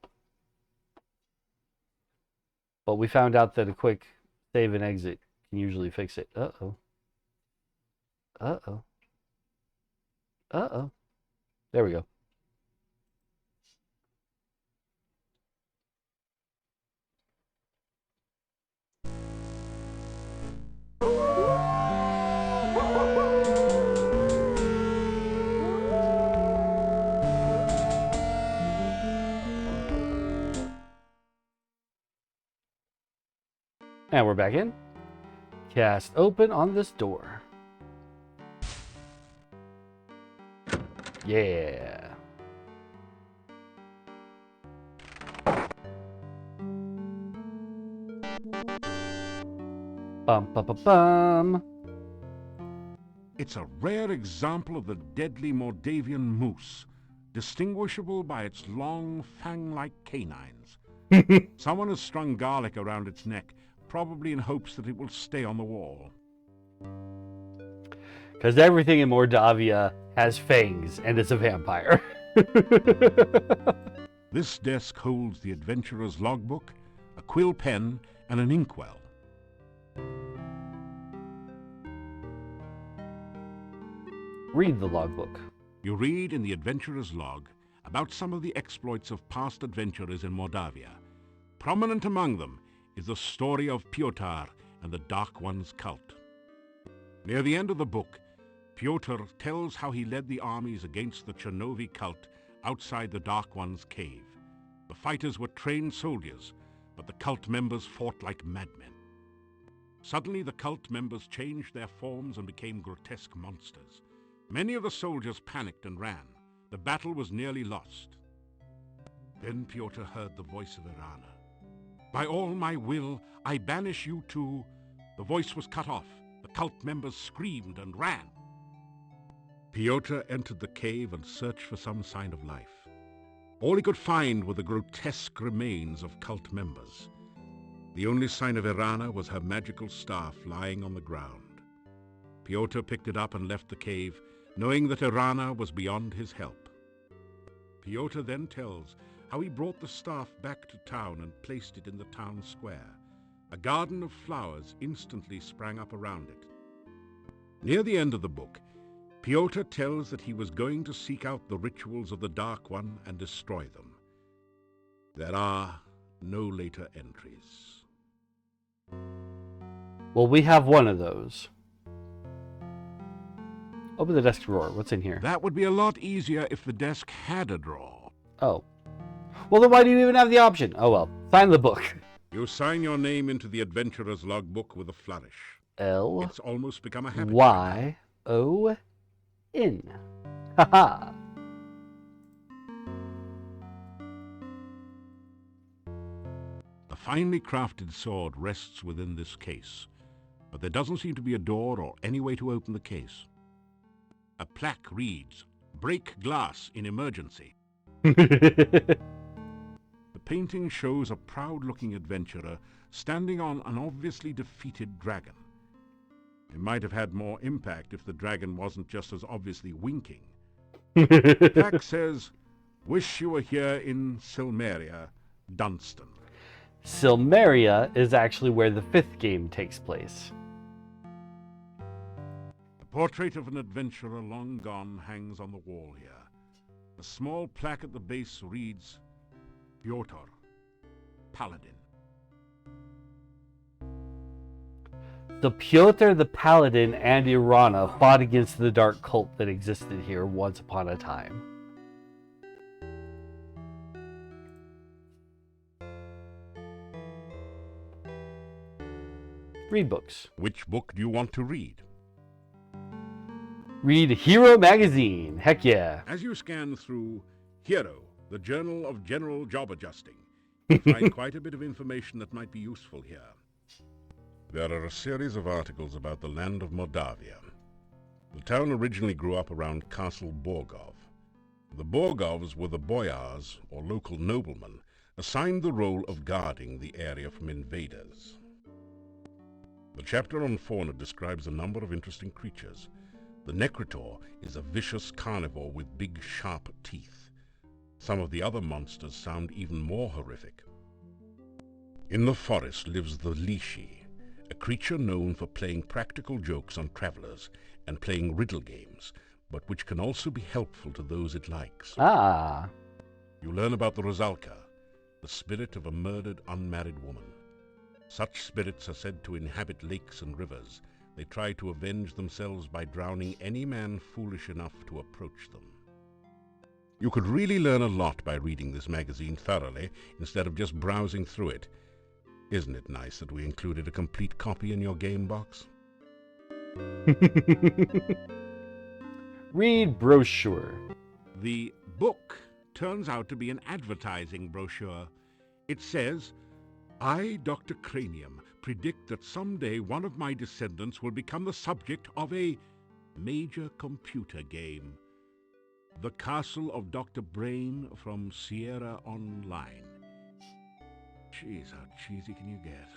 But we found out that a quick save and exit can usually fix it. Uh-oh. Uh-oh. Uh-oh. There we go. And we're back in. Cast open on this door. Yeah. Bum, bum, bum, bum. It's a rare example of the deadly Mordavian moose, distinguishable by its long, fang-like canines. Someone has strung garlic around its neck, probably in hopes that it will stay on the wall. Because everything in Mordavia has fangs and is a vampire. This desk holds the adventurer's logbook, a quill pen, and an inkwell. Read the logbook. You read in the adventurer's log about some of the exploits of past adventurers in Mordavia. Prominent among them is the story of Piotr and the Dark One's cult. Near the end of the book, Piotr tells how he led the armies against the Chernovi cult outside the Dark One's cave. The fighters were trained soldiers, but the cult members fought like madmen. Suddenly, the cult members changed their forms and became grotesque monsters. Many of the soldiers panicked and ran. The battle was nearly lost. Then Piotr heard the voice of Irana. "By all my will, I banish you to..." The voice was cut off. The cult members screamed and ran. Piotr entered the cave and searched for some sign of life. All he could find were the grotesque remains of cult members. The only sign of Irana was her magical staff lying on the ground. Pyotr picked it up and left the cave, knowing that Irana was beyond his help. Pyotr then tells how he brought the staff back to town and placed it in the town square. A garden of flowers instantly sprang up around it. Near the end of the book, Pyotr tells that he was going to seek out the rituals of the Dark One and destroy them. There are no later entries. Well, we have one of those. Open the desk drawer. What's in here? That would be a lot easier if the desk had a drawer. Oh. Well, then why do you even have the option? Oh, well. Sign the book. You sign your name into the adventurer's logbook with a flourish. L. It's almost become a habit. Y-O-N. Haha. A finely crafted sword rests within this case, but there doesn't seem to be a door or any way to open the case. A plaque reads, "Break glass in emergency." The painting shows a proud-looking adventurer standing on an obviously defeated dragon. It might have had more impact if the dragon wasn't just as obviously winking. The plaque says, "Wish you were here in Silmeria, Dunstan." Silmeria is actually where the 5th game takes place. A portrait of an adventurer long gone hangs on the wall here. A small plaque at the base reads, "Pyotr, Paladin." So Pyotr the Paladin and Irana fought against the dark cult that existed here once upon a time. Read books. Which book do you want to read? Read Hero Magazine. Heck yeah. As you scan through Hero, the Journal of General Job Adjusting, you find quite a bit of information that might be useful here. There are a series of articles about the land of Mordavia. The town originally grew up around Castle Borgov. The Borgovs were the boyars, or local noblemen, assigned the role of guarding the area from invaders. The chapter on fauna describes a number of interesting creatures. The Necrotor is a vicious carnivore with big, sharp teeth. Some of the other monsters sound even more horrific. In the forest lives the Lishi, a creature known for playing practical jokes on travelers and playing riddle games, but which can also be helpful to those it likes. Ah. You learn about the Rosalka, the spirit of a murdered unmarried woman. Such spirits are said to inhabit lakes and rivers. They try to avenge themselves by drowning any man foolish enough to approach them. You could really learn a lot by reading this magazine thoroughly instead of just browsing through it. Isn't it nice that we included a complete copy in your game box? Read brochure. The book turns out to be an advertising brochure. It says, "I, Dr. Cranium, predict that someday one of my descendants will become the subject of a major computer game. The Castle of Dr. Brain from Sierra Online." Jeez, how cheesy can you get?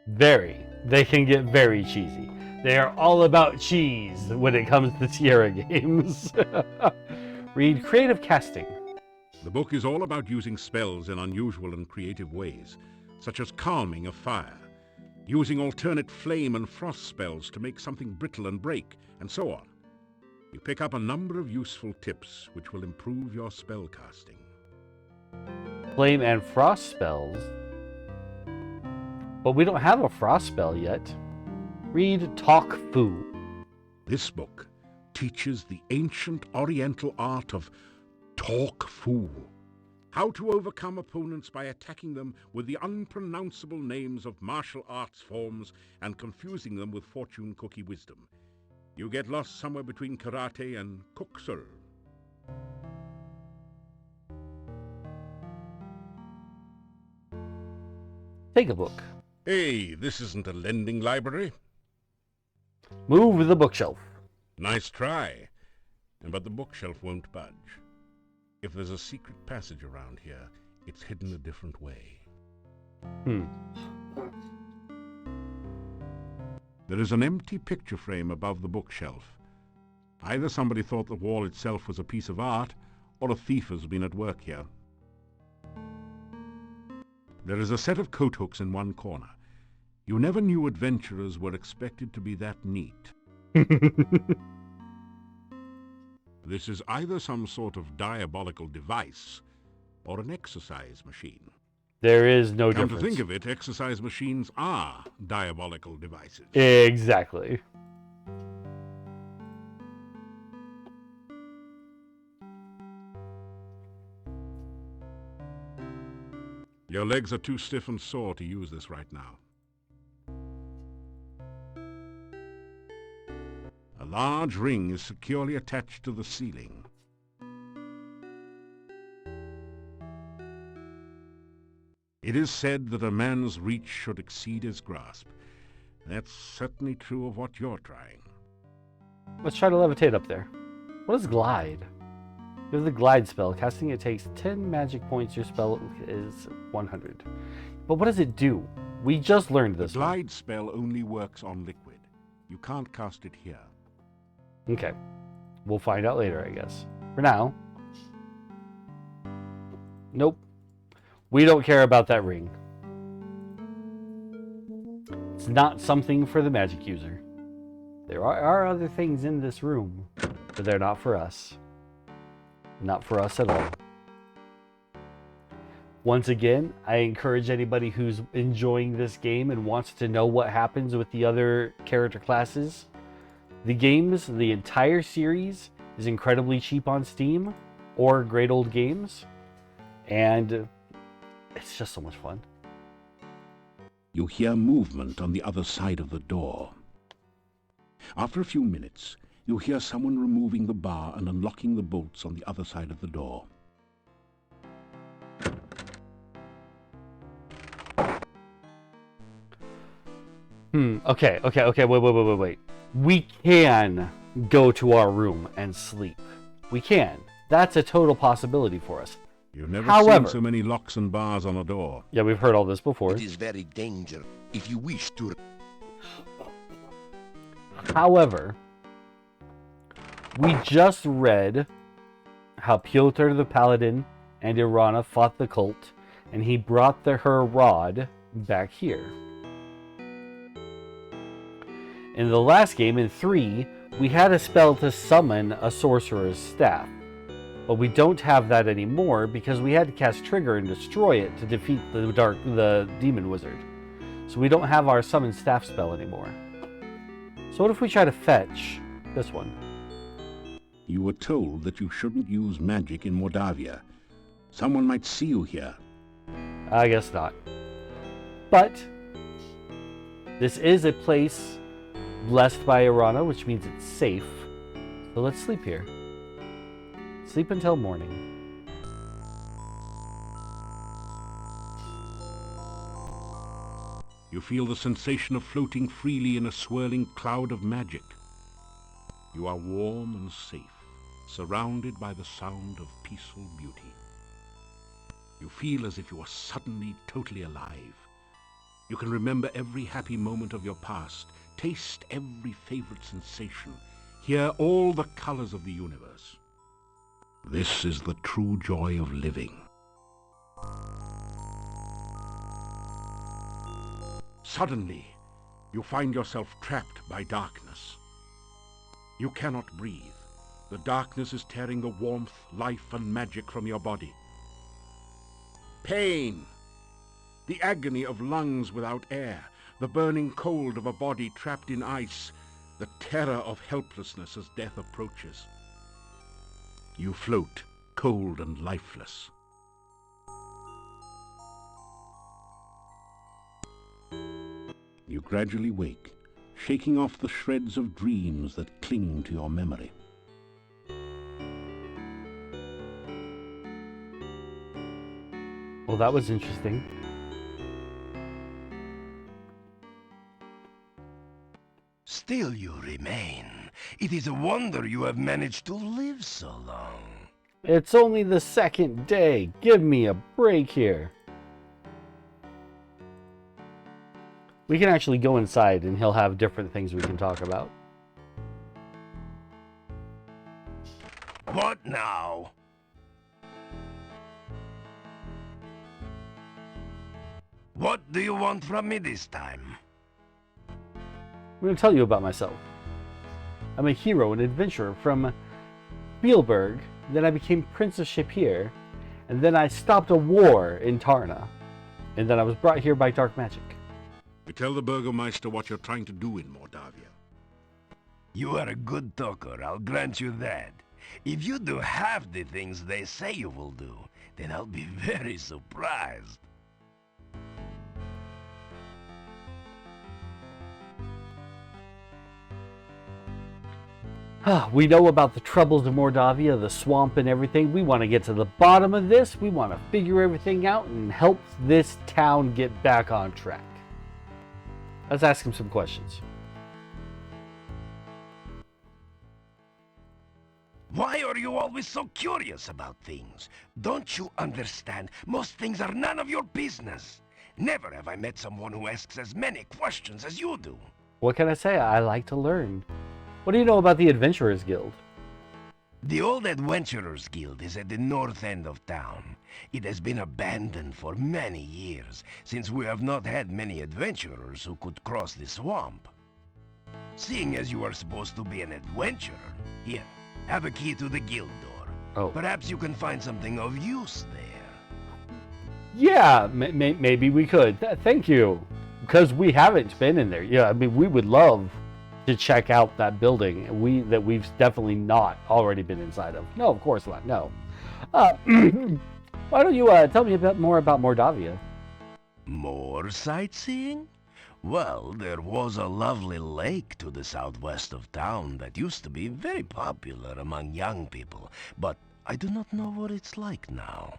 Very. They can get very cheesy. They are all about cheese when it comes to Sierra games. Read creative casting. The book is all about using spells in unusual and creative ways, such as calming a fire, using alternate flame and frost spells to make something brittle and break, and so on. You pick up a number of useful tips which will improve your spell casting. Flame and frost spells. But we don't have a frost spell yet. Read Talk Fu. This book teaches the ancient oriental art of Talk Fu. How to overcome opponents by attacking them with the unpronounceable names of martial arts forms and confusing them with fortune cookie wisdom. You get lost somewhere between karate and kuksul. Take a book. Hey, this isn't a lending library. Move the bookshelf. Nice try. But the bookshelf won't budge. If there's a secret passage around here, it's hidden a different way. There is an empty picture frame above the bookshelf. Either somebody thought the wall itself was a piece of art, or a thief has been at work here. There is a set of coat hooks in one corner. You never knew adventurers were expected to be that neat. This is either some sort of diabolical device or an exercise machine. There is no Come difference. to think of it, exercise machines are diabolical devices. Exactly. Your legs are too stiff and sore to use this right now. A large ring is securely attached to the ceiling. It is said that a man's reach should exceed his grasp. That's certainly true of what you're trying. Let's try to levitate up there. What is glide? You have the glide spell. Casting it takes 10 magic points. Your spell is 100. But what does it do? We just learned this. The glide spell only works on liquid. You can't cast it here. Okay. We'll find out later, I guess. For now. Nope. We don't care about that ring. It's not something for the magic user. There are other things in this room, but they're not for us. Not for us at all. Once again, I encourage anybody who's enjoying this game and wants to know what happens with the other character classes. The games, the entire series, is incredibly cheap on Steam or Great Old Games. And it's just so much fun. You hear movement on the other side of the door. After a few minutes, you hear someone removing the bar and unlocking the bolts on the other side of the door. Okay, wait. We can go to our room and sleep. We can. That's a total possibility for us. You've never However, seen so many locks and bars on a door. Yeah, we've heard all this before. It is very dangerous if you wish to... However, we just read how Pyotr the Paladin and Irana fought the cult, and he brought her rod back here. In the last game, in 3, we had a spell to summon a sorcerer's staff. But we don't have that anymore because we had to cast Trigger and destroy it to defeat the demon wizard. So we don't have our summon staff spell anymore. So what if we try to fetch this one? You were told that you shouldn't use magic in Mordavia. Someone might see you here. I guess not. But this is a place blessed by Irana, which means it's safe. So let's sleep here. Sleep until morning. You feel the sensation of floating freely in a swirling cloud of magic. You are warm and safe, surrounded by the sound of peaceful beauty. You feel as if you are suddenly totally alive. You can remember every happy moment of your past, taste every favorite sensation, hear all the colors of the universe. This is the true joy of living. Suddenly, you find yourself trapped by darkness. You cannot breathe. The darkness is tearing the warmth, life, and magic from your body. Pain! The agony of lungs without air, the burning cold of a body trapped in ice, the terror of helplessness as death approaches. You float, cold and lifeless. You gradually wake, shaking off the shreds of dreams that cling to your memory. Well, that was interesting. Still you remain. It is a wonder you have managed to live so long. It's only the second day. Give me a break here. We can actually go inside and he'll have different things we can talk about. What now? What do you want from me this time? I'm going to tell you about myself. I'm a hero and adventurer from Spielberg. Then I became Prince of Shapir. And then I stopped a war in Tarna. And then I was brought here by dark magic. You tell the Burgomeister what you're trying to do in Mordavia. You are a good talker, I'll grant you that. If you do half the things they say you will do, then I'll be very surprised. We know about the troubles of Mordavia, the swamp and everything. We want to get to the bottom of this. We want to figure everything out and help this town get back on track. Let's ask him some questions. Why are you always so curious about things? Don't you understand? Most things are none of your business. Never have I met someone who asks as many questions as you do. What can I say? I like to learn. What do you know about the Adventurers Guild? The old Adventurers Guild is at the north end of town. It has been abandoned for many years, since we have not had many adventurers who could cross the swamp. Seeing as you are supposed to be an adventurer, here, have a key to the guild door. Oh. Perhaps you can find something of use there. Yeah, maybe we could. Thank you. Because we haven't been in there. Yeah, I mean, we would love to check out that building that we've definitely not already been inside of. No, of course not. No. Why don't you tell me a bit more about Mordavia? More sightseeing? Well, there was a lovely lake to the southwest of town that used to be very popular among young people, but I do not know what it's like now.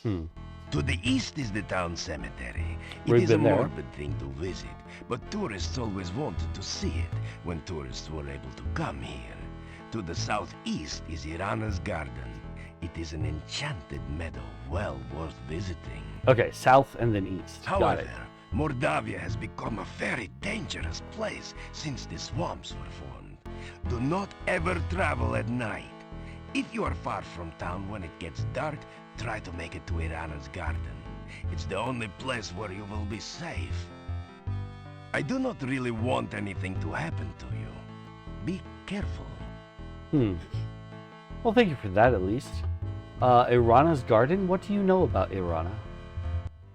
To the east is the town cemetery. It is a morbid thing to visit, but tourists always wanted to see it when tourists were able to come here. To the southeast is Irana's garden. It is an enchanted meadow well worth visiting. Okay, south and then east. Got it. However, Mordavia has become a very dangerous place since the swamps were formed. Do not ever travel at night. If you are far from town when it gets dark, try to make it to Irana's garden. It's the only place where you will be safe. I do not really want anything to happen to you. Be careful. Well, thank you for that at least. Irana's garden? What do you know about Irana?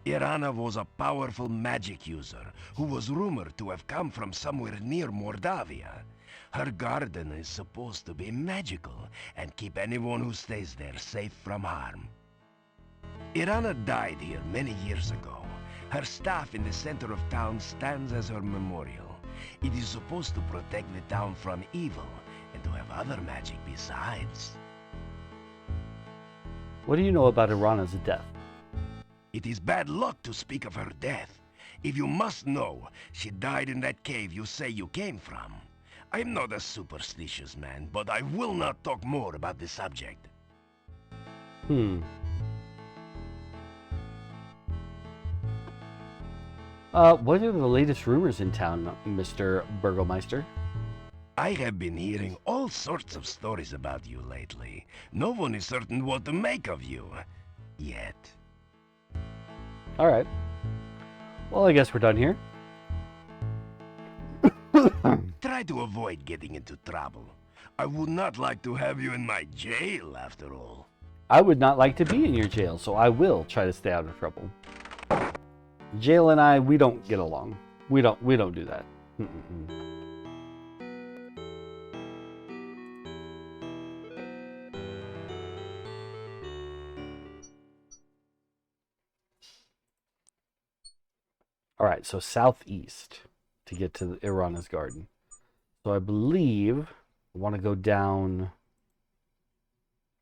Irana was a powerful magic user who was rumored to have come from somewhere near Mordavia. Her garden is supposed to be magical and keep anyone who stays there safe from harm. Irana died here many years ago. Her staff in the center of town stands as her memorial. It is supposed to protect the town from evil and to have other magic besides. What do you know about Irana's death? It is bad luck to speak of her death. If you must know, she died in that cave you say you came from. I am not a superstitious man, but I will not talk more about the subject. What are the latest rumors in town, Mr. Burgomeister? I have been hearing all sorts of stories about you lately. No one is certain what to make of you. Yet. Alright. Well, I guess we're done here. Try to avoid getting into trouble. I would not like to have you in my jail, after all. I would not like to be in your jail, so I will try to stay out of trouble. Jail and I, we don't get along. We don't do that. Alright, so southeast to get to Irana's garden. So I believe I want to go down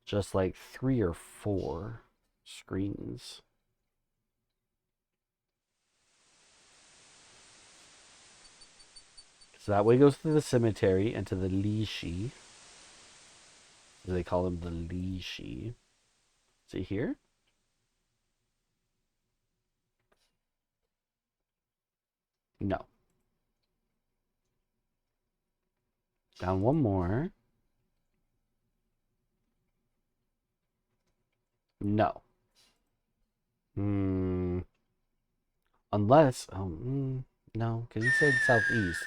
just like 3 or 4 screens. So that way goes to the cemetery and to the Lishi. They call him the Lishi. Is he here? No. Down one more. No. Unless, no, because he said southeast.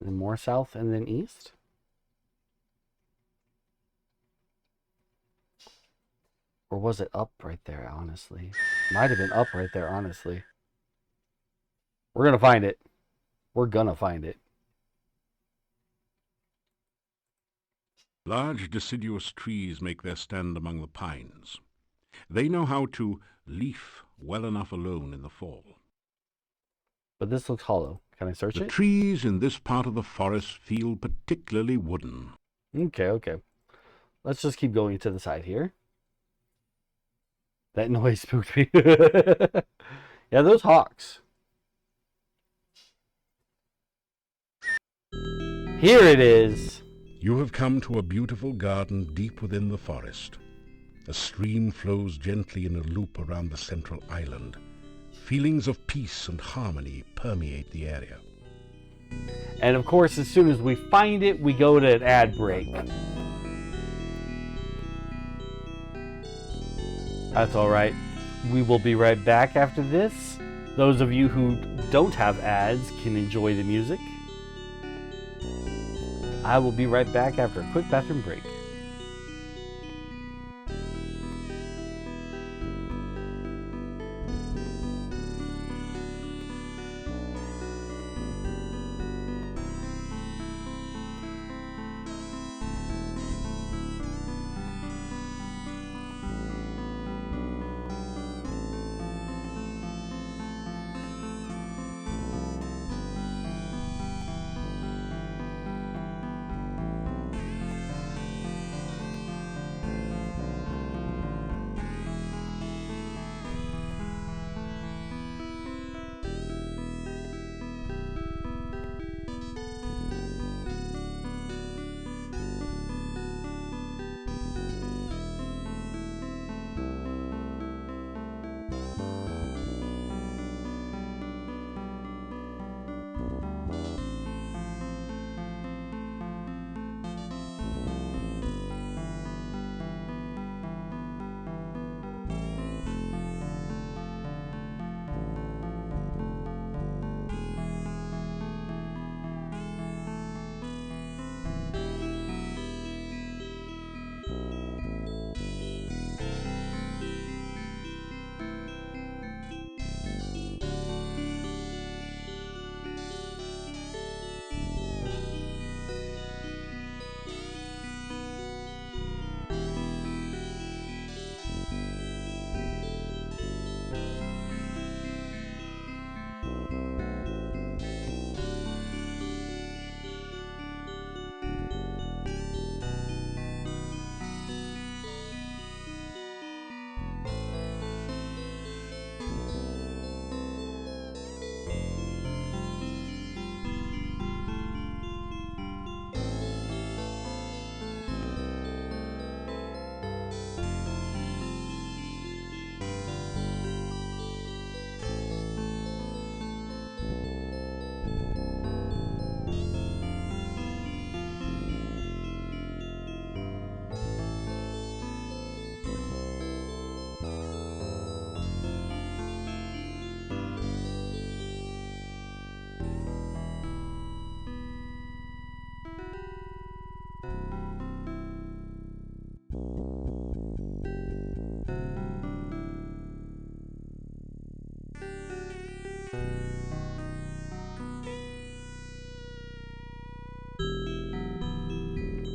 Then more south and then east? Or was it up right there, honestly? Might have been up right there, honestly. We're gonna find it. We're gonna find it. Large deciduous trees make their stand among the pines. They know how to leaf well enough alone in the fall. But this looks hollow. Can I search The it? trees in this part of the forest feel particularly wooden. Okay. Let's just keep going to the side here. That noise spooked me. Yeah, those hawks. Here it is. You have come to a beautiful garden deep within the forest. A stream flows gently in a loop around the central island. Feelings of peace and harmony permeate the area. And of course, as soon as we find it, we go to an ad break. That's all right. We will be right back after this. Those of you who don't have ads can enjoy the music. I will be right back after a quick bathroom break.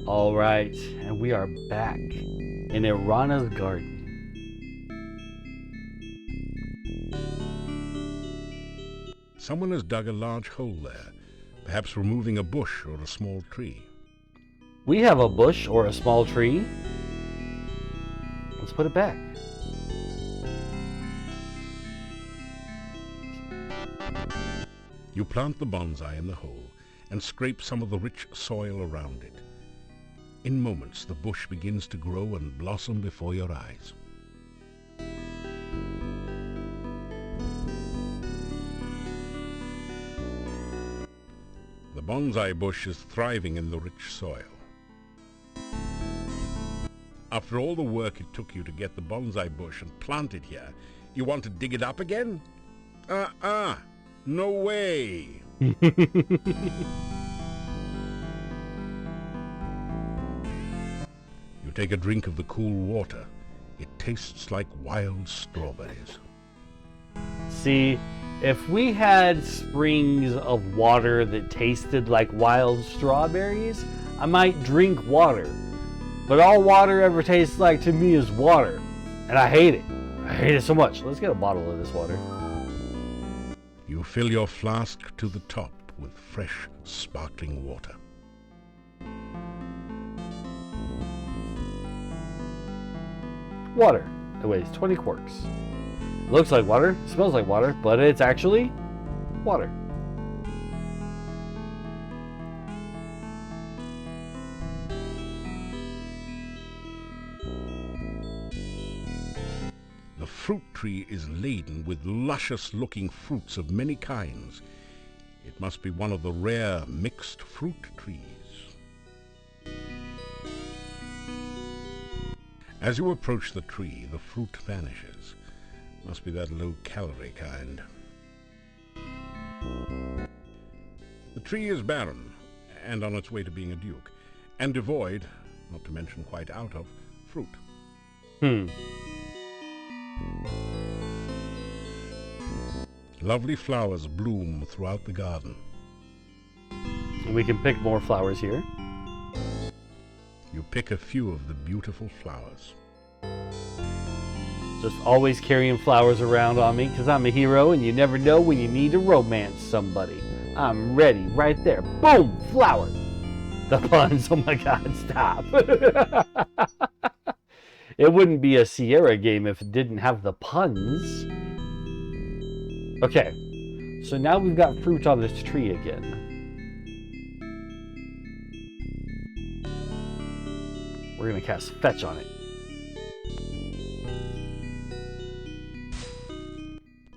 All right, and we are back in Irana's garden. Someone has dug a large hole there, perhaps removing a bush or a small tree. We have a bush or a small tree. Let's put it back. You plant the bonsai in the hole and scrape some of the rich soil around it. In moments, the bush begins to grow and blossom before your eyes. The bonsai bush is thriving in the rich soil. After all the work it took you to get the bonsai bush and plant it here, you want to dig it up again? No way! You take a drink of the cool water. It tastes like wild strawberries. See, if we had springs of water that tasted like wild strawberries, I might drink water. But all water ever tastes like to me is water. And I hate it. I hate it so much. Let's get a bottle of this water. You fill your flask to the top with fresh, sparkling water. Water. It weighs 20 quarts. It looks like water, smells like water, but it's actually water. The fruit tree is laden with luscious-looking fruits of many kinds. It must be one of the rare mixed fruit trees. As you approach the tree, the fruit vanishes. Must be that low-calorie kind. The tree is barren, and on its way to being a duke, and devoid, not to mention quite out of, fruit. Lovely flowers bloom throughout the garden. We can pick more flowers here. You pick a few of the beautiful flowers. Just always carrying flowers around on me because I'm a hero and you never know when you need to romance somebody. I'm ready right there. Boom! Flower! The puns. Oh my god, stop. It wouldn't be a Sierra game if it didn't have the puns. Okay, so now we've got fruit on this tree again. We're going to cast Fetch on it.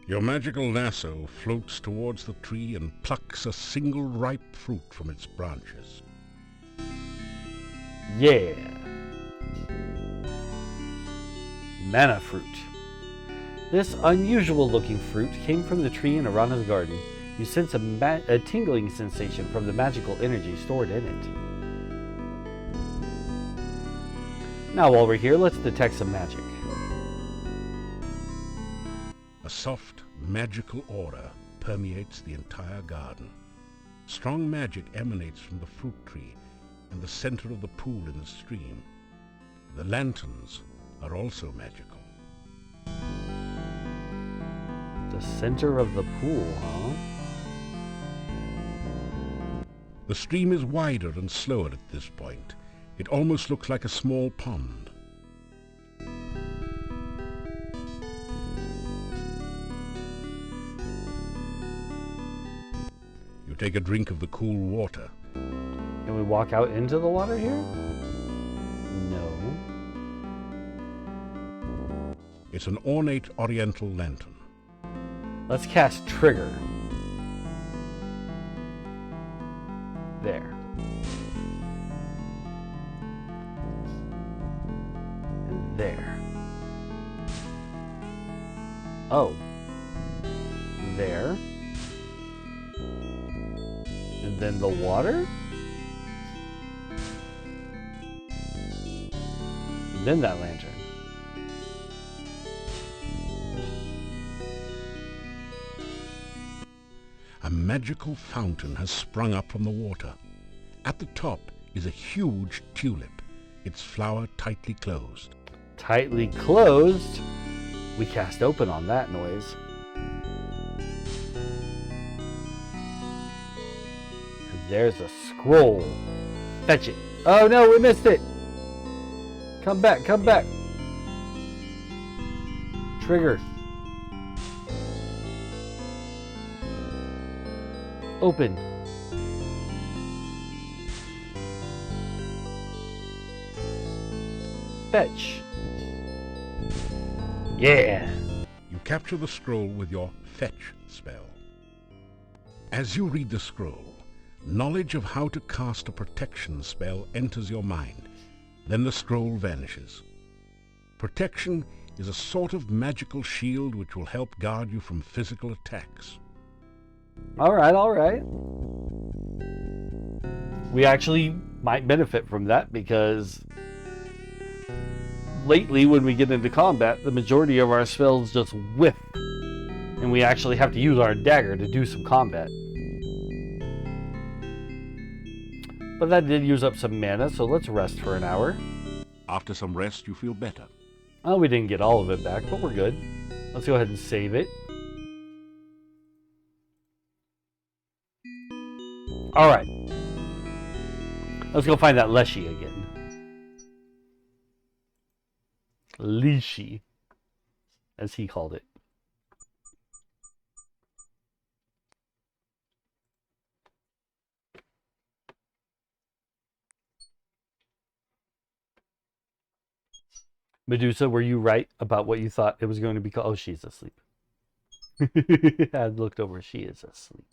Your magical lasso floats towards the tree and plucks a single ripe fruit from its branches. Yeah. Mana fruit. This unusual looking fruit came from the tree in Arana's garden. You sense a tingling sensation from the magical energy stored in it. Now while we're here, let's detect some magic. A soft, magical aura permeates the entire garden. Strong magic emanates from the fruit tree and the center of the pool in the stream. The lanterns are also magical. The center of the pool, huh? The stream is wider and slower at this point. It almost looks like a small pond. You take a drink of the cool water. Can we walk out into the water here? No. It's an ornate oriental lantern. Let's cast Trigger. There. And there. Oh. There. And then the water? And then that lantern. A magical fountain has sprung up from the water. At the top is a huge tulip, its flower tightly closed. Tightly closed? We cast Open on that noise. And there's a scroll. Fetch it. Oh no, we missed it! Come back, come back! Open. Fetch. Yeah. You capture the scroll with your fetch spell. As you read the scroll, knowledge of how to cast a protection spell enters your mind. Then the scroll vanishes. Protection is a sort of magical shield which will help guard you from physical attacks. All right. We actually might benefit from that because lately when we get into combat, the majority of our spells just whiff. And we actually have to use our dagger to do some combat. But that did use up some mana, so let's rest for an hour. After some rest, you feel better. Oh, we didn't get all of it back, but we're good. Let's go ahead and save it. Alright. Let's go find that Leshy again. Leashy, as he called it. Medusa, were you right about what you thought it was going to be called? Oh, she's asleep. I looked over. She is asleep.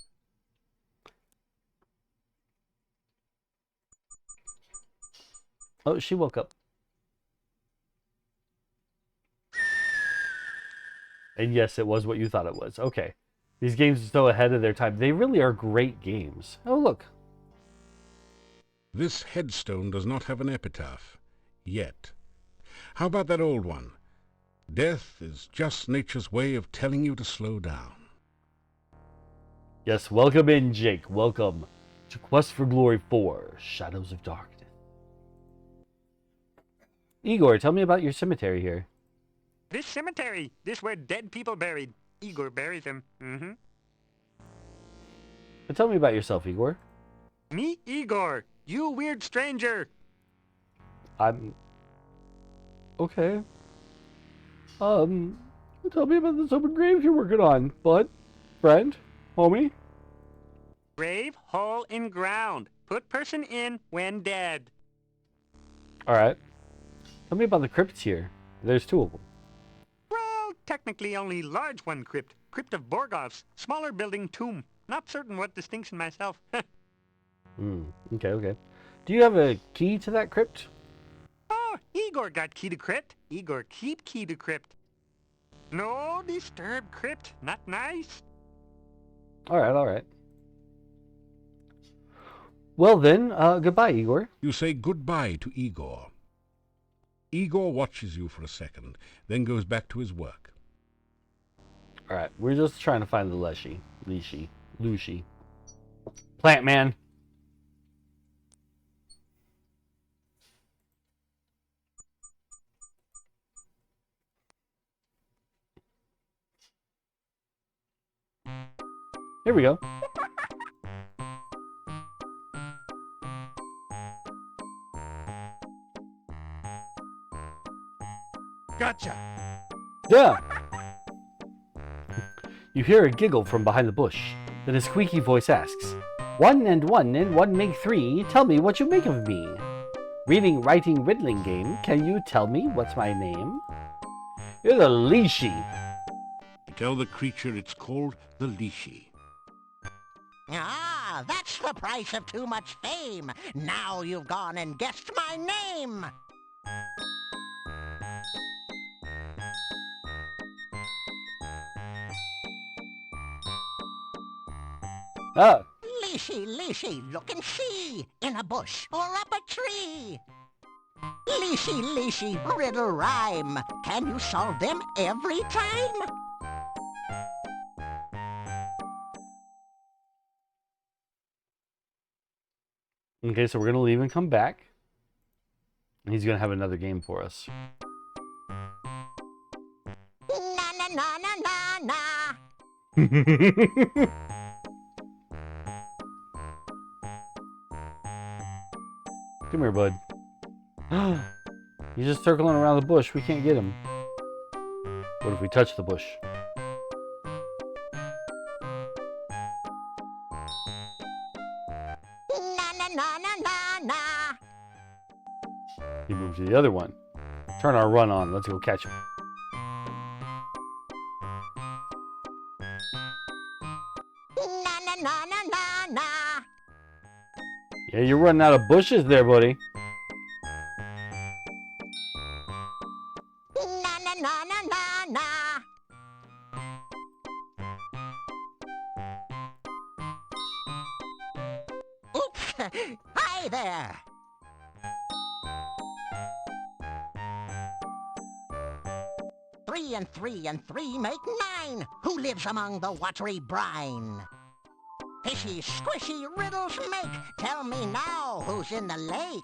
Oh, she woke up. And yes, it was what you thought it was. Okay. These games are so ahead of their time. They really are great games. Oh, look. This headstone does not have an epitaph. Yet. How about that old one? Death is just nature's way of telling you to slow down. Yes, welcome in, Jake. Welcome to Quest for Glory 4, Shadows of Darkness. Igor, tell me about your cemetery here. This cemetery. This where dead people buried. Igor buried them. But tell me about yourself, Igor. Me, Igor. You weird stranger. I'm... Okay. Tell me about this open grave you're working on, bud, friend, homie. Grave, hole in ground. Put person in when dead. Alright. Tell me about the crypts here. There's 2 of them. Well, technically only large one crypt. Crypt of Borgov's. Smaller building tomb. Not certain what distinction myself. Okay. Do you have a key to that crypt? Oh, Igor got key to crypt. Igor keep key to crypt. No disturb crypt. Not nice. Alright. Well then, goodbye, Igor. You say goodbye to Igor. Igor watches you for a second, then goes back to his work. Alright, we're just trying to find the Lushi. Plant man. Here we go. Gotcha. Yeah. You hear a giggle from behind the bush. Then a squeaky voice asks, 1 and 1 and 1 make 3. Tell me what you make of me. Reading, writing, riddling game. Can you tell me what's my name? You're the Leashy. Tell the creature it's called the Leashy. Ah, that's the price of too much fame. Now you've gone and guessed my name. Ah. Leashy, look and see. In a bush or up a tree. Leashy, riddle rhyme. Can you solve them every time? Okay, so we're going to leave and come back. He's going to have another game for us. Na. Come here, bud. He's just circling around the bush. We can't get him. What if we touch the bush? Na na na na na na. He moved to the other one. Turn our run on. Let's go catch him. Na na na na na na. Yeah, you're running out of bushes there, buddy. Na na na na na na. Oops! Hi there! Three and three make 9. Who lives among the watery brine? Fishy, squishy riddles make. Tell me now, who's in the lake?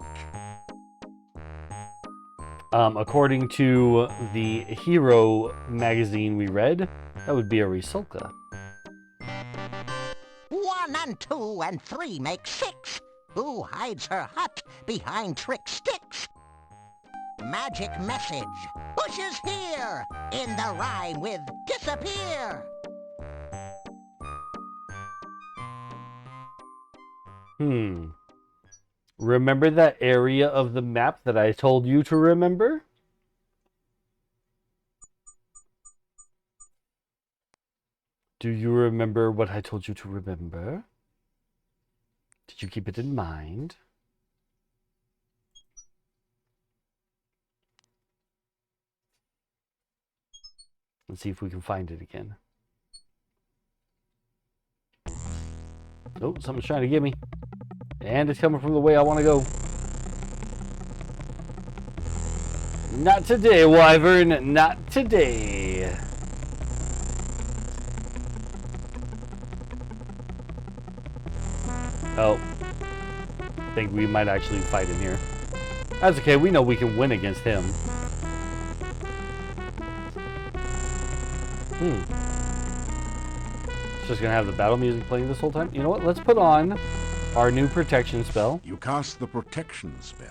According to the Hero magazine we read, that would be a Risolka. 1 and 2 and 3 make 6. Who hides her hut behind trick sticks? Magic message. Bushes here. In the rhyme with disappear. Remember that area of the map that I told you to remember? Do you remember what I told you to remember? Did you keep it in mind? Let's see if we can find it again. Oh, something's trying to get me. And it's coming from the way I want to go. Not today, Wyvern. Not today. Oh. I think we might actually fight him here. That's okay. We know we can win against him. It's just going to have the battle music playing this whole time. You know what? Let's put on our new protection spell. You cast the protection spell.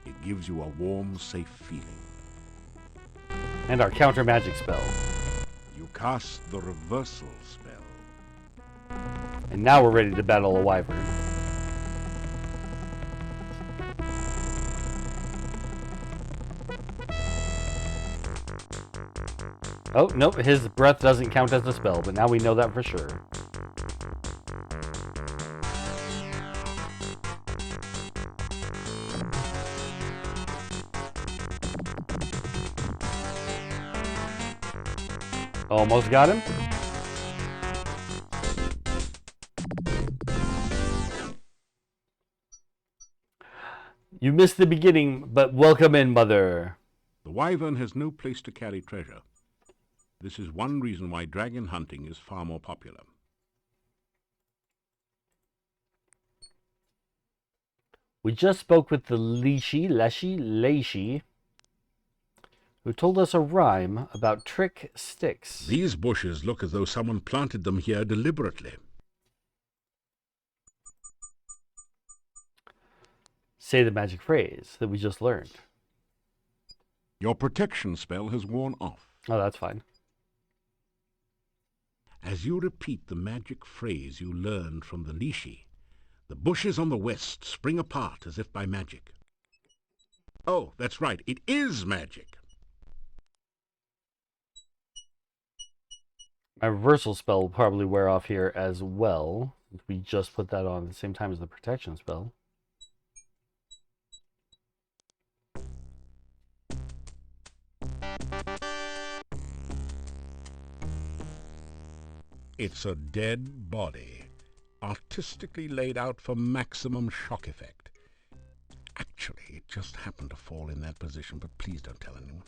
It gives you a warm, safe feeling. And our counter magic spell. You cast the reversal spell. And now we're ready to battle a wyvern. Oh, nope, his breath doesn't count as a spell, but now we know that for sure. Almost got him. You missed the beginning, but welcome in, Mother. The wyvern has no place to carry treasure. This is one reason why dragon hunting is far more popular. We just spoke with the Leshy, who told us a rhyme about trick sticks. These bushes look as though someone planted them here deliberately. Say the magic phrase that we just learned. Your protection spell has worn off. Oh, that's fine. As you repeat the magic phrase you learned from the Lishi, the bushes on the west spring apart as if by magic. Oh, that's right, it is magic. My reversal spell will probably wear off here as well. We just put that on at the same time as the protection spell. It's a dead body, artistically laid out for maximum shock effect. Actually, it just happened to fall in that position, but please don't tell anyone.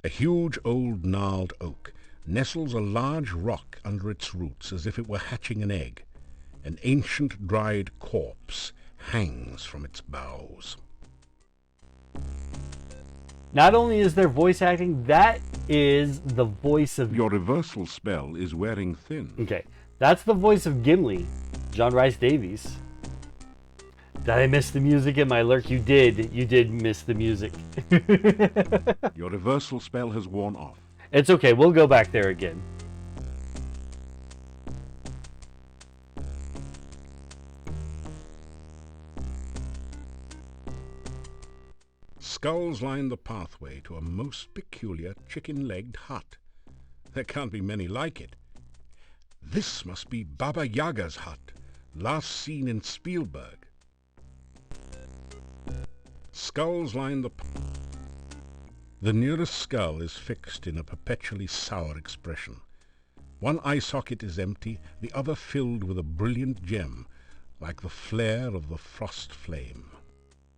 A huge old gnarled oak nestles a large rock under its roots as if it were hatching an egg. An ancient dried corpse hangs from its boughs. Not only is there voice acting, that is the voice of... Your reversal spell is wearing thin. Okay, that's the voice of Gimli, John Rhys Davies. Did I miss the music in my lurk? You did. You did miss the music. Your reversal spell has worn off. It's okay, we'll go back there again. Skulls line the pathway to a most peculiar chicken-legged hut. There can't be many like it. This must be Baba Yaga's hut, last seen in Spielberg. Skulls line the nearest skull is fixed in a perpetually sour expression. One eye socket is empty, the other filled with a brilliant gem, like the flare of the frost flame.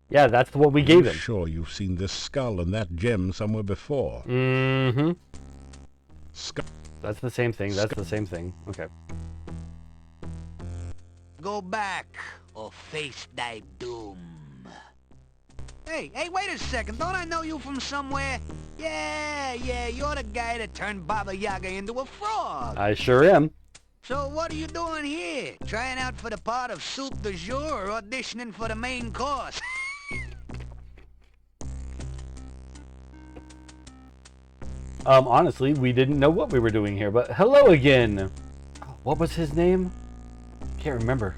Yeah, that's what we gave him. I'm sure you've seen this skull and that gem somewhere before. Mm-hmm. That's the same thing. That's the same thing. Okay. Go back, or face thy doom. Hey, wait a second. Don't I know you from somewhere? Yeah, you're the guy that turned Baba Yaga into a frog. I sure am. So what are you doing here? Trying out for the part of soup du jour or auditioning for the main course? Honestly, we didn't know what we were doing here, but hello again. What was his name? Can't remember.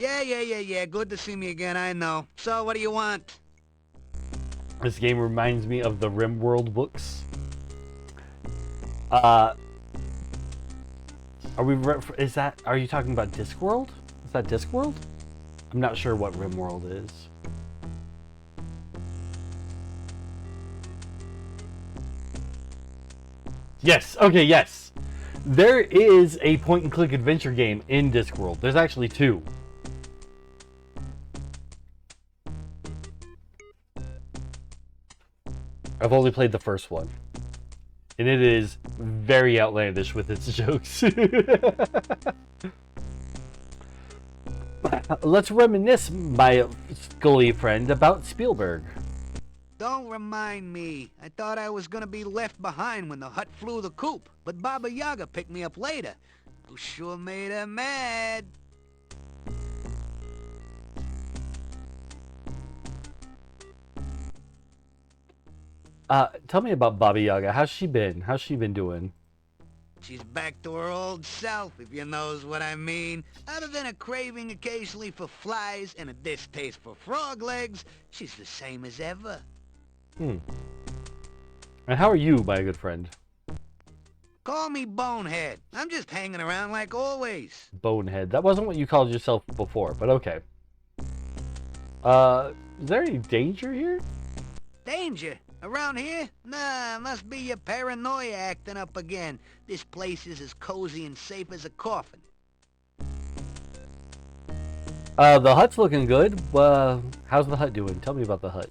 Yeah. Good to see me again, I know. So, what do you want? This game reminds me of the RimWorld books. Are you talking about Discworld? Is that Discworld? I'm not sure what RimWorld is. Yes, okay, yes. There is a point-and-click adventure game in Discworld. There's actually two. I've only played the first one. And it is very outlandish with its jokes. Let's reminisce, my Scully friend, about Spielberg. Don't remind me. I thought I was gonna be left behind when the hut flew the coop, but Baba Yaga picked me up later. You sure made her mad. Tell me about Baba Yaga. How's she been? How's she been doing? She's back to her old self, if you knows what I mean. Other than a craving occasionally for flies and a distaste for frog legs, she's the same as ever. And how are you, my good friend? Call me Bonehead. I'm just hanging around like always. Bonehead. That wasn't what you called yourself before, but okay. Is there any danger here? Danger? Around here? Nah, must be your paranoia acting up again. This place is as cozy and safe as a coffin. The hut's looking good. How's the hut doing? Tell me about the hut.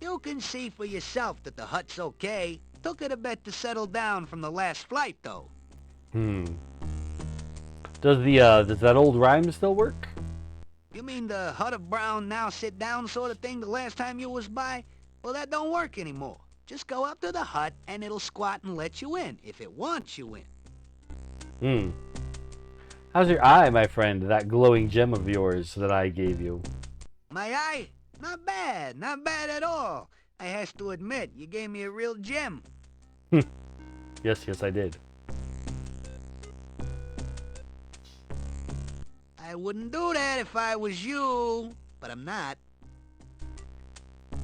You can see for yourself that the hut's okay. Took it a bit to settle down from the last flight, though. Does that old rhyme still work? You mean the hut of brown now sit down sort of thing the last time you was by? Well, that don't work anymore. Just go up to the hut and it'll squat and let you in, if it wants you in. How's your eye, my friend? That glowing gem of yours that I gave you. My eye? Not bad at all. I has to admit, you gave me a real gem. Yes, I did. I wouldn't do that if I was you, but I'm not.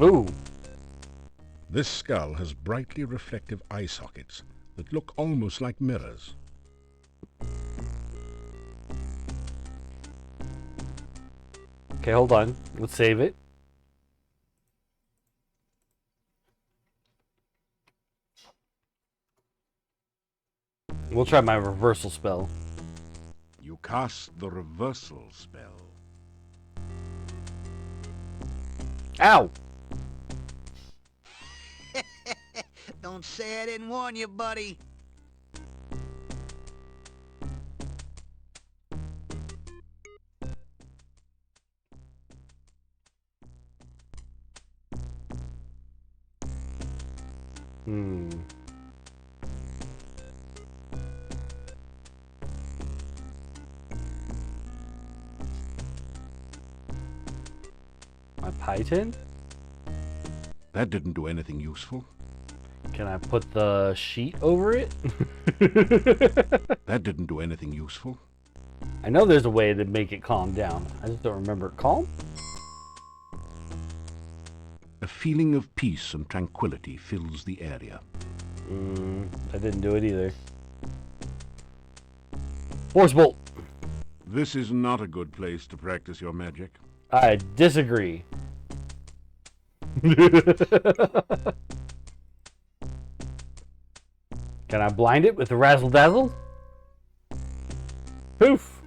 Ooh. This skull has brightly reflective eye sockets that look almost like mirrors. Okay, hold on. Let's save it. We'll try my reversal spell. You cast the reversal spell. Ow! Don't say I didn't warn you, buddy. My python? That didn't do anything useful. Can I put the sheet over it? That didn't do anything useful. I know there's a way to make it calm down. I just don't remember it. Calm? feeling of peace and tranquility fills the area. I didn't do it either. Force bolt. This is not a good place to practice your magic. I disagree. Can I blind it with the razzle dazzle? Poof.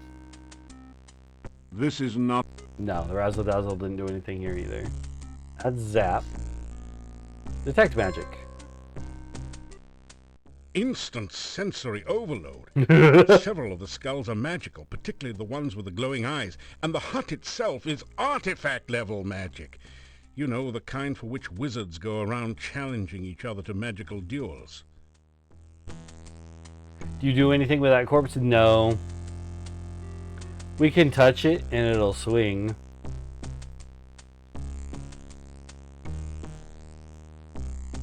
This is not... No, the razzle dazzle didn't do anything here either. That's zap. Detect magic. Instant sensory overload. Several of the skulls are magical, particularly the ones with the glowing eyes, and the hut itself is artifact-level magic. You know, the kind for which wizards go around challenging each other to magical duels. Do you do anything with that corpse? No. We can touch it and it'll swing.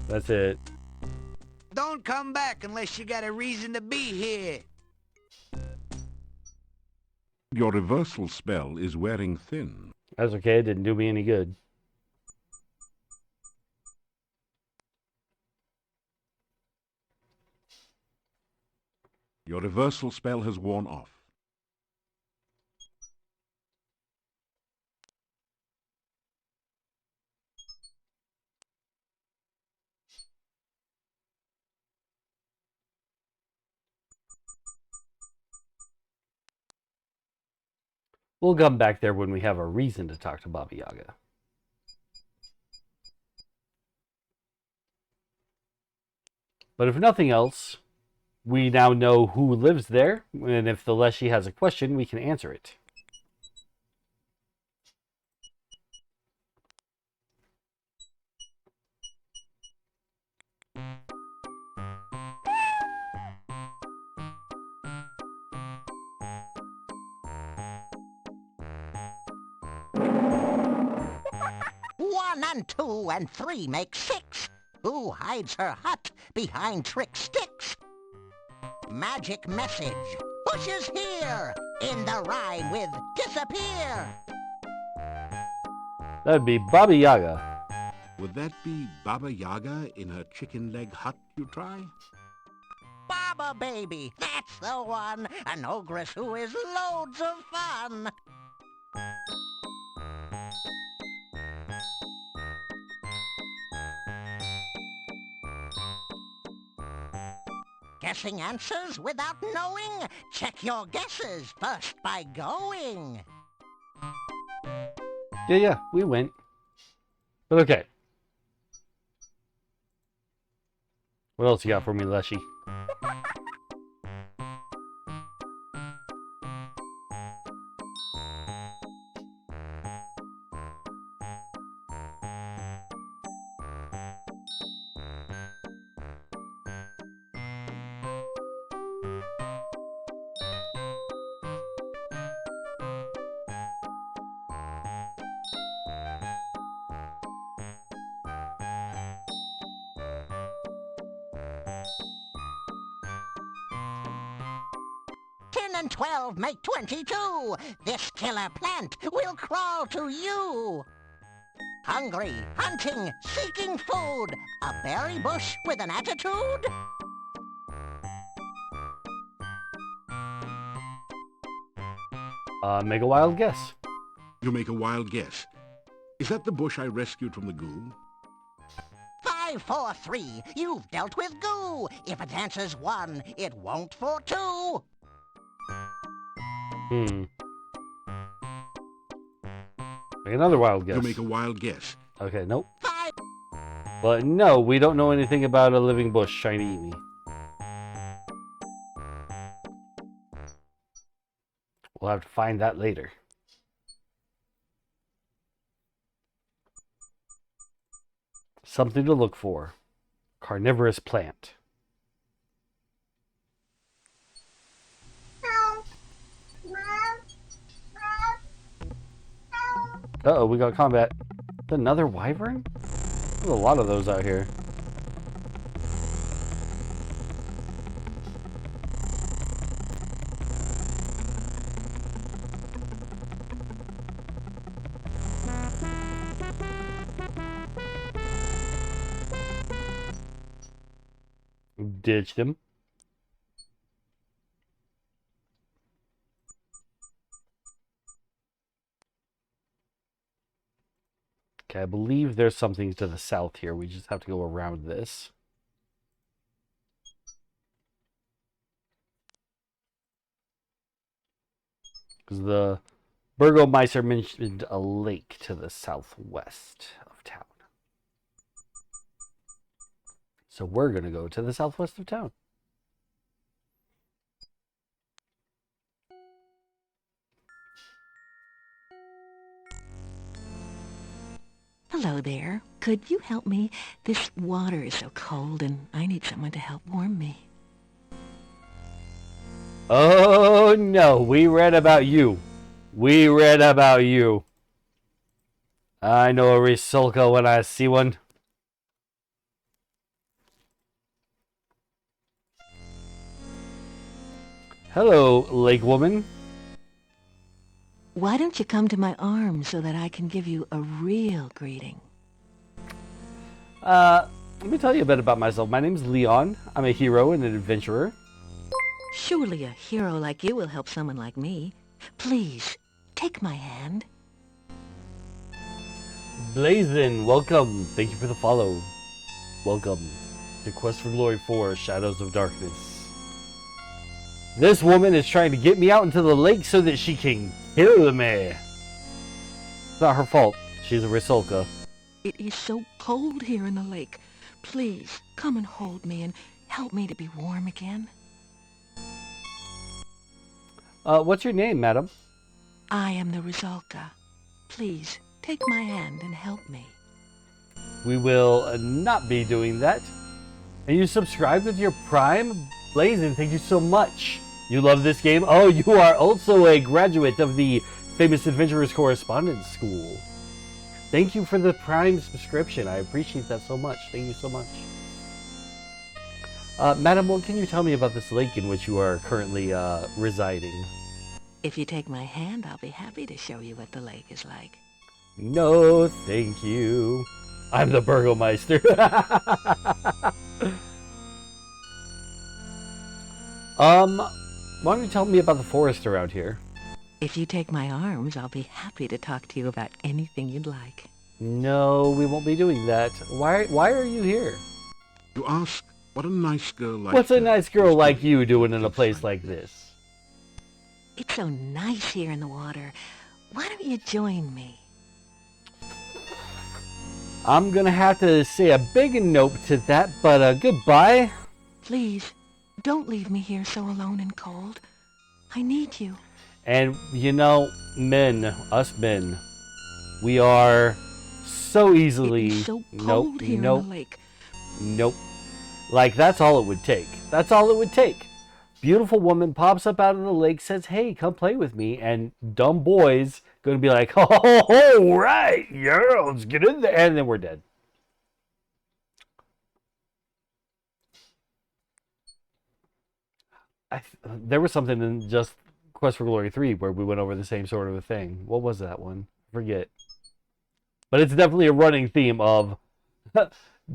That's it. Don't come back unless you got a reason to be here. Your reversal spell is wearing thin. That's okay, it didn't do me any good. Your reversal spell has worn off. We'll come back there when we have a reason to talk to Baba Yaga. But if nothing else, we now know who lives there, and if the Leshy has a question, we can answer it. One and two and three make six. Who hides her hut behind trick sticks? Magic message. Bushes here. In the rhyme with disappear. That'd be Baba Yaga. Would that be Baba Yaga in her chicken leg hut you try? Baba baby, that's the one. An ogress who is loads of fun. Guessing answers without knowing? Check your guesses first by going. Yeah, we went. But okay. What else you got for me, Leshy? And 12 make 22. This killer plant will crawl to you. Hungry, hunting, seeking food. A berry bush with an attitude? Make a wild guess. You make a wild guess. Is that the bush I rescued from the goo? 5, 4, 3. You've dealt with goo. If it answers 1, it won't for 2. Make another wild guess. You make a wild guess. Okay, nope. 5. But no, we don't know anything about a living bush trying to eat me. We'll have to find that later. Something to look for. Carnivorous plant. Uh-oh, we got combat. Another wyvern? There's a lot of those out here. Ditched him. Okay, I believe there's something to the south here. We just have to go around this. Because the Burgomeister mentioned a lake to the southwest of town. So we're going to go to the southwest of town. Hello there. Could you help me? This water is so cold and I need someone to help warm me. Oh no, we read about you. We read about you. I know a Risolka when I see one. Hello, lake woman. Why don't you come to my arms so that I can give you a real greeting? Let me tell you a bit about myself. My name's Leon. I'm a hero and an adventurer. Surely a hero like you will help someone like me. Please, take my hand. Blazin, welcome. Thank you for the follow. Welcome to Quest for Glory 4, Shadows of Darkness. This woman is trying to get me out into the lake so that she can kill me. It's not her fault. She's a Risolka. It is so cold here in the lake. Please, come and hold me and help me to be warm again. What's your name, madam? I am the Risolka. Please, take my hand and help me. We will not be doing that. And you subscribed with your Prime? Blazin, thank you so much. You love this game? Oh, you are also a graduate of the Famous Adventurers Correspondence School. Thank you for the Prime subscription. I appreciate that so much. Thank you so much. Madam, what can you tell me about this lake in which you are currently residing? If you take my hand, I'll be happy to show you what the lake is like. No, thank you. I'm the Burgomeister. Why don't you tell me about the forest around here? If you take my arms, I'll be happy to talk to you about anything you'd like. No, we won't be doing that. Why are you here? You ask what a nice girl like What's a her nice girl is like doing you doing in a place place like this? It's so nice here in the water. Why don't you join me? I'm gonna have to say a big nope to that, but goodbye. Please, don't leave me here so alone and cold. I need you. And you know, men, us men, we are so easily It is so cold here in the lake. Nope. Like that's all it would take. That's all it would take. Beautiful woman pops up out of the lake, says, "Hey, come play with me," and dumb boys gonna be like, "Oh, right, yeah, let's get in there," and then we're dead. There was something in just Quest for Glory 3 where we went over the same sort of a thing. What was that one? I forget. But it's definitely a running theme of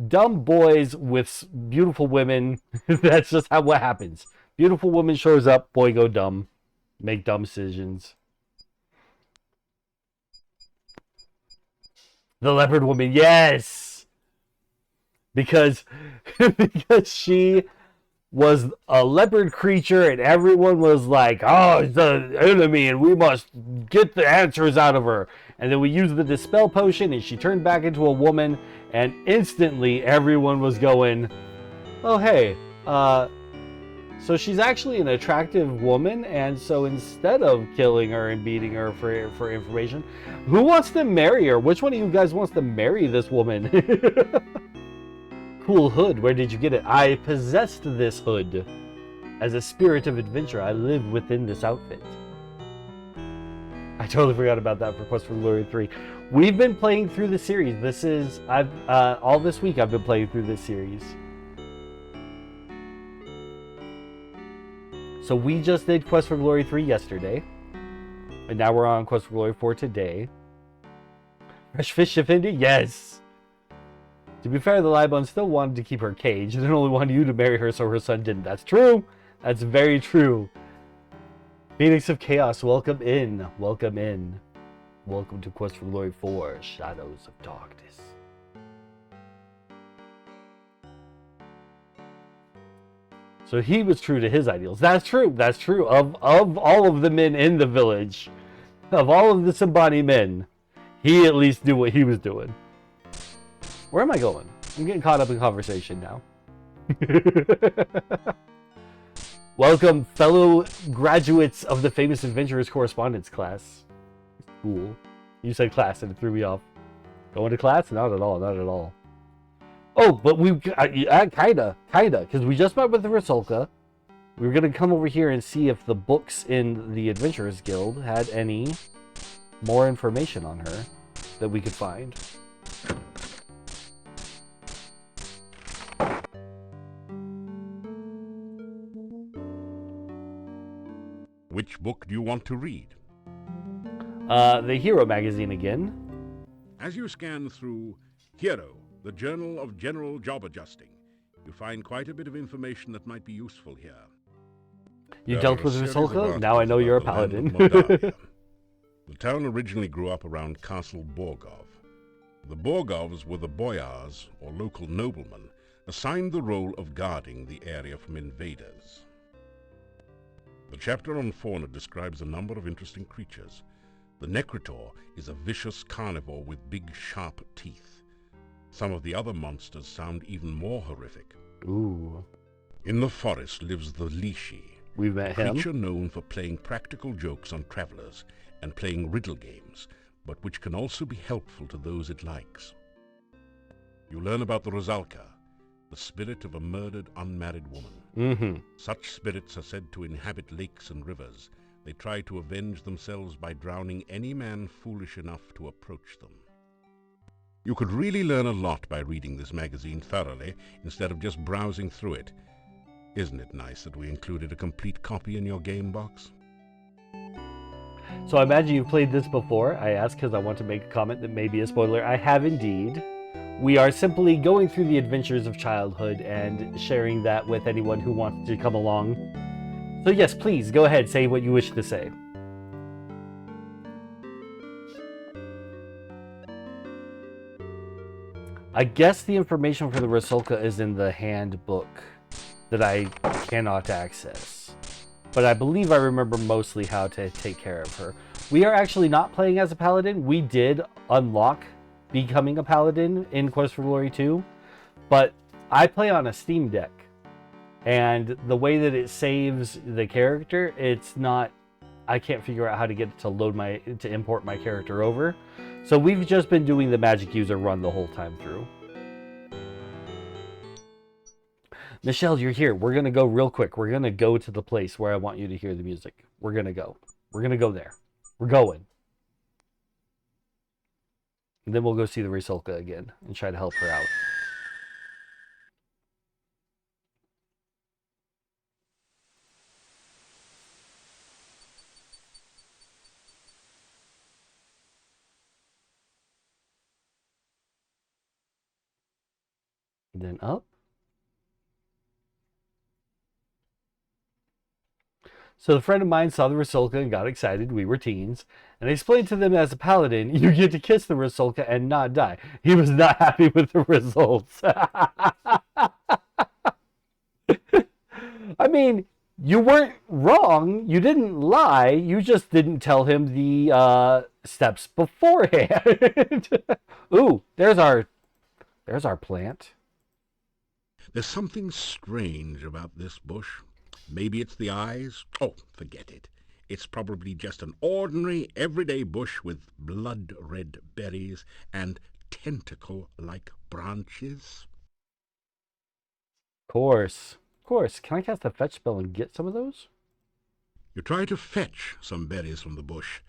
dumb boys with beautiful women. That's just what happens. Beautiful woman shows up, boy go dumb. Make dumb decisions. The leopard woman, yes! Because she was a leopard creature and everyone was like, "Oh, it's the enemy and we must get the answers out of her." And then we used the dispel potion and she turned back into a woman and instantly everyone was going, "Oh, hey, so she's actually an attractive woman, and so instead of killing her and beating her for information, who wants to marry her? Which one of you guys wants to marry this woman?" Cool hood, where did you get it? I possessed this hood. As a spirit of adventure, I live within this outfit. I totally forgot about that for Quest for Glory 3. We've been playing through the series. All this week I've been playing through this series. So we just did Quest for Glory 3 yesterday. And now we're on Quest for Glory 4 today. Fresh fish offended? Yes! To be fair, the Libon still wanted to keep her caged and only wanted you to marry her so her son didn't. That's true. That's very true. Phoenix of Chaos, welcome in. Welcome in. Welcome to Quest for Glory 4, Shadows of Darkness. So he was true to his ideals. That's true. That's true. Of all of the men in the village, of all of the Simbani men, he at least knew what he was doing. Where am I going? I'm getting caught up in conversation now. Welcome, fellow graduates of the Famous Adventurers Correspondence class. Cool. You said class and it threw me off. Going to class? Not at all. Not at all. Oh, but we kinda, because we just met with the Rusalka. We were gonna come over here and see if the books in the Adventurers Guild had any more information on her that we could find. Which book do you want to read? The Hero magazine again. As you scan through Hero, the Journal of General Job Adjusting, you find quite a bit of information that might be useful here. You There dealt are with a series Rusalka? of Now I know articles you're a about the land paladin. of Mordavia. The town originally grew up around Castle Borgov. The Borgovs were the boyars, or local noblemen, assigned the role of guarding the area from invaders. The chapter on fauna describes a number of interesting creatures. The Necrotor is a vicious carnivore with big, sharp teeth. Some of the other monsters sound even more horrific. Ooh. In the forest lives the Lishi, We've met a him. creature known for playing practical jokes on travelers and playing riddle games, but which can also be helpful to those it likes. You learn about the Rusalka, the spirit of a murdered unmarried woman. Mm-hmm. Such spirits are said to inhabit lakes and rivers. They try to avenge themselves by drowning any man foolish enough to approach them. You could really learn a lot by reading this magazine thoroughly instead of just browsing through it. Isn't it nice that we included a complete copy in your game box? So I imagine you've played this before. I ask because I want to make a comment that may be a spoiler. I have indeed. We are simply going through the adventures of childhood and sharing that with anyone who wants to come along. So yes, please, go ahead, say what you wish to say. I guess the information for the Rusalka is in the handbook that I cannot access. But I believe I remember mostly how to take care of her. We are actually not playing as a paladin. We did unlock becoming a paladin in Quest for Glory 2, but I play on a Steam Deck, and the way that it saves the character, it's not, I can't figure out how to get it to import my character over. So we've just been doing the magic user run the whole time through. Michelle, you're here. We're gonna go real quick. We're gonna go to the place where I want you to hear the music. We're gonna go there. We're going. And then we'll go see the Rusalka again and try to help her out. And then up. So a friend of mine saw the Rusalka and got excited. We were teens. And I explained to them as a paladin, you get to kiss the Rusalka and not die. He was not happy with the results. I mean, you weren't wrong. You didn't lie. You just didn't tell him the steps beforehand. Ooh, there's our plant. There's something strange about this bush. Maybe it's the eyes. Oh, forget it. It's probably just an ordinary, everyday bush with blood-red berries and tentacle-like branches. Of course. Can I cast a fetch spell and get some of those? You try to fetch some berries from the bush,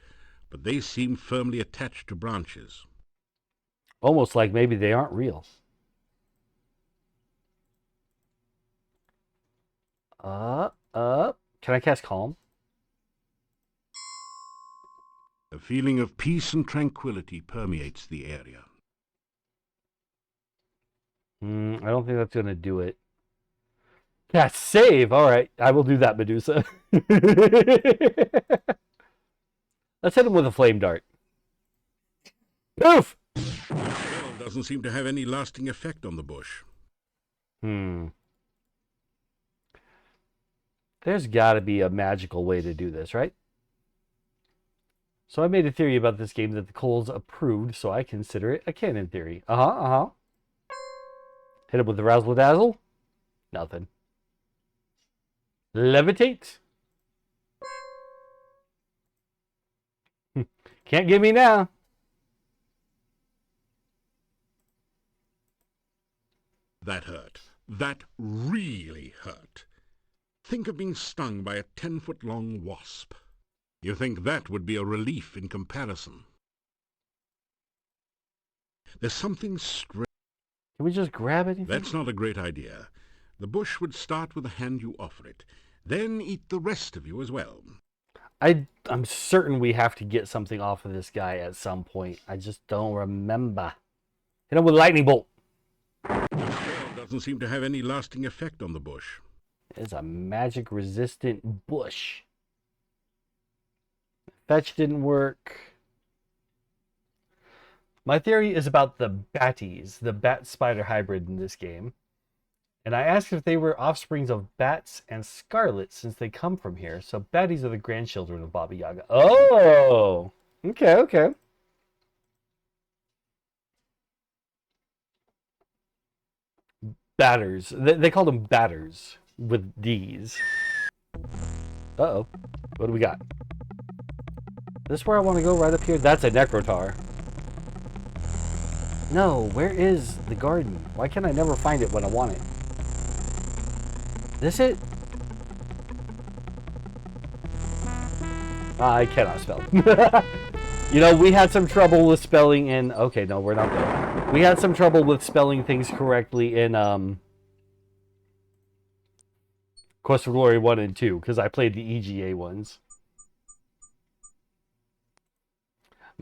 but they seem firmly attached to branches. Almost like maybe they aren't real. Can I cast Calm? A feeling of peace and tranquility permeates the area. I don't think that's going to do it. Yeah, save. All right. I will do that, Medusa. Let's hit him with a flame dart. Poof! Spell doesn't seem to have any lasting effect on the bush. There's got to be a magical way to do this, right? So I made a theory about this game that the Coles approved, so I consider it a canon theory. Hit him with the Razzle-Dazzle. Nothing. Levitate. Can't get me now. That hurt. That really hurt. Think of being stung by a 10-foot-long wasp. You think that would be a relief in comparison. There's something strange. Can we just grab it? That's not a great idea. The bush would start with the hand you offer it, then eat the rest of you as well. I'm certain we have to get something off of this guy at some point. I just don't remember. Hit him with a lightning bolt. The spell doesn't seem to have any lasting effect on the bush. It's a magic-resistant bush. Fetch didn't work. My theory is about the batties, the bat-spider hybrid in this game. And I asked if they were offsprings of bats and scarlet since they come from here. So batties are the grandchildren of Baba Yaga. Oh! Okay. Batters. They called them batters with D's. Uh-oh. What do we got? This is where I want to go, right up here? That's a Necrotar. No, where is the garden? Why can't I never find it when I want it? This it? I cannot spell. You know, we had some trouble with spelling in... Okay, no, we're not there. We had some trouble with spelling things correctly in Quest for Glory 1 and 2, because I played the EGA ones.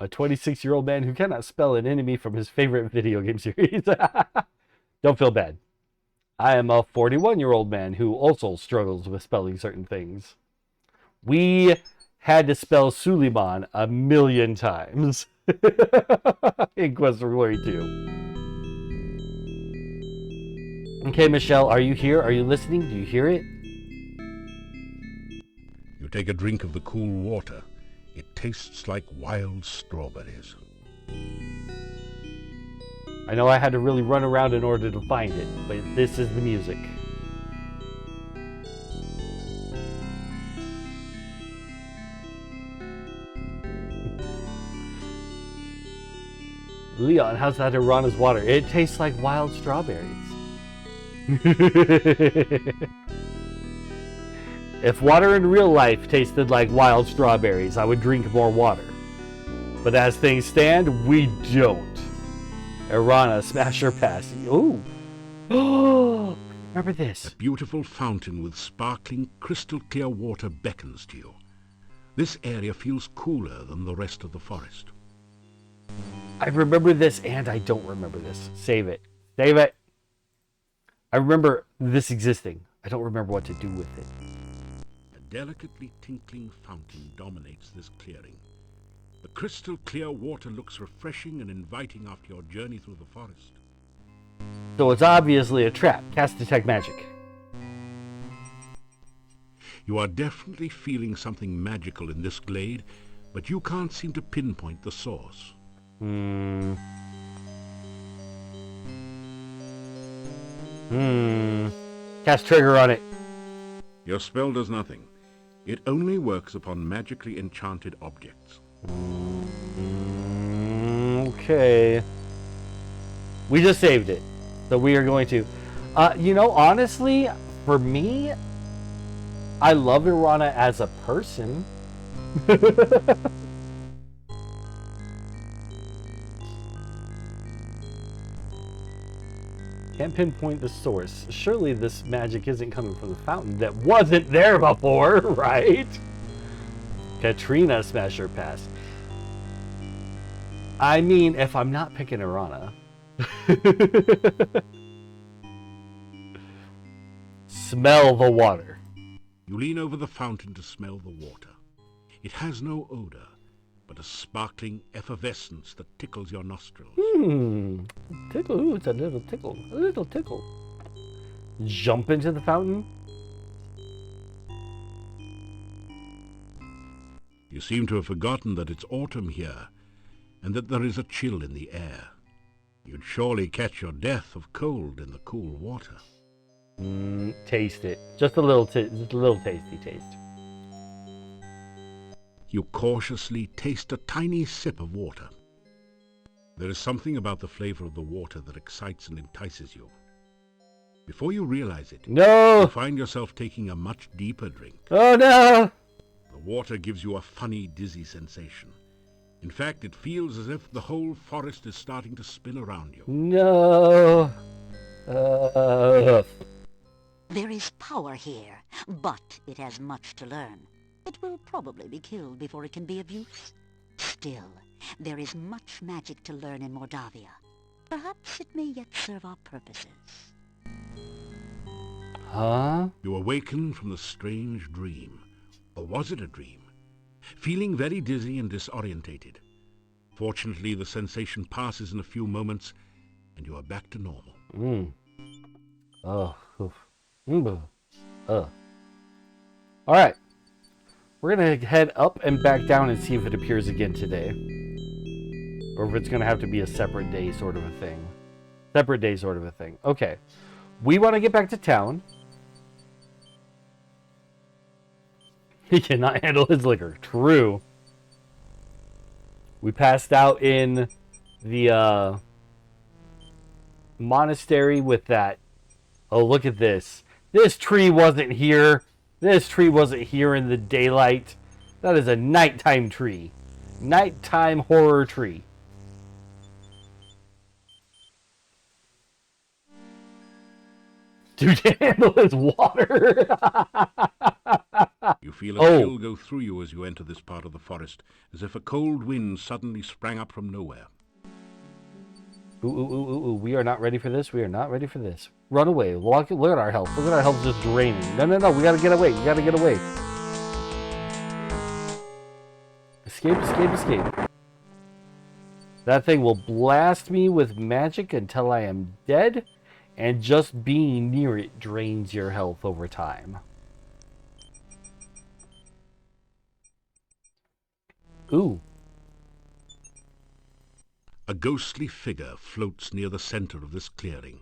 A 26-year-old man who cannot spell an enemy from his favorite video game series. Don't feel bad. I am a 41-year-old man who also struggles with spelling certain things. We had to spell Suleiman 1,000,000 times in Quest for Glory 2. Okay, Michelle, are you here? Are you listening? Do you hear it? You take a drink of the cool water. It tastes like wild strawberries. I know I had to really run around in order to find it, but this is the music. Leon, how's that Irana's water? It tastes like wild strawberries. If water in real life tasted like wild strawberries, I would drink more water. But as things stand, we don't. Irana, smash or pass. Ooh. Oh, remember this. A beautiful fountain with sparkling, crystal clear water beckons to you. This area feels cooler than the rest of the forest. I remember this and I don't remember this. Save it. Save it. I remember this existing. I don't remember what to do with it. A delicately tinkling fountain dominates this clearing. The crystal clear water looks refreshing and inviting after your journey through the forest. So it's obviously a trap. Cast Detect Magic. You are definitely feeling something magical in this glade, but you can't seem to pinpoint the source. Cast Trigger on it. Your spell does nothing. It only works upon magically enchanted objects. Okay. We just saved it. So we are going to... you know, honestly, for me, I love Irana as a person. Can't pinpoint the source. Surely this magic isn't coming from the fountain that wasn't there before, right? Katrina, smash or pass. I mean, if I'm not picking Irana. Smell the water. You lean over the fountain to smell the water. It has no odor, but a sparkling effervescence that tickles your nostrils. Tickle. Ooh, it's a little tickle. A little tickle. Jump into the fountain. You seem to have forgotten that it's autumn here, and that there is a chill in the air. You'd surely catch your death of cold in the cool water. Taste it. Just a little tasty taste. You cautiously taste a tiny sip of water. There is something about the flavor of the water that excites and entices you. Before you realize it, you find yourself taking a much deeper drink. Oh no! The water gives you a funny, dizzy sensation. In fact, it feels as if the whole forest is starting to spin around you. No! There is power here, but it has much to learn. It will probably be killed before it can be of use. Still, there is much magic to learn in Mordavia. Perhaps it may yet serve our purposes. Huh? You awaken from the strange dream. Or was it a dream? Feeling very dizzy and disorientated. Fortunately, the sensation passes in a few moments, and you are back to normal. Alright. We're going to head up and back down and see if it appears again today. Or if it's going to have to be a separate day sort of a thing. Okay. We want to get back to town. He cannot handle his liquor. True. We passed out in the monastery with that. Oh, look at this. This tree wasn't here. This tree wasn't here in the daylight. That is a nighttime tree. Nighttime horror tree. Dude, to handle his water. You feel a chill go through you as you enter this part of the forest, as if a cold wind suddenly sprang up from nowhere. Ooh. We are not ready for this. Run away. Look at our health. Look at our health just draining. No. We gotta get away. Escape. That thing will blast me with magic until I am dead, and just being near it drains your health over time. Ooh. A ghostly figure floats near the center of this clearing.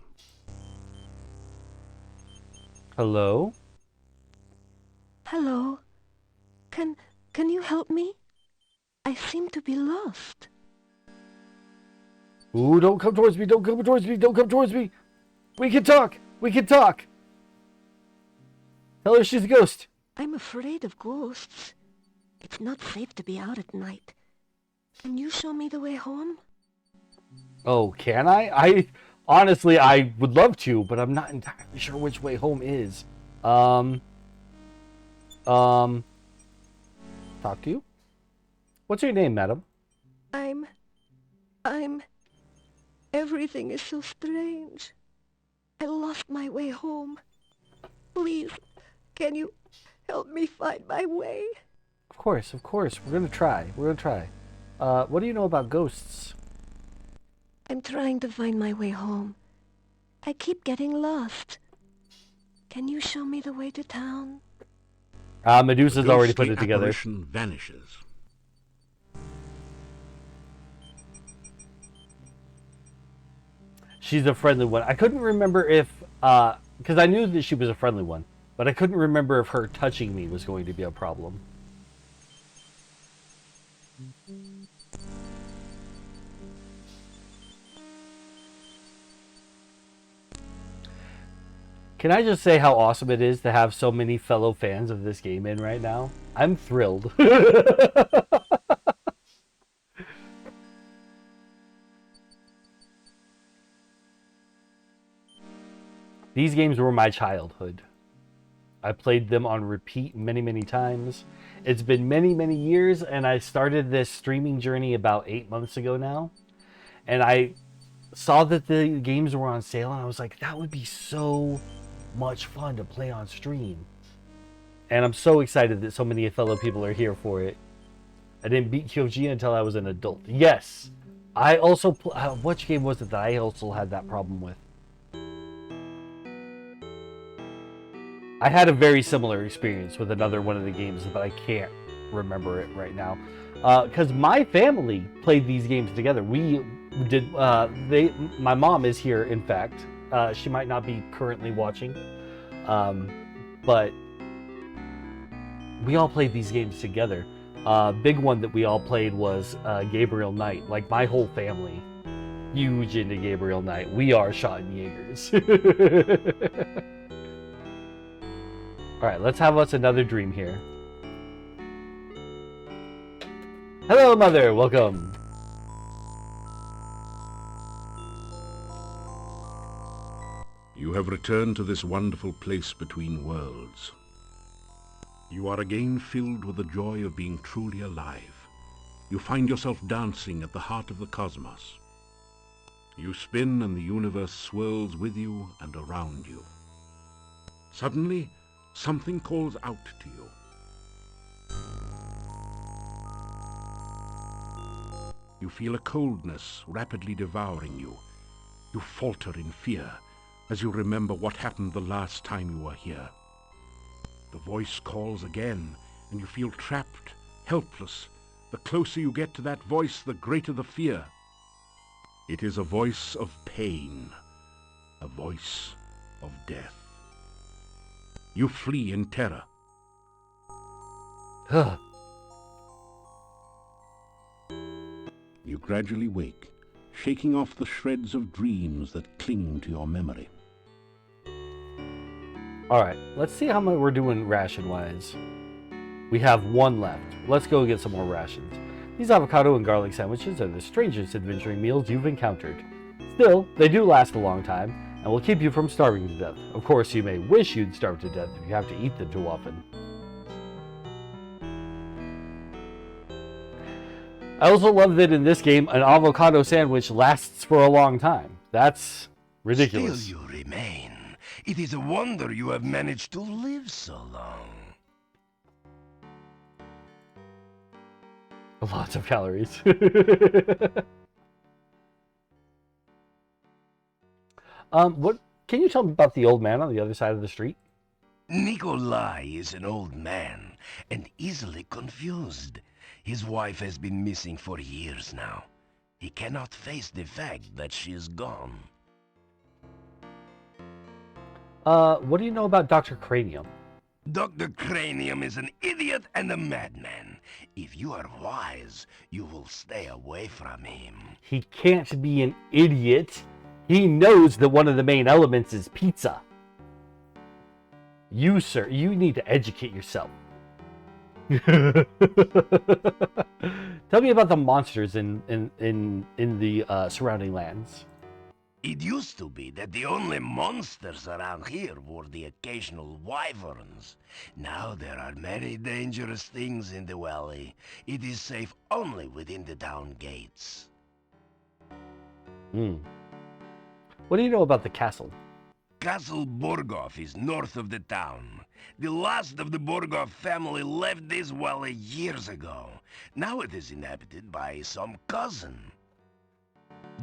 Hello? Hello. Can you help me? I seem to be lost. Ooh, don't come towards me. We can talk. Tell her she's a ghost. I'm afraid of ghosts. It's not safe to be out at night. Can you show me the way home? Oh, can I? Honestly, I would love to, but I'm not entirely sure which way home is. Talk to you? What's your name, madam? I'm... Everything is so strange. I lost my way home. Please, can you help me find my way? Of course. We're gonna try. What do you know about ghosts? I'm trying to find my way home. I keep getting lost. Can you show me the way to town? Medusa's already put it together. The ghostly apparition vanishes. She's a friendly one. I couldn't remember if, because I knew that she was a friendly one, but I couldn't remember if her touching me was going to be a problem. Can I just say how awesome it is to have so many fellow fans of this game in right now? I'm thrilled. These games were my childhood. I played them on repeat many times. It's been many years, and I started this streaming journey about 8 months ago now. And I saw that the games were on sale, and I was like, that would be so much fun to play on stream. And I'm so excited that so many fellow people are here for it. I didn't beat Kyoji until I was an adult. Yes! I also... which game was it that I also had that problem with? I had a very similar experience with another one of the games, but I can't remember it right now. Because my family played these games together. We did... my mom is here, in fact. She might not be currently watching. But we all played these games together. Big one that we all played was Gabriel Knight. Like, my whole family, huge into Gabriel Knight. We are Schottenjägers. Alright, let's have us another dream here. Hello, Mother! Welcome! You have returned to this wonderful place between worlds. You are again filled with the joy of being truly alive. You find yourself dancing at the heart of the cosmos. You spin and the universe swirls with you and around you. Suddenly, something calls out to you. You feel a coldness rapidly devouring you. You falter in fear as you remember what happened the last time you were here. The voice calls again, and you feel trapped, helpless. The closer you get to that voice, the greater the fear. It is a voice of pain, a voice of death. You flee in terror. You gradually wake, shaking off the shreds of dreams that cling to your memory. Alright, let's see how much we're doing ration-wise. We have one left. Let's go get some more rations. These avocado and garlic sandwiches are the strangest adventuring meals you've encountered. Still, they do last a long time, and will keep you from starving to death. Of course, you may wish you'd starve to death if you have to eat them too often. I also love that in this game, an avocado sandwich lasts for a long time. That's ridiculous. Still you remain. It is a wonder you have managed to live so long. Lots of calories. What can you tell me about the old man on the other side of the street? Nikolai is an old man and easily confused. His wife has been missing for years now. He cannot face the fact that she is gone. What do you know about Dr. Cranium? Dr. Cranium is an idiot and a madman. If you are wise, you will stay away from him. He can't be an idiot. He knows that one of the main elements is pizza. You, sir, you need to educate yourself. Tell me about the monsters in the surrounding lands. It used to be that the only monsters around here were the occasional wyverns. Now there are many dangerous things in the valley. It is safe only within the town gates. What do you know about the castle? Castle Borgov is north of the town. The last of the Borgov family left this valley years ago. Now it is inhabited by some cousin.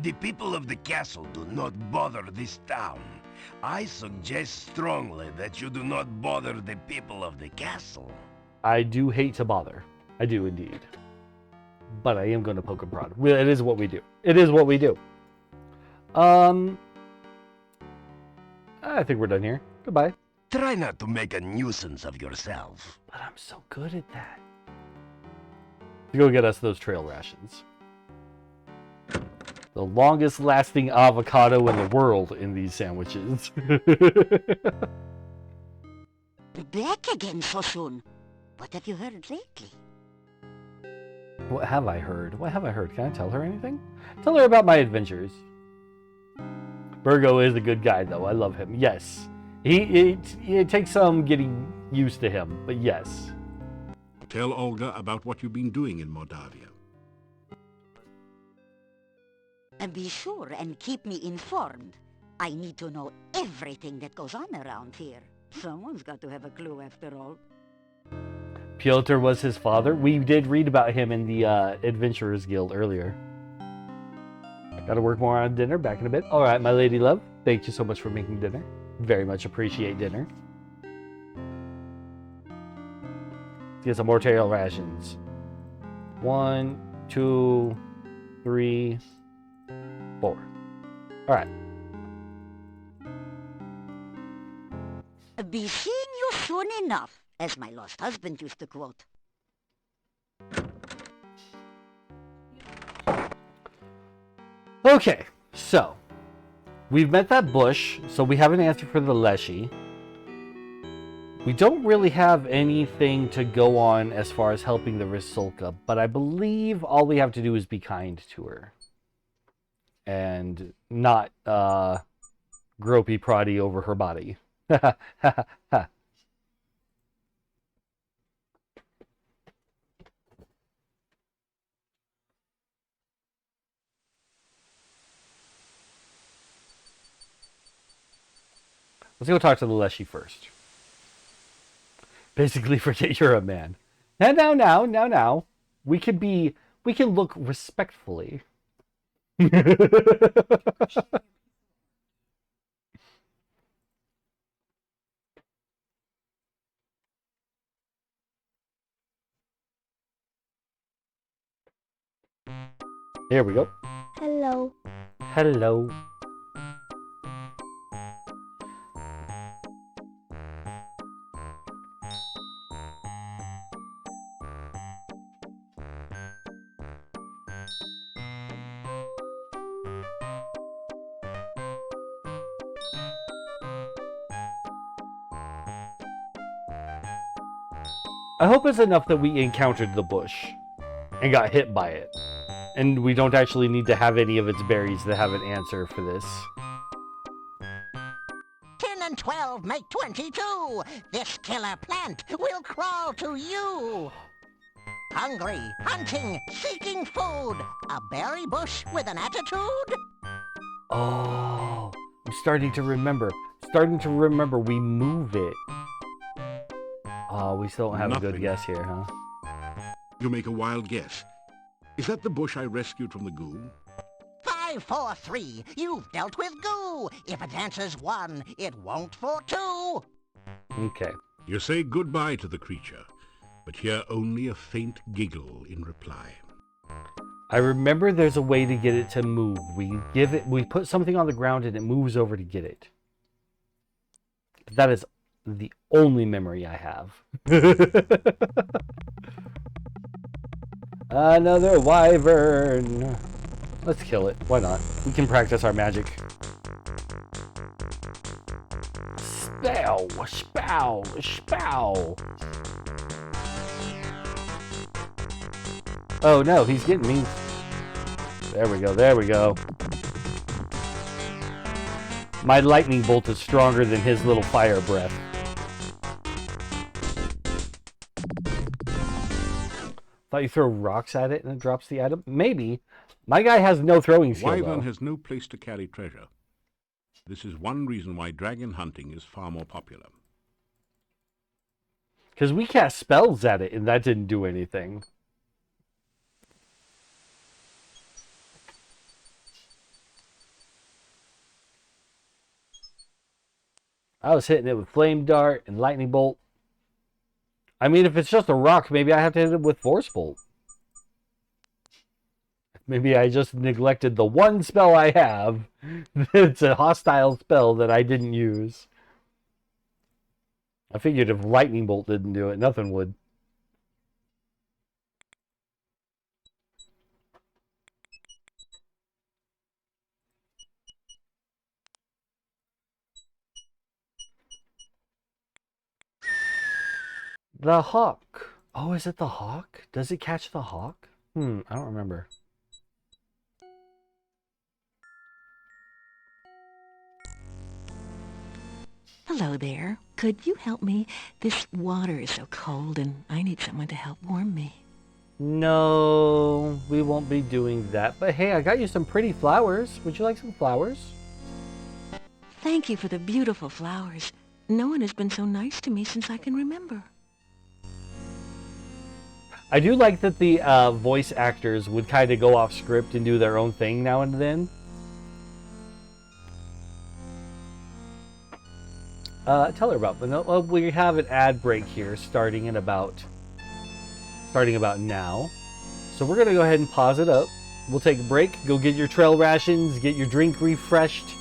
The people of the castle do not bother this town. I suggest strongly that you do not bother the people of the castle. I do hate to bother. I do indeed. But I am going to poke and prod. It is what we do. It is what we do. I think we're done here. Goodbye. Try not to make a nuisance of yourself. But I'm so good at that. Go get us those trail rations. The longest lasting avocado in the world in these sandwiches. Back again so soon. What have you heard lately? What have I heard? What have I heard? Can I tell her anything? Tell her about my adventures. Virgo is a good guy, though. I love him. Yes. It takes some getting used to him, but yes. Tell Olga about what you've been doing in Mordavia. And be sure and keep me informed. I need to know everything that goes on around here. Someone's got to have a clue after all. Piotr was his father. We did read about him in the Adventurers Guild earlier. Gotta work more on dinner. Back in a bit. All right, my lady love. Thank you so much for making dinner. Very much appreciate dinner. Get some more tail rations. 1, 2, 3, 4. All right. Be seeing you soon enough, as my lost husband used to quote. Okay, so we've met that bush, so we have an answer for the Leshy. We don't really have anything to go on as far as helping the Rysulka, but I believe all we have to do is be kind to her. And not gropey proddy over her body. Let's go talk to the Leshy first. Basically, forget you're a man. Now. We can look respectfully. Here we go. Hello. Hello. I hope it's enough that we encountered the bush and got hit by it. And we don't actually need to have any of its berries to have an answer for this. 10 and 12 make 22. This killer plant will crawl to you. Hungry, hunting, seeking food. A berry bush with an attitude? Oh, I'm starting to remember. We move it. Oh, we still don't have a good guess here, huh? You make a wild guess. Is that the bush I rescued from the goo? 5, 4, 3. You've dealt with goo. If it answers 1, it won't for 2. Okay. You say goodbye to the creature, but hear only a faint giggle in reply. I remember there's a way to get it to move. We put something on the ground and it moves over to get it. That is the only memory I have. Another wyvern. Let's kill it. Why not? We can practice our magic. Spow, spow, spow. Oh no, he's getting me. There we go. My lightning bolt is stronger than his little fire breath. Thought you throw rocks at it and it drops the item? Maybe. My guy has no throwing skill, Wyvern though. has no place to carry treasure. This is one reason why dragon hunting is far more popular. Because we cast spells at it and that didn't do anything. I was hitting it with Flame Dart and Lightning Bolt. I mean, if it's just a rock, maybe I have to hit it with Force Bolt. Maybe I just neglected the one spell I have. It's a hostile spell that I didn't use. I figured if Lightning Bolt didn't do it, nothing would. The hawk. Oh, is it the hawk? Does it catch the hawk? I don't remember. Hello there. Could you help me? This water is so cold and I need someone to help warm me. No, we won't be doing that. But hey, I got you some pretty flowers. Would you like some flowers? Thank you for the beautiful flowers. No one has been so nice to me since I can remember. I do like that the voice actors would kind of go off script and do their own thing now and then. Tell her about, well, we have an ad break here starting about now. So we're gonna go ahead and pause it up. We'll take a break, go get your trail rations, get your drink refreshed,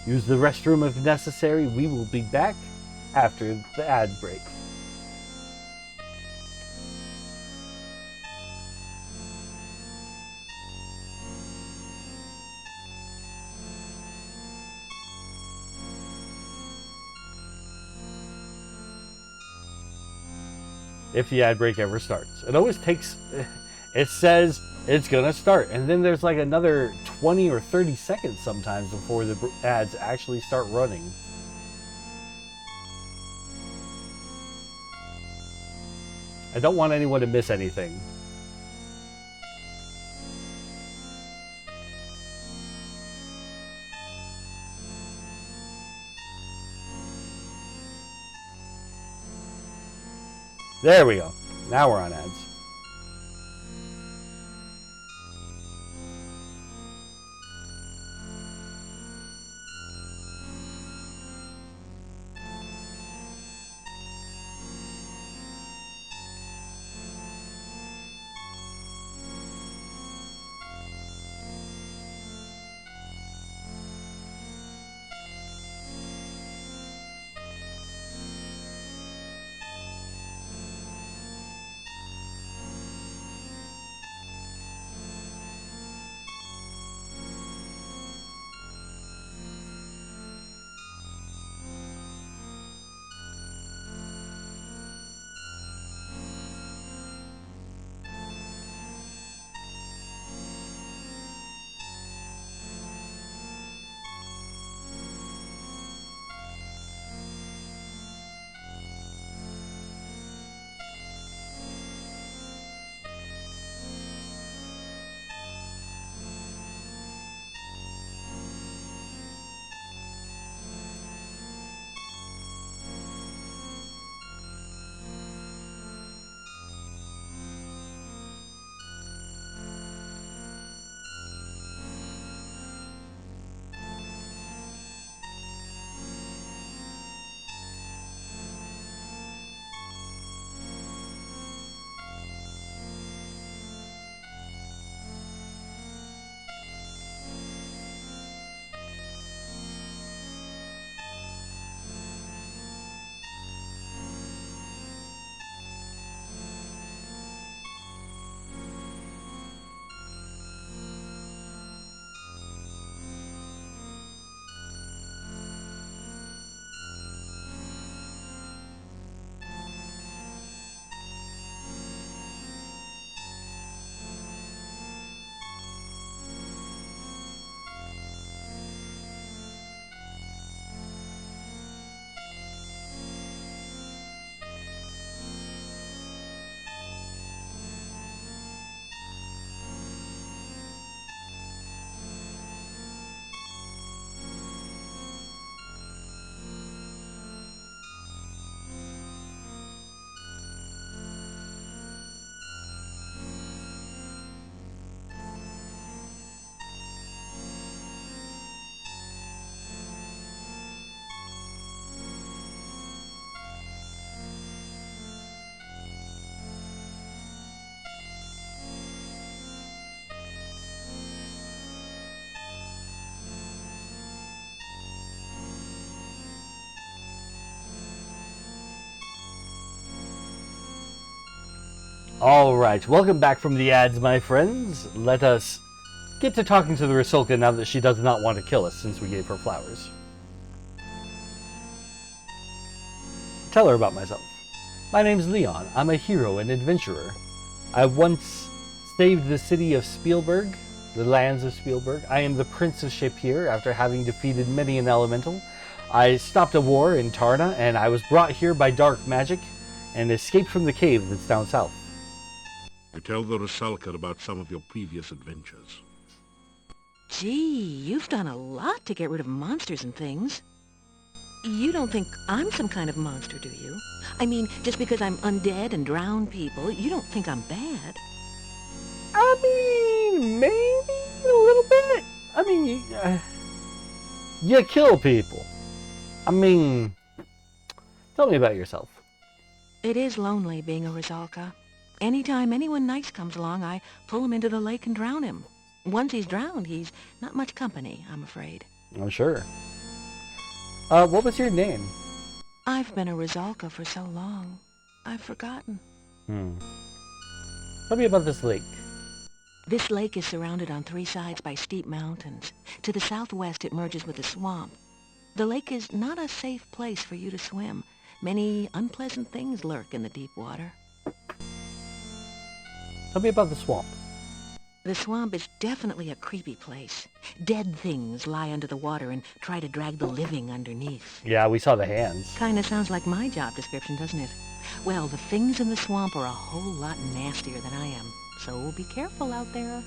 use the restroom if necessary. We will be back after the ad break. If the ad break ever starts. It always takes, it says it's gonna start, and then there's like another 20 or 30 seconds sometimes before the ads actually start running. I don't want anyone to miss anything. There we go. Now we're on ads. Alright, welcome back from the ads, my friends. Let us get to talking to the Rusalka now that she does not want to kill us since we gave her flowers. Tell her about myself. My name's Leon. I'm a hero and adventurer. I once saved the city of Spielberg, the lands of Spielberg. I am the Prince of Shapir after having defeated many an elemental. I stopped a war in Tarna, and I was brought here by dark magic and escaped from the cave that's down south. You tell the Rusalka about some of your previous adventures. Gee, you've done a lot to get rid of monsters and things. You don't think I'm some kind of monster, do you? I mean, just because I'm undead and drown people, you don't think I'm bad? I mean, maybe a little bit. I mean, you kill people. I mean, tell me about yourself. It is lonely being a Rizalka. Anytime anyone nice comes along, I pull him into the lake and drown him. Once he's drowned, he's not much company, I'm afraid. I'm sure. What was your name? I've been a Rizalka for so long. I've forgotten. Tell me about this lake. This lake is surrounded on 3 sides by steep mountains. To the southwest, it merges with a swamp. The lake is not a safe place for you to swim. Many unpleasant things lurk in the deep water. Tell me about the swamp. The swamp is definitely a creepy place. Dead things lie under the water and try to drag the living underneath. Yeah, we saw the hands. Kinda sounds like my job description, doesn't it? Well, the things in the swamp are a whole lot nastier than I am, so be careful out there.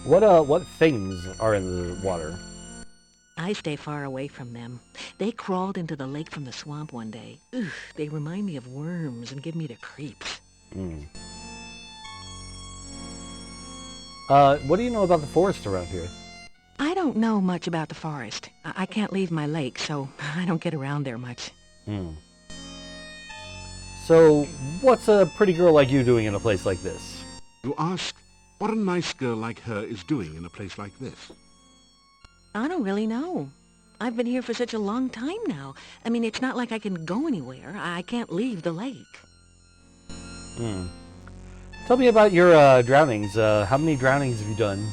What things are in the water? I stay far away from them. They crawled into the lake from the swamp one day. Ugh, they remind me of worms and give me the creeps. What do you know about the forest around here? I don't know much about the forest. I can't leave my lake, so I don't get around there much. So, what's a pretty girl like you doing in a place like this? You ask what a nice girl like her is doing in a place like this. I don't really know. I've been here for such a long time now. I mean, it's not like I can go anywhere. I can't leave the lake. Tell me about your drownings. How many drownings have you done?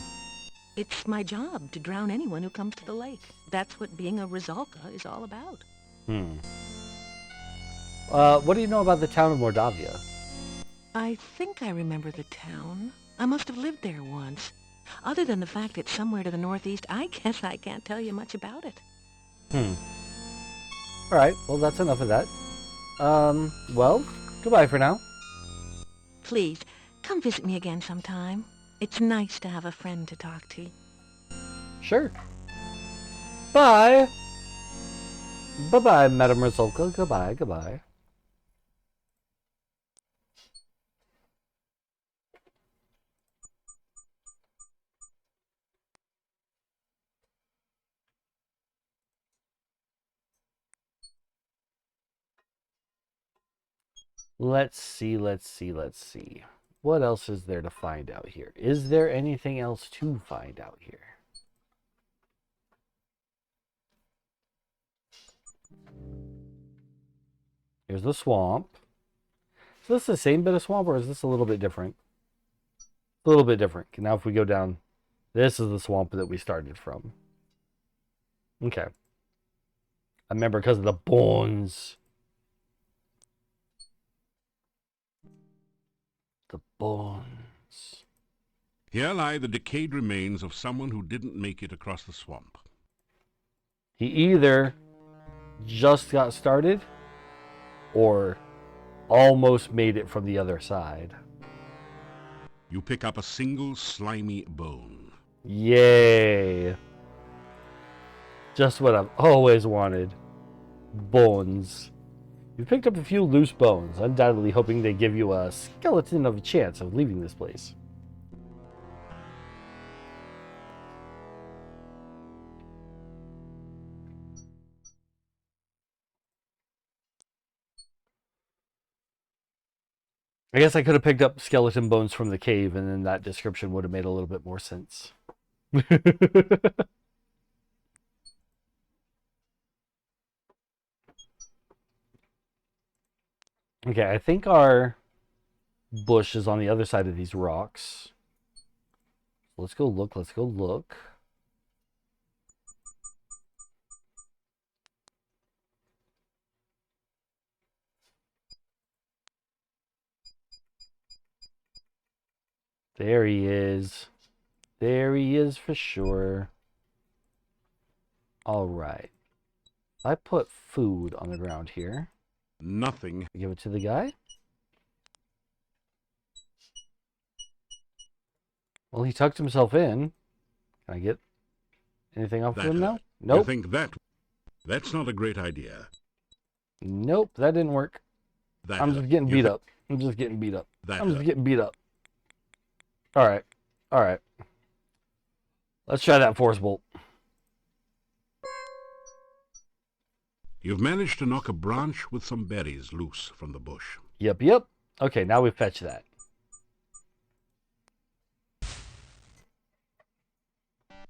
It's my job to drown anyone who comes to the lake. That's what being a Rizalka is all about. What do you know about the town of Mordavia? I think I remember the town. I must have lived there once. Other than the fact it's somewhere to the northeast, I guess I can't tell you much about it. Alright, well that's enough of that. Well, goodbye for now. Please, come visit me again sometime. It's nice to have a friend to talk to. Sure. Bye! Bye-bye, Madame Rizalka. Goodbye, goodbye. Let's see. What else is there to find out here? Is there anything else to find out here? Here's the swamp. Is this the same bit of swamp or is this a little bit different? A little bit different. Now if we go down, this is the swamp that we started from. Okay. I remember because of the bones. The bones. Here lie the decayed remains of someone who didn't make it across the swamp. He either just got started or almost made it from the other side. You pick up a single slimy bone. Yay. Just what I've always wanted. Bones. You picked up a few loose bones, undoubtedly hoping they give you a skeleton of a chance of leaving this place. I guess I could have picked up skeleton bones from the cave, and then that description would have made a little bit more sense. Okay, I think our bush is on the other side of these rocks. Let's go look, let's go look. There he is. There he is for sure. Alright. I put food on the ground here. Nothing. Give it to the guy. Well, he tucked himself in. Can I get anything off of That them now? hurt. Nope. You think that's not a great idea. Nope, that didn't work. That I'm hurt. just getting You beat thi- up. I'm just getting beat up. That I'm just hurt. getting beat up. Alright. Alright. Let's try that force bolt. You've managed to knock a branch with some berries loose from the bush. Yep, yep. Okay, now we fetch that.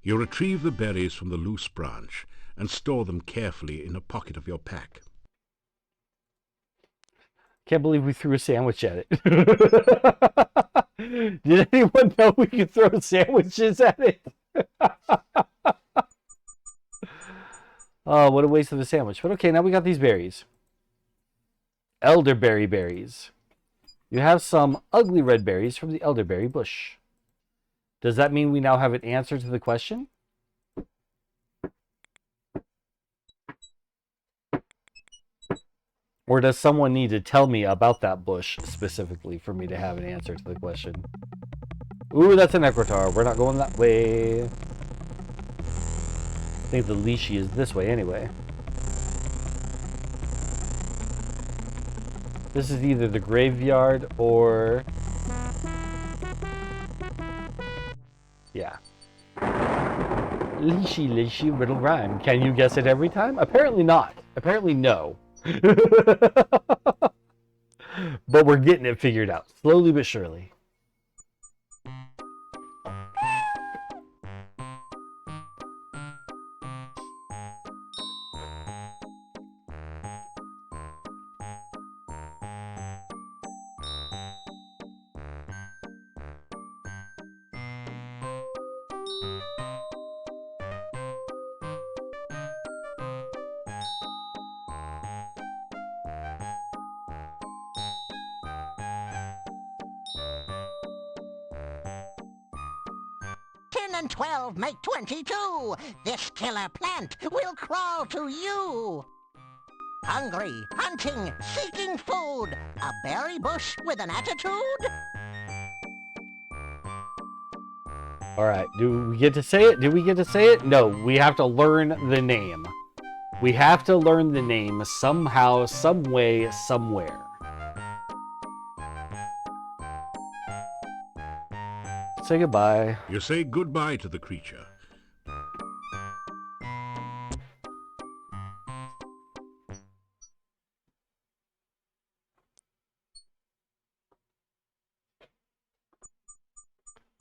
You retrieve the berries from the loose branch and store them carefully in a pocket of your pack. Can't believe we threw a sandwich at it. Did anyone know we could throw sandwiches at it? Oh, what a waste of a sandwich. But okay, now we got these berries. Elderberry berries. You have some ugly red berries from the elderberry bush. Does that mean we now have an answer to the question? Or does someone need to tell me about that bush specifically for me to have an answer to the question? Ooh, that's an Necrotar. We're not going that way. I think the Leashy is this way anyway. This is either the graveyard or... yeah. Leashy, leashy, riddle rhyme. Can you guess it every time? Apparently not. Apparently no. But we're getting it figured out. Slowly but surely. And 12 make 22. This killer plant will crawl to you. Hungry, hunting, seeking food. A berry bush with an attitude? Alright, do we get to say it? Do we get to say it? No, we have to learn the name. We have to learn the name somehow, some way, somewhere. Say goodbye. You say goodbye to the creature.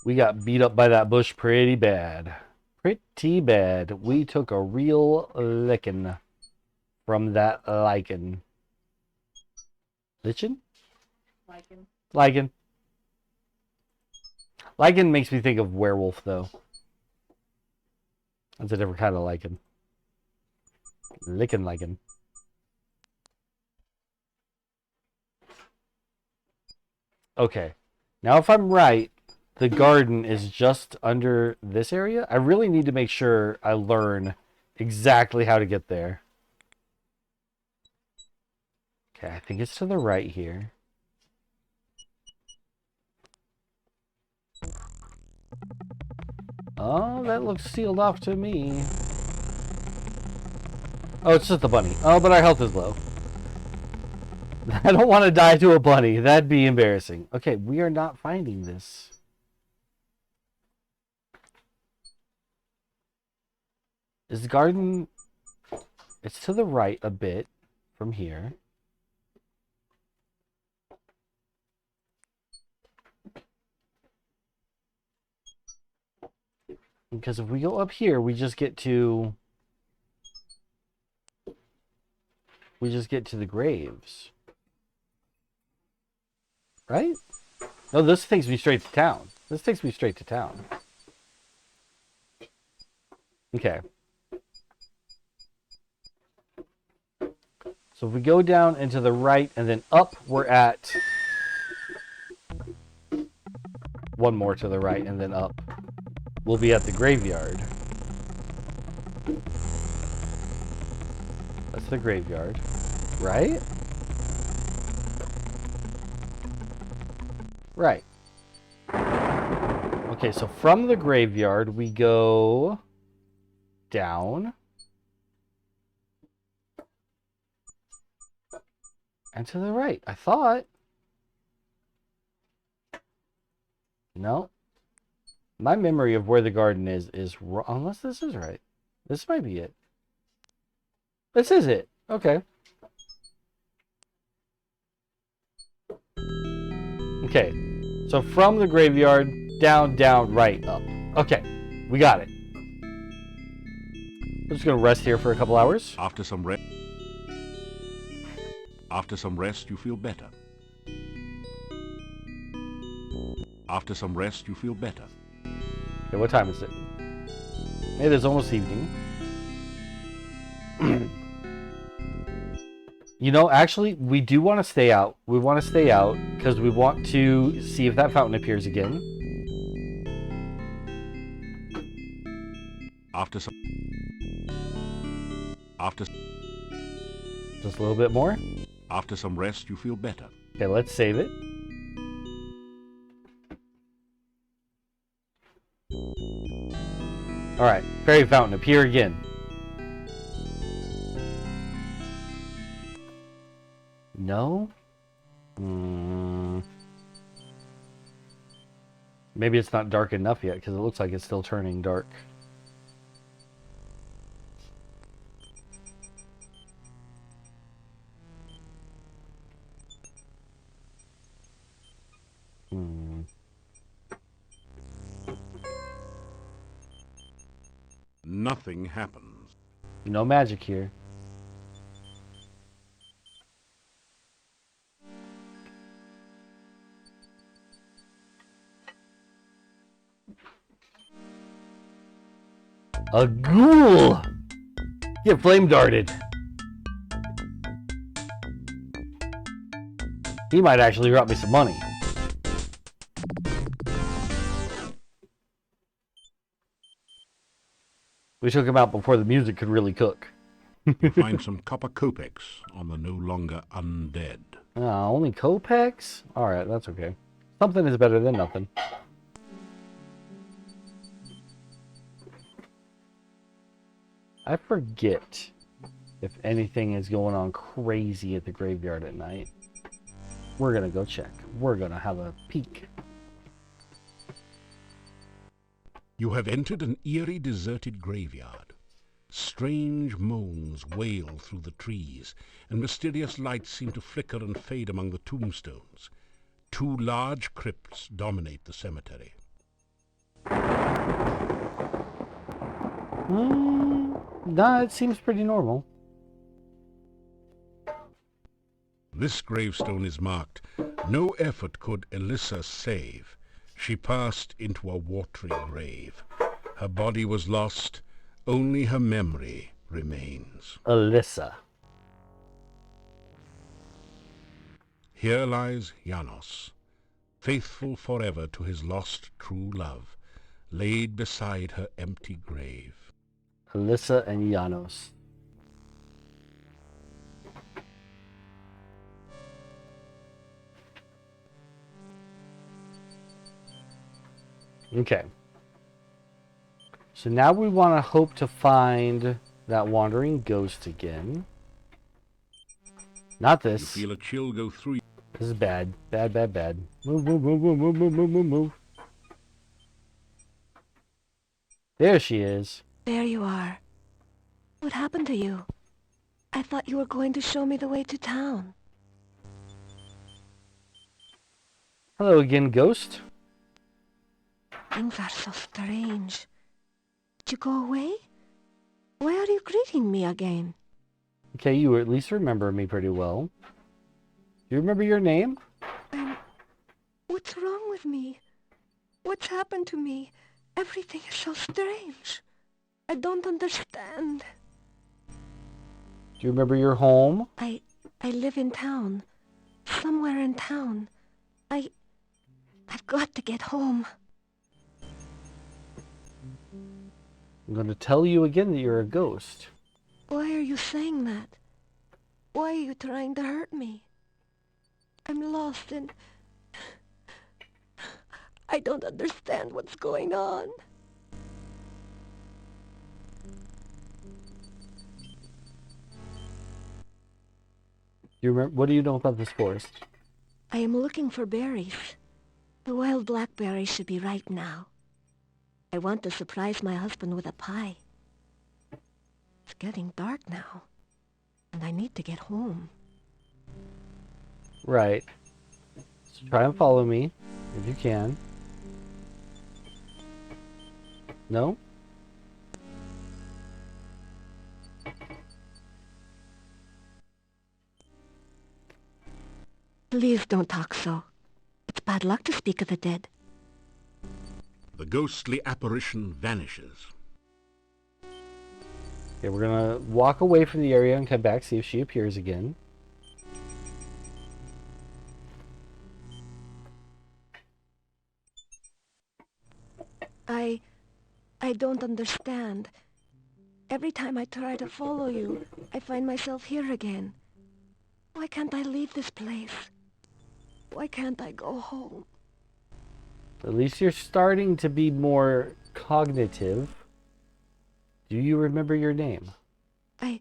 We got beat up by that bush pretty bad. Pretty bad. We took a real licking from that lichen. Lichen? Lichen. Lichen. Lichen makes me think of werewolf, though. That's a different kind of lichen. Lichen. Okay. Now, if I'm right, the garden is just under this area. I really need to make sure I learn exactly how to get there. Okay, I think it's to the right here. Oh, that looks sealed off to me. Oh, it's just the bunny. Oh, but our health is low. I don't want to die to a bunny. That'd be embarrassing. Okay, we are not finding this. Is the garden... It's to the right a bit from here. Because if we go up here, we just get to... We just get to the graves. Right? No, this takes me straight to town. This takes me straight to town. Okay. So if we go down and to the right and then up, we're at... One more to the right and then up. We'll be at the graveyard. That's the graveyard. Right? Right. Okay, so from the graveyard, we go down. And to the right, I thought. No. My memory of where the garden is wrong, unless this is right. This might be it. This is it. Okay. Okay. So from the graveyard, down, down, right, up. Okay. We got it. We're just going to rest here for a couple hours. After some rest, you feel better. After some rest, you feel better. Okay, what time is it? It is almost evening. You know, actually, we do want to stay out. We want to stay out because we want to see if that fountain appears again. After Just a little bit more. After some rest, you feel better. Okay, let's save it. Alright, fairy fountain, appear again. No? Maybe it's not dark enough yet, because it looks like it's still turning dark. Nothing happens. No magic here. A ghoul! Get flame darted. He might actually drop me some money. We took him out before the music could really cook. You find some copper kopecks on the no longer undead. Only kopecks? Alright, that's okay. Something is better than nothing. I forget if anything is going on crazy at the graveyard at night. We're gonna go check. We're gonna have a peek. You have entered an eerie, deserted graveyard. Strange moans wail through the trees, and mysterious lights seem to flicker and fade among the tombstones. Two large crypts dominate the cemetery. Nah, it seems pretty normal. This gravestone is marked, "No effort could Elissa save. She passed into a watery grave. Her body was lost, only her memory remains." Elissa. Here lies Janos, faithful forever to his lost true love, laid beside her empty grave. Elissa and Janos. Okay. So now we want to hope to find that wandering ghost again. Not this. You feel a chill go through you. This is bad. Bad, bad, bad. Move, move, move, move, move, move, move, move, move. There she is. There you are. What happened to you? I thought you were going to show me the way to town. Hello again, ghost. Things are so strange. Did you go away? Why are you greeting me again? Okay, you at least remember me pretty well. Do you remember your name? What's wrong with me? What's happened to me? Everything is so strange. I don't understand. Do you remember your home? I live in town. Somewhere in town. I've got to get home. I'm going to tell you again that you're a ghost. Why are you saying that? Why are you trying to hurt me? I'm lost and I don't understand what's going on. You remember? What do you know about this forest? I am looking for berries. The wild blackberries should be ripe now. I want to surprise my husband with a pie. It's getting dark now, and I need to get home. Right. So try and follow me, if you can. No? Please don't talk so. It's bad luck to speak of the dead. The ghostly apparition vanishes. Okay, we're gonna walk away from the area and come back, see if she appears again. I don't understand. Every time I try to follow you, I find myself here again. Why can't I leave this place? Why can't I go home? At least you're starting to be more cognitive. Do you remember your name? I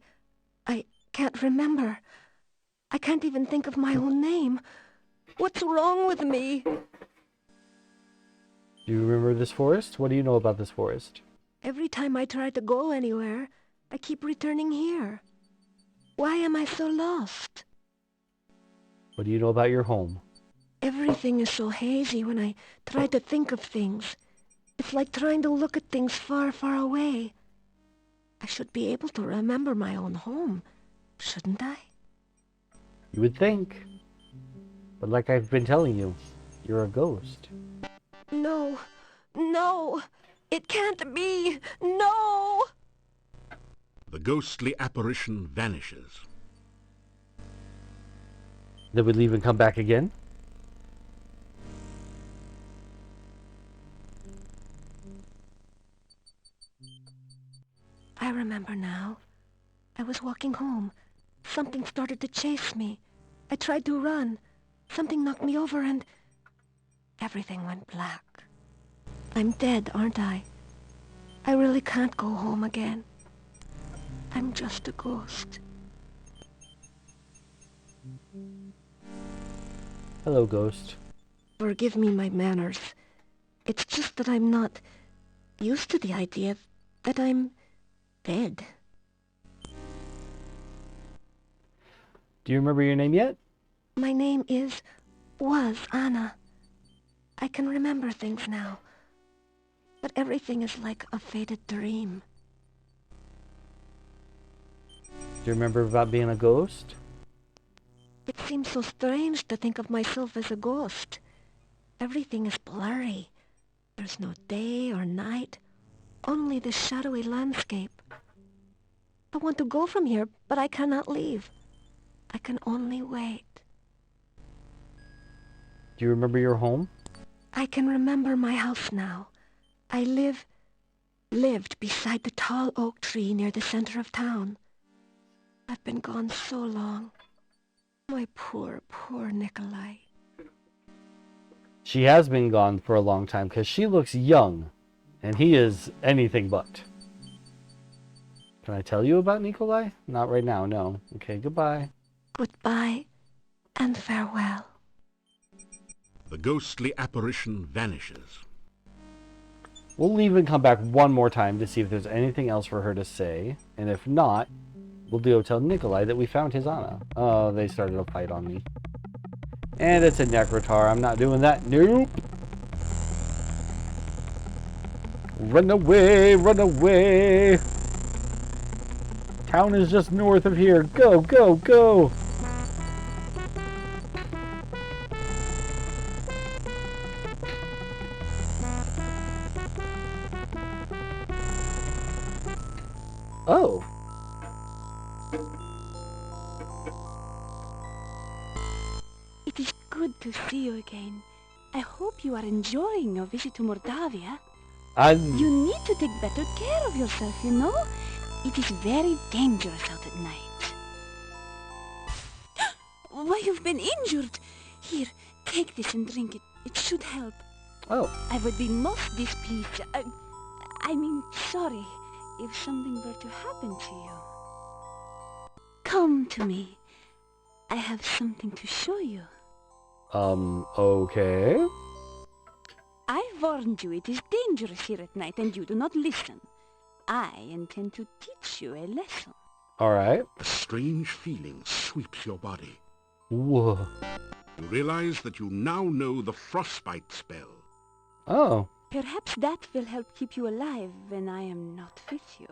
can't remember. I can't even think of my own name. What's wrong with me? Do you remember this forest? What do you know about this forest? Every time I try to go anywhere, I keep returning here. Why am I so lost? What do you know about your home? Everything is so hazy when I try to think of things. It's like trying to look at things far, far away. I should be able to remember my own home, shouldn't I? You would think. But like I've been telling you, you're a ghost. No, no, it can't be, no! The ghostly apparition vanishes. Then we leave and come back again? I remember now. I was walking home. Something started to chase me. I tried to run. Something knocked me over and everything went black. I'm dead, aren't I? I really can't go home again. I'm just a ghost. Hello, ghost. Forgive me my manners. It's just that I'm not used to the idea that I'm dead. Do you remember your name yet? My name was Anna. I can remember things now. But everything is like a faded dream. Do you remember about being a ghost? It seems so strange to think of myself as a ghost. Everything is blurry. There's no day or night, only the shadowy landscape. I want to go from here, but I cannot leave. I can only wait. Do you remember your home? I can remember my house now. I lived beside the tall oak tree near the center of town. I've been gone so long. My poor, poor Nikolai. She has been gone for a long time because she looks young, and he is anything but. Can I tell you about Nikolai? Not right now, no. Okay, goodbye. Goodbye and farewell. The ghostly apparition vanishes. We'll leave and come back one more time to see if there's anything else for her to say, and if not, we'll go tell Nikolai that we found his Anna. Oh, they started a fight on me. And it's a Necrotar. I'm not doing that. Nope. Run away, run away. Town is just north of here. Go, go, go. Oh. It is good to see you again. I hope you are enjoying your visit to Mordavia. You need to take better care of yourself, you know? It is very dangerous out at night. Why, you've been injured. Here, take this and drink it. It should help. Oh. I would be most displeased. I mean, sorry, if something were to happen to you. Come to me. I have something to show you. Okay. I warned you it is dangerous here at night and you do not listen. I intend to teach you a lesson. Alright. A strange feeling sweeps your body. Whoa. You realize that you now know the frostbite spell. Oh. Perhaps that will help keep you alive when I am not with you.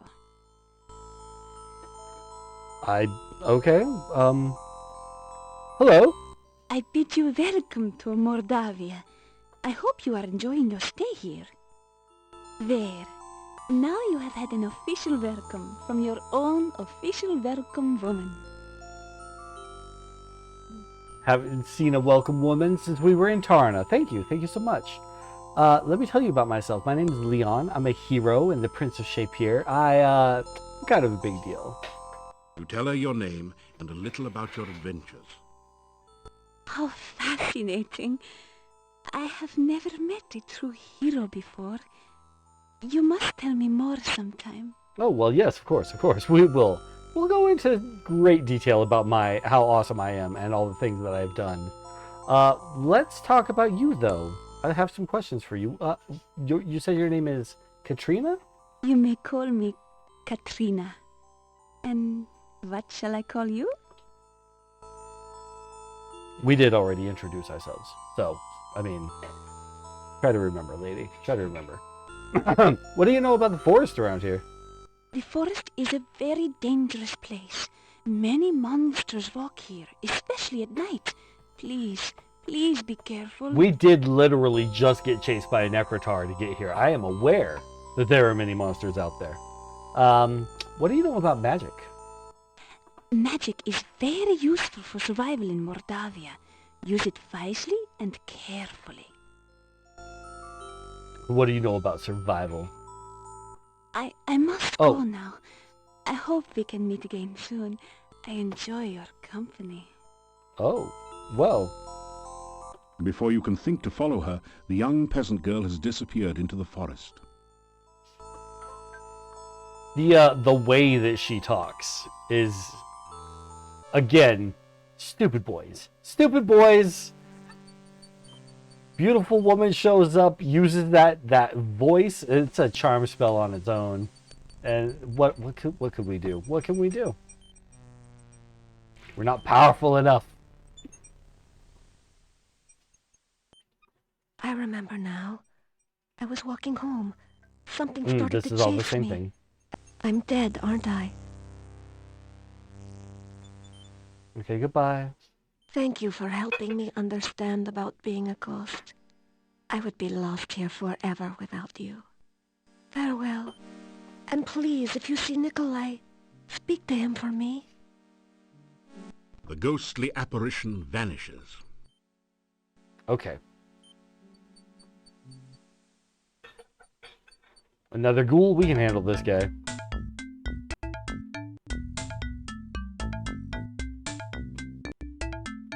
Okay. Hello. I bid you welcome to Mordavia. I hope you are enjoying your stay here. There. Now you have had an official welcome from your own official welcome woman. Haven't seen a welcome woman since we were in Tarna. Thank you. Thank you so much. Let me tell you about myself. My name is Leon. I'm a hero in the Prince of Shapier. I'm kind of a big deal. You tell her your name and a little about your adventures. How fascinating. I have never met a true hero before. You must tell me more sometime. Oh, well, yes, of course. We will. We'll go into great detail about how awesome I am and all the things that I've done. Let's talk about you, though. I have some questions for you. You said your name is Katrina? You may call me Katrina. And what shall I call you? We did already introduce ourselves. So, I mean, try to remember, lady. Try to remember. What do you know about the forest around here? The forest is a very dangerous place. Many monsters walk here, especially at night. Please be careful. We did literally just get chased by a Necrotar to get here. I am aware that there are many monsters out there. What do you know about magic? Magic is very useful for survival in Mordavia. Use it wisely and carefully. What do you know about survival? I must go now. I hope we can meet again soon. I enjoy your company. Oh, well. Before you can think to follow her, the young peasant girl has disappeared into the forest. The way that she talks is, again, stupid boys. Stupid boys! Beautiful woman shows up, uses that voice. It's a charm spell on its own. And what could we do? What can we do? We're not powerful enough. I remember now. I was walking home. Something started to chase me. This is all the same thing. I'm dead, aren't I? Okay, goodbye. Thank you for helping me understand about being a ghost. I would be lost here forever without you. Farewell. And please, if you see Nikolai, speak to him for me. The ghostly apparition vanishes. Okay. Another ghoul? We can handle this guy.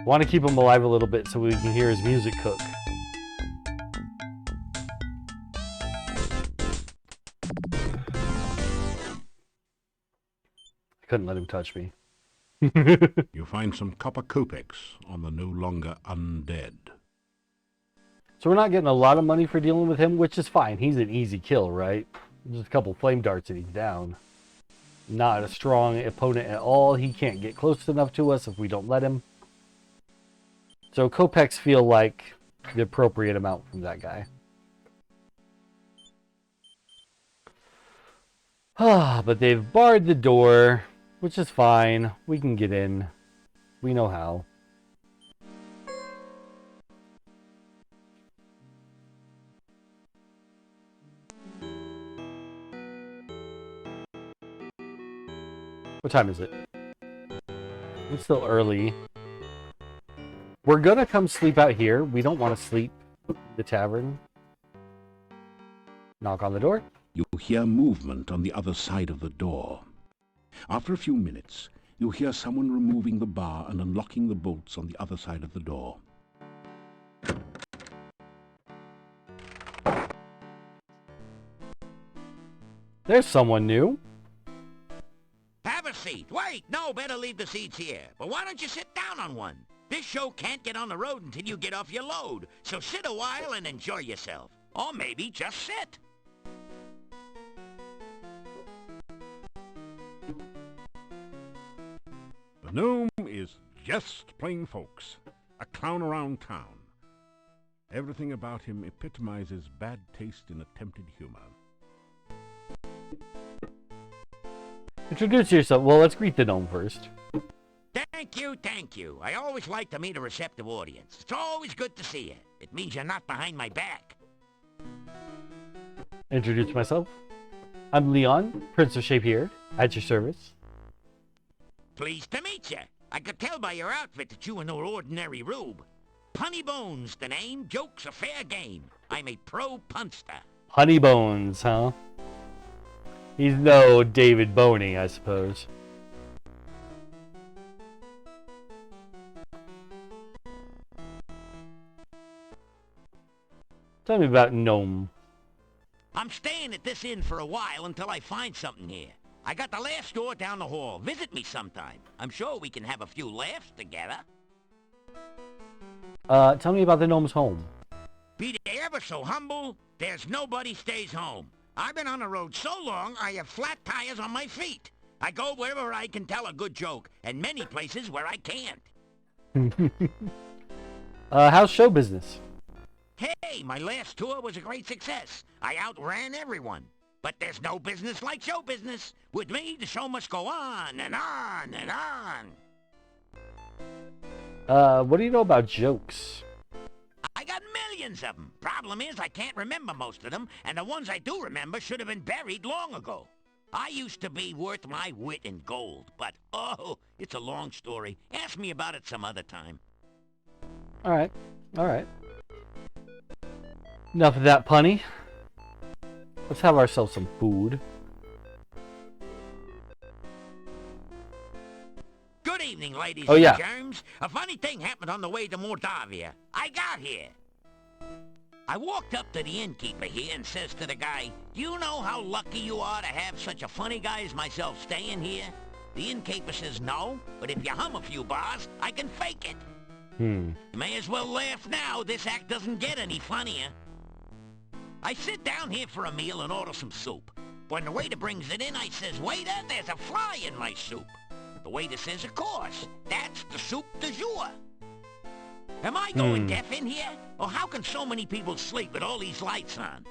Want to keep him alive a little bit so we can hear his music cook. I couldn't let him touch me. You find some copper kopecks on the no longer undead. So we're not getting a lot of money for dealing with him, which is fine. He's an easy kill, right? Just a couple flame darts and he's down. Not a strong opponent at all. He can't get close enough to us if we don't let him. So kopecks feel like the appropriate amount from that guy. But they've barred the door, which is fine. We can get in. We know how. What time is it? It's still early. We're gonna come sleep out here. We don't want to sleep in the tavern. Knock on the door. You hear movement on the other side of the door. After a few minutes, you hear someone removing the bar and unlocking the bolts on the other side of the door. There's someone new. Have a seat. Wait, no, better leave the seats here. But why don't you sit down on one? This show can't get on the road until you get off your load. So sit a while and enjoy yourself. Or maybe just sit. The gnome is just plain folks, a clown around town. Everything about him epitomizes bad taste in attempted humor. Introduce yourself. Well, let's greet the gnome first. Thank you, thank you. I always like to meet a receptive audience. It's always good to see you. It means you're not behind my back. Introduce myself. I'm Leon, Prince of Shapebeard, at your service. Pleased to meet you. I could tell by your outfit that you were no ordinary rube. Punny Bones, the name. Joke's a fair game. I'm a pro punster. Honey Bones, huh? He's no David Boning, I suppose. Tell me about Gnome. I'm staying at this inn for a while until I find something here. I got the last store down the hall. Visit me sometime. I'm sure we can have a few laughs together. Tell me about the gnome's home. Be they ever so humble, there's nobody stays home. I've been on the road so long, I have flat tires on my feet. I go wherever I can tell a good joke, and many places where I can't. How's show business? Hey, my last tour was a great success. I outran everyone. But there's no business like show business. With me, the show must go on and on and on. What do you know about jokes? I got millions of them. Problem is, I can't remember most of them, and the ones I do remember should have been buried long ago. I used to be worth my wit in gold, but, oh, it's a long story. Ask me about it some other time. Alright, alright. Enough of that punny. Let's have ourselves some food. Good evening, ladies and germs. A funny thing happened on the way to Mordavia. I got here. I walked up to the innkeeper here and says to the guy, "Do you know how lucky you are to have such a funny guy as myself staying here?" The innkeeper says, "No, but if you hum a few bars, I can fake it." You may as well laugh now. This act doesn't get any funnier. I sit down here for a meal and order some soup. When the waiter brings it in, I says, "Waiter, there's a fly in my soup." The waiter says, "Of course, that's the soup du jour." Am I going deaf in here? Or how can so many people sleep with all these lights on?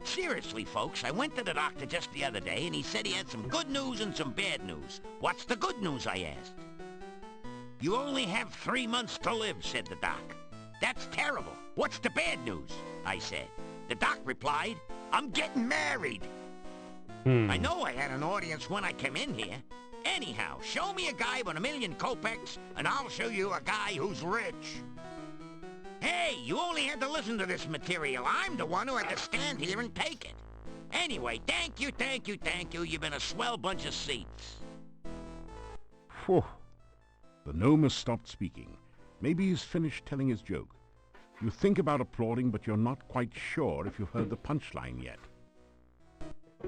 Seriously, folks, I went to the doctor just the other day and he said he had some good news and some bad news. What's the good news, I asked. "You only have 3 months to live," said the doc. "That's terrible. What's the bad news?" I said. The doc replied, "I'm getting married." I know I had an audience when I came in here. Anyhow, show me a guy with 1,000,000 kopecks, and I'll show you a guy who's rich. Hey, you only had to listen to this material. I'm the one who had to stand here and take it. Anyway, thank you, thank you, thank you. You've been a swell bunch of seats. Phew. The gnome has stopped speaking. Maybe he's finished telling his joke. You think about applauding, but you're not quite sure if you've heard the punchline yet.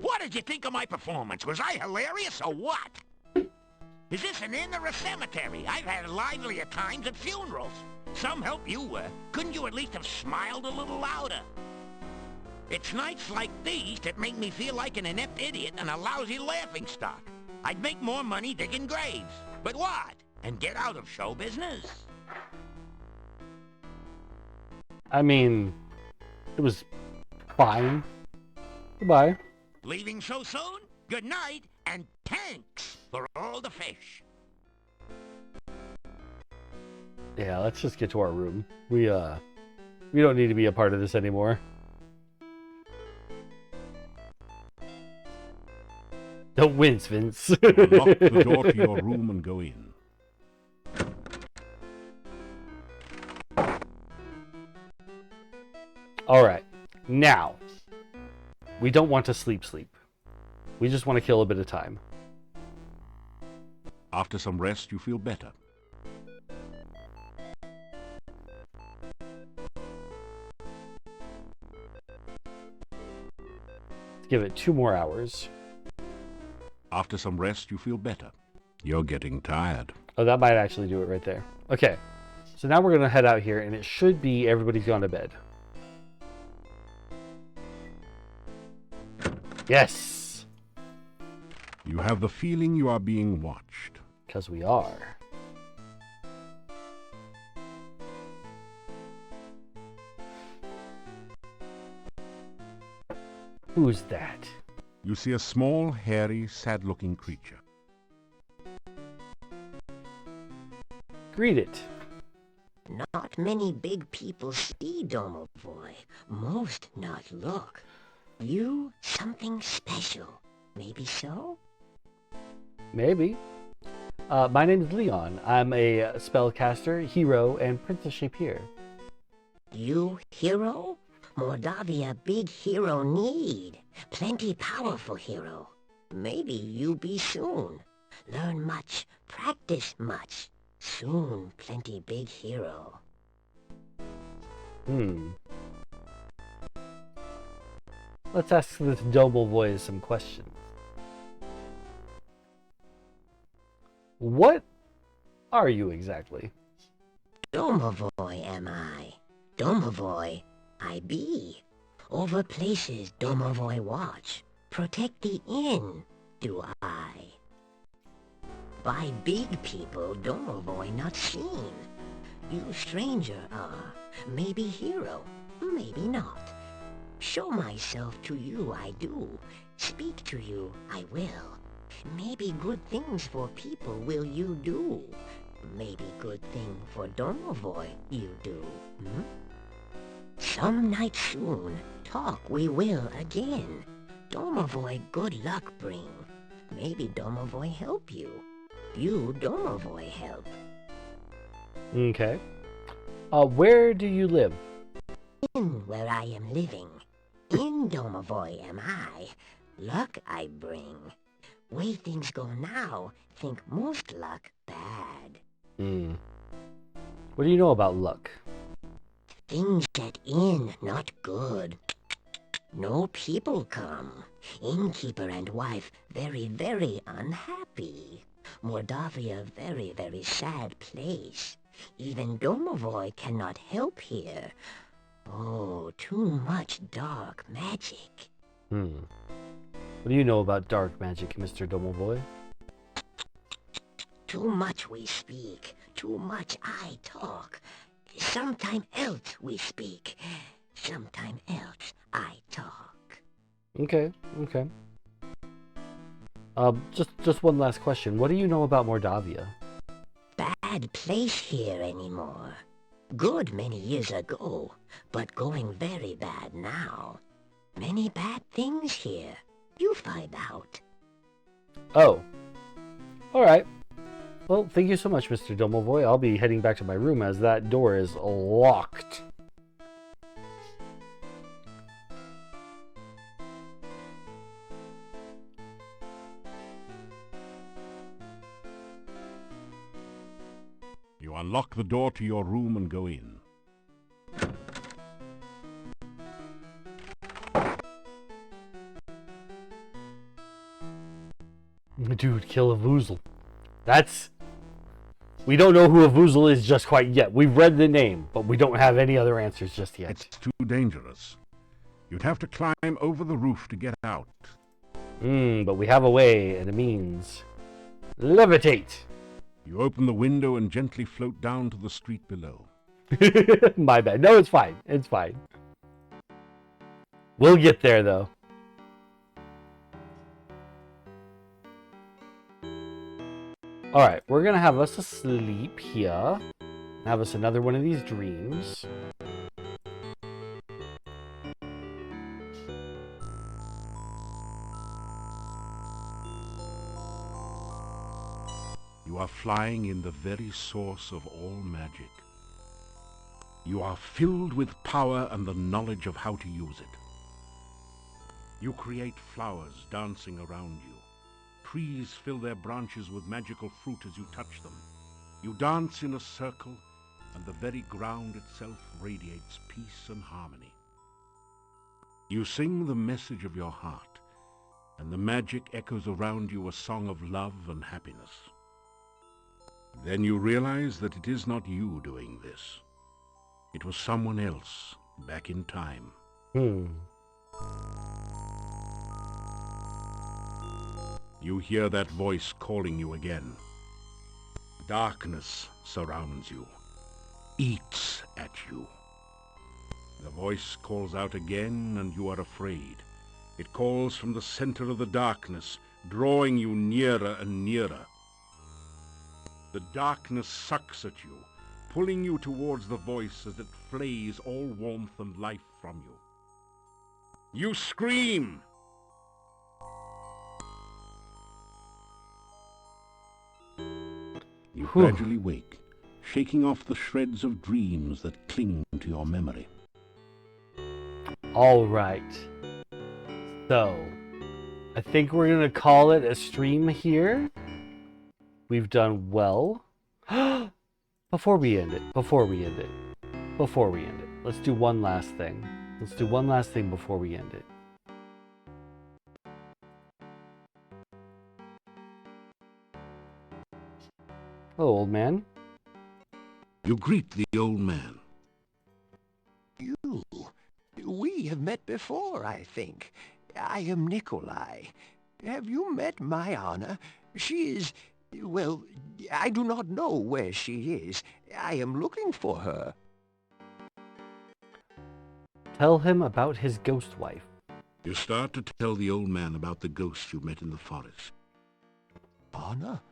What did you think of my performance? Was I hilarious or what? Is this an inn or a cemetery? I've had livelier times at funerals. Some help you were. Couldn't you at least have smiled a little louder? It's nights like these that make me feel like an inept idiot and a lousy laughingstock. I'd make more money digging graves. But what? And get out of show business? I mean, it was fine. Goodbye. Leaving so soon? Good night, and thanks for all the fish. Yeah, let's just get to our room. We don't need to be a part of this anymore. Don't wince, Vince. Lock the door to your room and go in. Alright, now, we don't want to sleep. We just want to kill a bit of time. After some rest, you feel better. Let's give it 2 more hours. After some rest, you feel better. You're getting tired. Oh, that might actually do it right there. Okay, so now we're going to head out here, and it should be everybody's gone to bed. Yes! You have the feeling you are being watched. Because we are. Who's that? You see a small, hairy, sad-looking creature. Greet it. Not many big people see Domovoy. Most not look. You something special. Maybe so? Maybe. My name is Leon. I'm a spellcaster, hero, and Princess Shapier. You hero? Mordavia big hero need. Plenty powerful hero. Maybe you be soon. Learn much, practice much. Soon plenty big hero. Let's ask this Domovoy some questions. What are you exactly? Domovoy am I. Domovoy I be. Over places Domovoy watch. Protect the inn, do I. By big people Domovoy not seen. You stranger are. Maybe hero, maybe not. Show myself to you I do. Speak to you I will. Maybe good things for people will you do. Maybe good thing for Domovoy you do. Some night soon, talk we will again. Domovoy good luck bring. Maybe Domovoy help you. You Domovoy help. Okay. Where do you live? In where I am living. In Domovoy am I. Luck I bring. Way things go now, think most luck bad. What do you know about luck? Things at inn not good. No people come. Innkeeper and wife very, very unhappy. Mordavia very, very sad place. Even Domovoy cannot help here. Oh, too much dark magic. What do you know about dark magic, Mr. Domovoy? Too much we speak. Too much I talk. Sometime else we speak. Sometime else I talk. Okay. Just one last question. What do you know about Mordavia? Bad place here anymore. Good many years ago, but going very bad now. Many bad things here. You find out. Oh. Alright. Well, thank you so much, Mr. Domovoy. I'll be heading back to my room as that door is locked. You unlock the door to your room and go in. Dude, kill a Voozle. We don't know who a Voozle is just quite yet. We've read the name, but we don't have any other answers just yet. It's too dangerous. You'd have to climb over the roof to get out. But we have a way and a means. Levitate! You open the window and gently float down to the street below. My bad. No, it's fine. It's fine. We'll get there, though. Alright, we're gonna have us asleep here. Have us another one of these dreams. You are flying in the very source of all magic. You are filled with power and the knowledge of how to use it. You create flowers dancing around you. Trees fill their branches with magical fruit as you touch them. You dance in a circle, and the very ground itself radiates peace and harmony. You sing the message of your heart, and the magic echoes around you a song of love and happiness. Then you realize that it is not you doing this. It was someone else back in time. You hear that voice calling you again. Darkness surrounds you, eats at you. The voice calls out again, and you are afraid. It calls from the center of the darkness, drawing you nearer and nearer. The darkness sucks at you, pulling you towards the voice as it flays all warmth and life from you. You scream! You gradually wake, shaking off the shreds of dreams that cling to your memory. All right. So, I think we're going to call it a stream here. We've done well. Before we end it, let's do one last thing. Before we end it. Hello, old man. You greet the old man. We have met before, I think. I am Nikolai. Have you met my Anna? She is... Well, I do not know where she is. I am looking for her. Tell him about his ghost wife. You start to tell the old man about the ghost you met in the forest. Anna?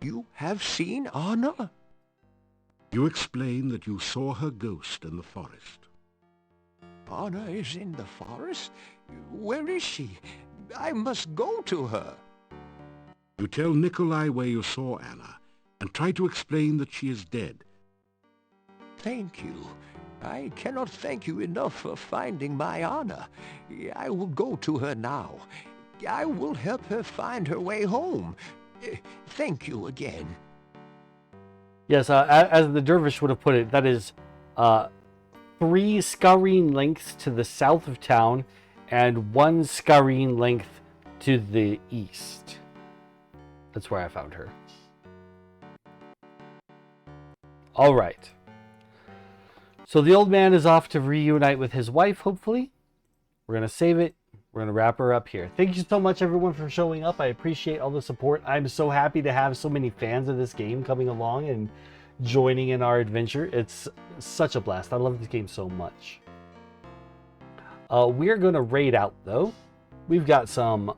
You have seen Anna? You explain that you saw her ghost in the forest. Anna is in the forest? Where is she? I must go to her. You tell Nikolai where you saw Anna, and try to explain that she is dead. Thank you. I cannot thank you enough for finding my Anna. I will go to her now. I will help her find her way home. Thank you again. Yes, as the dervish would have put it, that is 3 scurrying lengths to the south of town and 1 scurrying length to the east. That's where I found her. All right. So the old man is off to reunite with his wife, hopefully. We're going to save it. We're going to wrap her up here. Thank you so much, everyone, for showing up. I appreciate all the support. I'm so happy to have so many fans of this game coming along and joining in our adventure. It's such a blast. I love this game so much. We're going to raid out, though. We've got some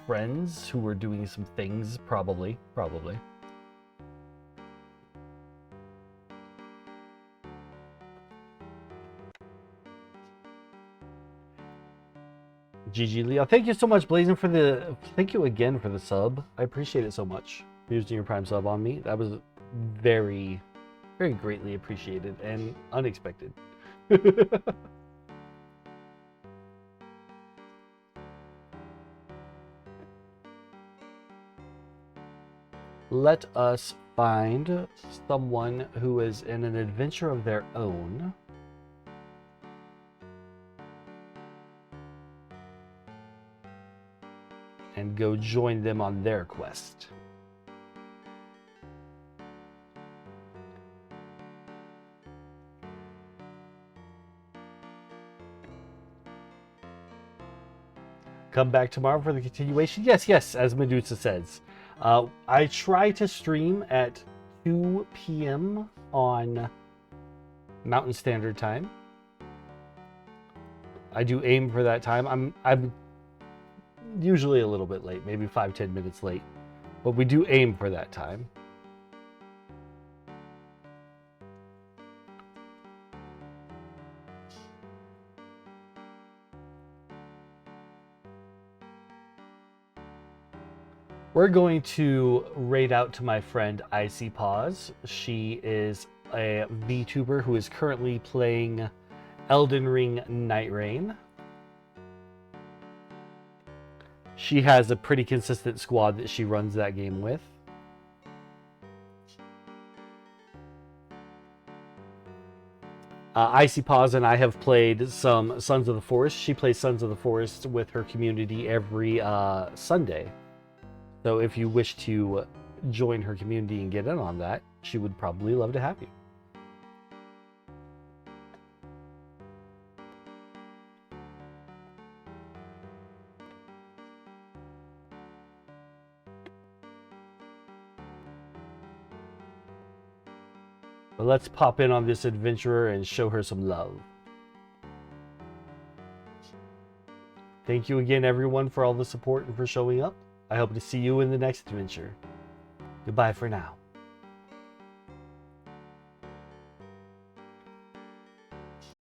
friends who are doing some things, probably. GG Leo. Thank you so much, Blazing, thank you again for the sub. I appreciate it so much. For using your Prime sub on me. That was very, very greatly appreciated and unexpected. Let us find someone who is in an adventure of their own. And go join them on their quest. Come back tomorrow for the continuation. Yes, as Medusa says. I try to stream at 2 p.m. on Mountain Standard Time. I do aim for that time. I'm usually a little bit late, maybe 5-10 minutes late, but we do aim for that time. We're going to raid out to my friend Icy Paws. She is a VTuber who is currently playing Elden Ring Night Rain. She has a pretty consistent squad that she runs that game with. Icy Paws and I have played some Sons of the Forest. She plays Sons of the Forest with her community every Sunday. So if you wish to join her community and get in on that, she would probably love to have you. But let's pop in on this adventurer and show her some love. Thank you again, everyone, for all the support and for showing up. I hope to see you in the next adventure. Goodbye for now.